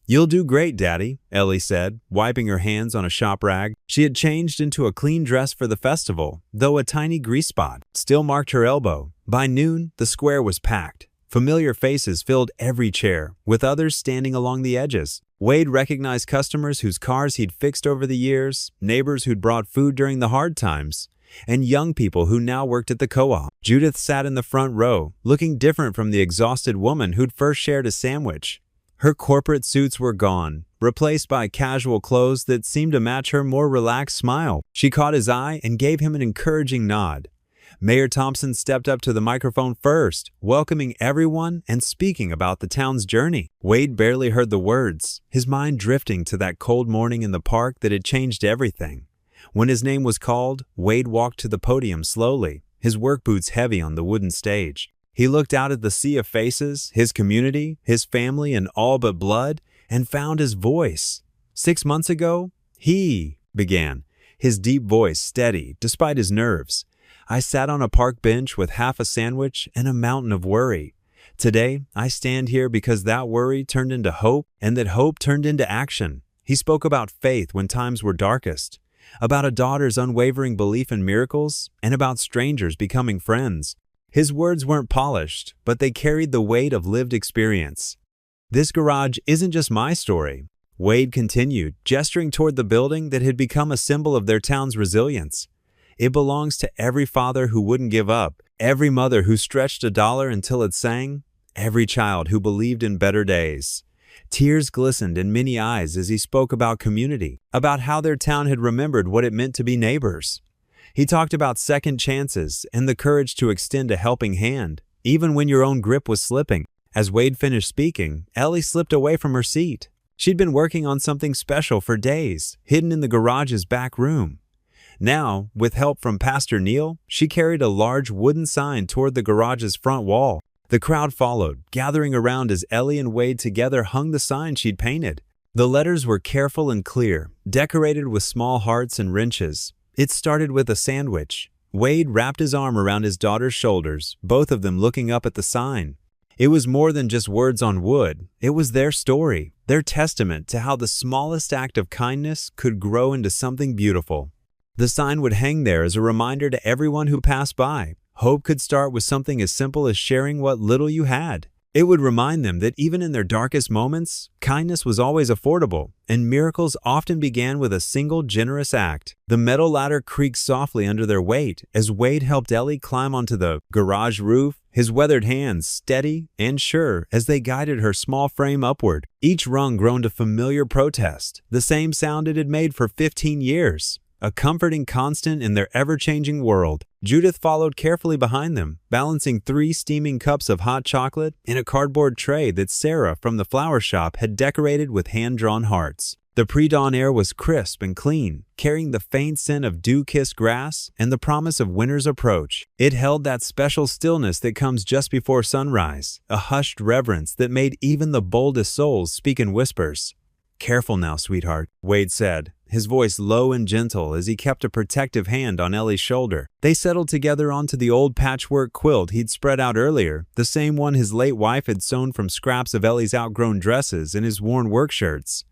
"You'll do great, Daddy," Ellie said, wiping her hands on a shop rag. She had changed into a clean dress for the festival, though a tiny grease spot still marked her elbow. By noon, the square was packed. Familiar faces filled every chair, with others standing along the edges. Wade recognized customers whose cars he'd fixed over the years, neighbors who'd brought food during the hard times, and young people who now worked at the co-op. Judith sat in the front row, looking different from the exhausted woman who'd first shared a sandwich. Her corporate suits were gone, replaced by casual clothes that seemed to match her more relaxed smile. She caught his eye and gave him an encouraging nod. Mayor Thompson stepped up to the microphone first, welcoming everyone and speaking about the town's journey. Wade barely heard the words, his mind drifting to that cold morning in the park that had changed everything. When his name was called, Wade walked to the podium slowly, his work boots heavy on the wooden stage. He looked out at the sea of faces, his community, his family, and all but blood, and found his voice. 6 months ago, he began, his deep voice steady despite his nerves. I sat on a park bench with half a sandwich and a mountain of worry. Today, I stand here because that worry turned into hope, and that hope turned into action. He spoke about faith when times were darkest, about a daughter's unwavering belief in miracles, and about strangers becoming friends. His words weren't polished, but they carried the weight of lived experience. This garage isn't just my story, Wade continued, gesturing toward the building that had become a symbol of their town's resilience. It belongs to every father who wouldn't give up, every mother who stretched a dollar until it sang, every child who believed in better days. Tears glistened in many eyes as he spoke about community, about how their town had remembered what it meant to be neighbors. He talked about second chances and the courage to extend a helping hand, even when your own grip was slipping. As Wade finished speaking, Ellie slipped away from her seat. She'd been working on something special for days, hidden in the garage's back room. Now, with help from Pastor Neil, she carried a large wooden sign toward the garage's front wall. The crowd followed, gathering around as Ellie and Wade together hung the sign she'd painted. The letters were careful and clear, decorated with small hearts and wrenches. It started with a sandwich. Wade wrapped his arm around his daughter's shoulders, both of them looking up at the sign. It was more than just words on wood. It was their story, their testament to how the smallest act of kindness could grow into something beautiful. The sign would hang there as a reminder to everyone who passed by. Hope could start with something as simple as sharing what little you had. It would remind them that even in their darkest moments, kindness was always affordable, and miracles often began with a single generous act. The metal ladder creaked softly under their weight as Wade helped Ellie climb onto the garage roof, his weathered hands steady and sure as they guided her small frame upward. Each rung groaned a familiar protest, the same sound it had made for 15 years. A comforting constant in their ever-changing world. Judith followed carefully behind them, balancing 3 steaming cups of hot chocolate in a cardboard tray that Sarah from the flower shop had decorated with hand-drawn hearts. The pre-dawn air was crisp and clean, carrying the faint scent of dew-kissed grass and the promise of winter's approach. It held that special stillness that comes just before sunrise, a hushed reverence that made even the boldest souls speak in whispers. "Careful now, sweetheart," Wade said, his voice low and gentle as he kept a protective hand on Ellie's shoulder. They settled together onto the old patchwork quilt he'd spread out earlier, the same one his late wife had sewn from scraps of Ellie's outgrown dresses and his worn work shirts.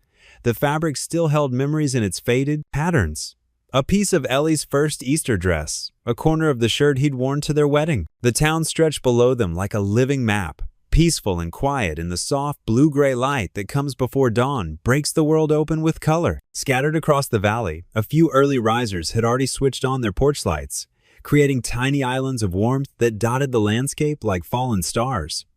The fabric still held memories in its faded patterns. A piece of Ellie's first Easter dress, a corner of the shirt he'd worn to their wedding. The town stretched below them like a living map. Peaceful and quiet in the soft blue-gray light that comes before dawn breaks the world open with color. Scattered across the valley, a few early risers had already switched on their porch lights, creating tiny islands of warmth that dotted the landscape like fallen stars.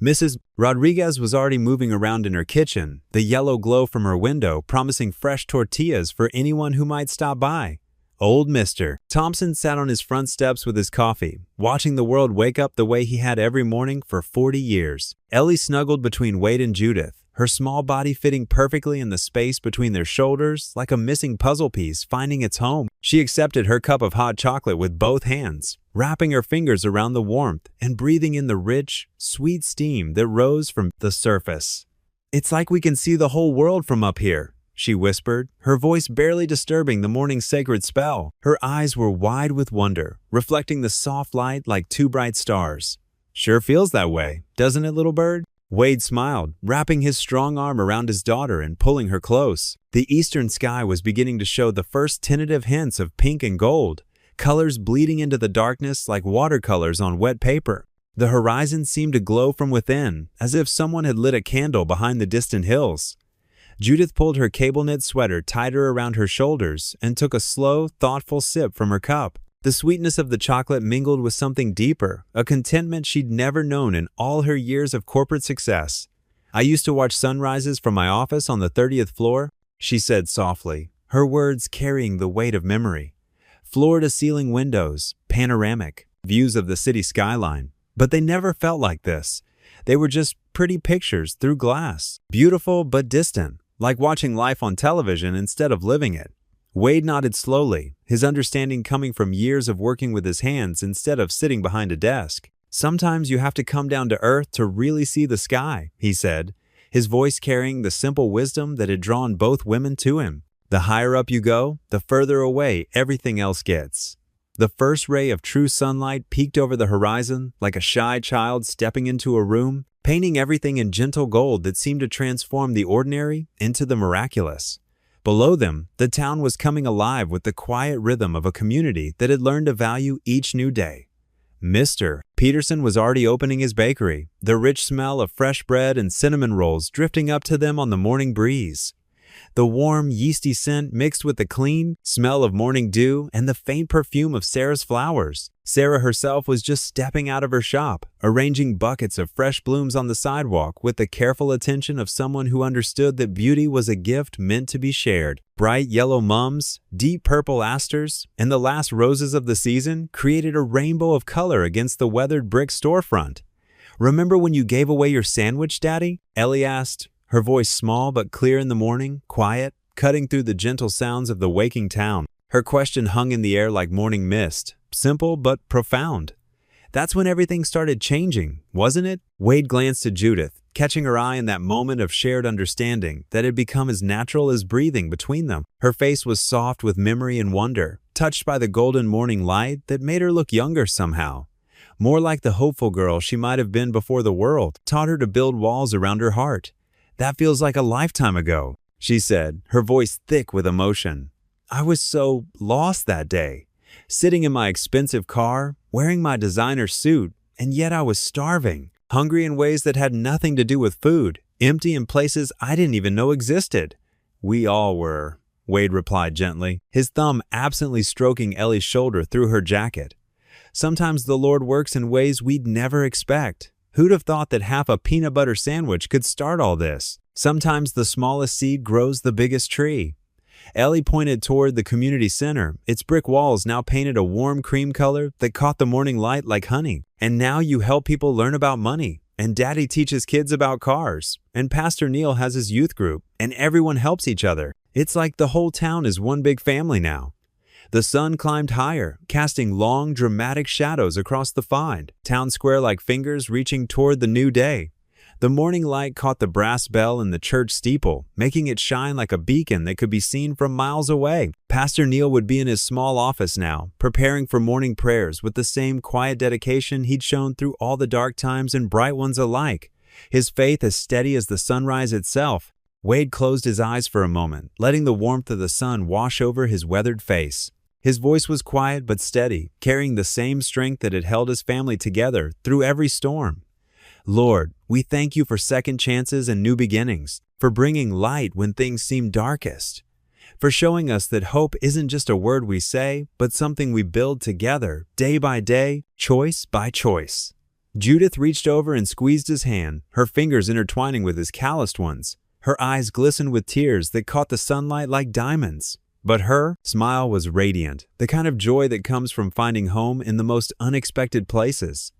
Mrs. Rodriguez was already moving around in her kitchen, the yellow glow from her window promising fresh tortillas for anyone who might stop by. Old Mr. Thompson sat on his front steps with his coffee, watching the world wake up the way he had every morning for 40 years. Ellie snuggled between Wade and Judith, her small body fitting perfectly in the space between their shoulders like a missing puzzle piece finding its home. She accepted her cup of hot chocolate with both hands, wrapping her fingers around the warmth and breathing in the rich, sweet steam that rose from the surface. "It's like we can see the whole world from up here," she whispered, her voice barely disturbing the morning's sacred spell. Her eyes were wide with wonder, reflecting the soft light like 2 bright stars. "Sure feels that way, doesn't it, little bird?" Wade smiled, wrapping his strong arm around his daughter and pulling her close. The eastern sky was beginning to show the first tentative hints of pink and gold, colors bleeding into the darkness like watercolors on wet paper. The horizon seemed to glow from within, as if someone had lit a candle behind the distant hills. Judith pulled her cable-knit sweater tighter around her shoulders and took a slow, thoughtful sip from her cup. The sweetness of the chocolate mingled with something deeper, a contentment she'd never known in all her years of corporate success. "I used to watch sunrises from my office on the 30th floor," she said softly, her words carrying the weight of memory. Floor-to-ceiling windows, panoramic, views of the city skyline. But they never felt like this. They were just pretty pictures through glass, beautiful but distant. Like watching life on television instead of living it. Wade nodded slowly, his understanding coming from years of working with his hands instead of sitting behind a desk. "Sometimes you have to come down to earth to really see the sky," he said, his voice carrying the simple wisdom that had drawn both women to him. "The higher up you go, the further away everything else gets." The first ray of true sunlight peeked over the horizon like a shy child stepping into a room, painting everything in gentle gold that seemed to transform the ordinary into the miraculous. Below them, the town was coming alive with the quiet rhythm of a community that had learned to value each new day. Mr. Peterson was already opening his bakery, the rich smell of fresh bread and cinnamon rolls drifting up to them on the morning breeze. The warm, yeasty scent mixed with the clean smell of morning dew and the faint perfume of Sarah's flowers. Sarah herself was just stepping out of her shop, arranging buckets of fresh blooms on the sidewalk with the careful attention of someone who understood that beauty was a gift meant to be shared. Bright yellow mums, deep purple asters, and the last roses of the season created a rainbow of color against the weathered brick storefront. "Remember when you gave away your sandwich, Daddy?" Ellie asked, her voice small but clear in the morning, quiet, cutting through the gentle sounds of the waking town. Her question hung in the air like morning mist, simple but profound. That's when everything started changing, wasn't it? Wade glanced at Judith, catching her eye in that moment of shared understanding that had become as natural as breathing between them. Her face was soft with memory and wonder, touched by the golden morning light that made her look younger somehow. More like the hopeful girl she might have been before the world taught her to build walls around her heart. "That feels like a lifetime ago," she said, her voice thick with emotion. "I was so lost that day, sitting in my expensive car, wearing my designer suit, and yet I was starving, hungry in ways that had nothing to do with food, empty in places I didn't even know existed." "We all were," Wade replied gently, his thumb absently stroking Ellie's shoulder through her jacket. "Sometimes the Lord works in ways we'd never expect. Who'd have thought that half a peanut butter sandwich could start all this? Sometimes the smallest seed grows the biggest tree." Ellie pointed toward the community center, its brick walls now painted a warm cream color that caught the morning light like honey. "And now you help people learn about money, and Daddy teaches kids about cars, and Pastor Neil has his youth group, and everyone helps each other. It's like the whole town is one big family now." The sun climbed higher, casting long, dramatic shadows across the fine town square like fingers reaching toward the new day. The morning light caught the brass bell in the church steeple, making it shine like a beacon that could be seen from miles away. Pastor Neil would be in his small office now, preparing for morning prayers with the same quiet dedication he'd shown through all the dark times and bright ones alike. His faith as steady as the sunrise itself. Wade closed his eyes for a moment, letting the warmth of the sun wash over his weathered face. His voice was quiet but steady, carrying the same strength that had held his family together through every storm. "Lord, we thank you for second chances and new beginnings, for bringing light when things seem darkest, for showing us that hope isn't just a word we say, but something we build together, day by day, choice by choice." Judith reached over and squeezed his hand, her fingers intertwining with his calloused ones. Her eyes glistened with tears that caught the sunlight like diamonds. But her smile was radiant, the kind of joy that comes from finding home in the most unexpected places.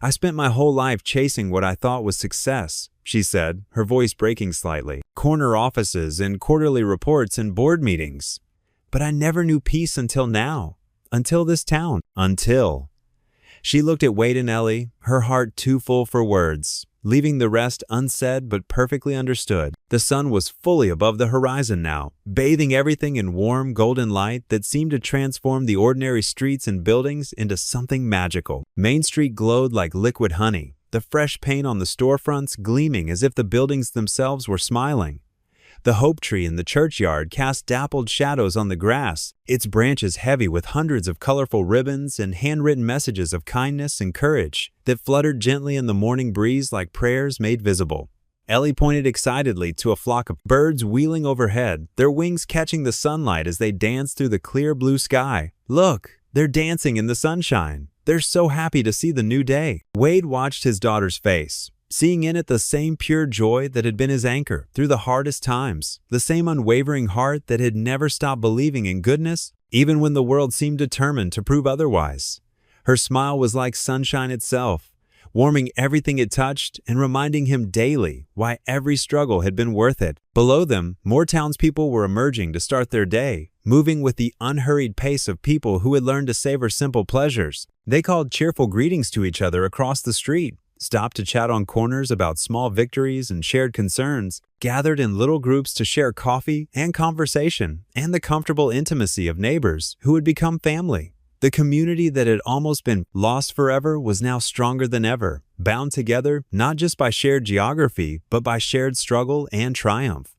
"I spent my whole life chasing what I thought was success," she said, her voice breaking slightly. "Corner offices and quarterly reports and board meetings. But I never knew peace until now, until this town, until." She looked at Wade and Ellie, her heart too full for words, leaving the rest unsaid but perfectly understood. The sun was fully above the horizon now, bathing everything in warm, golden light that seemed to transform the ordinary streets and buildings into something magical. Main Street glowed like liquid honey, the fresh paint on the storefronts gleaming as if the buildings themselves were smiling. The hope tree in the churchyard cast dappled shadows on the grass, its branches heavy with hundreds of colorful ribbons and handwritten messages of kindness and courage that fluttered gently in the morning breeze like prayers made visible. Ellie pointed excitedly to a flock of birds wheeling overhead, their wings catching the sunlight as they danced through the clear blue sky. "Look, they're dancing in the sunshine. They're so happy to see the new day." Wade watched his daughter's face, seeing in it the same pure joy that had been his anchor through the hardest times, the same unwavering heart that had never stopped believing in goodness, even when the world seemed determined to prove otherwise. Her smile was like sunshine itself, warming everything it touched and reminding him daily why every struggle had been worth it. Below them, more townspeople were emerging to start their day, moving with the unhurried pace of people who had learned to savor simple pleasures. They called cheerful greetings to each other across the street, stopped to chat on corners about small victories and shared concerns, gathered in little groups to share coffee and conversation and the comfortable intimacy of neighbors who had become family. The community that had almost been lost forever was now stronger than ever, bound together not just by shared geography, but by shared struggle and triumph.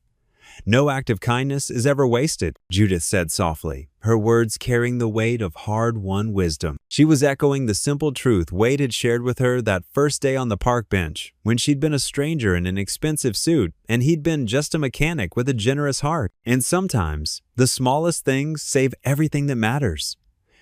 "No act of kindness is ever wasted," Judith said softly, her words carrying the weight of hard-won wisdom. She was echoing the simple truth Wade had shared with her that first day on the park bench, when she'd been a stranger in an expensive suit, and he'd been just a mechanic with a generous heart. And sometimes, the smallest things save everything that matters.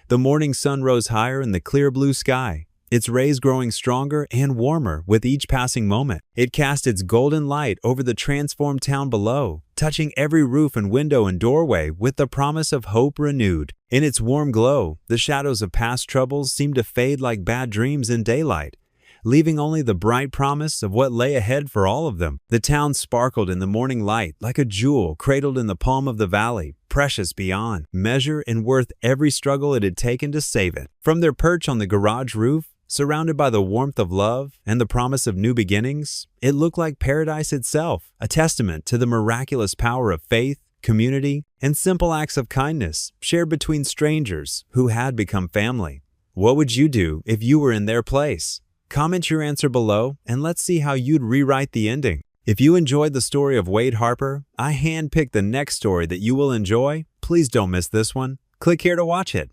The morning sun rose higher in the clear blue sky, its rays growing stronger and warmer with each passing moment. It cast its golden light over the transformed town below, touching every roof and window and doorway with the promise of hope renewed. In its warm glow, the shadows of past troubles seemed to fade like bad dreams in daylight. leaving only the bright promise of what lay ahead for all of them. The town sparkled in the morning light like a jewel cradled in the palm of the valley, precious beyond measure and worth every struggle it had taken to save it. From their perch on the garage roof, surrounded by the warmth of love and the promise of new beginnings, it looked like paradise itself, a testament to the miraculous power of faith, community, and simple acts of kindness shared between strangers who had become family. What would you do if you were in their place? Comment your answer below and let's see how you'd rewrite the ending. If you enjoyed the story of Wade Harper, I handpicked the next story that you will enjoy. Please don't miss this one. Click here to watch it.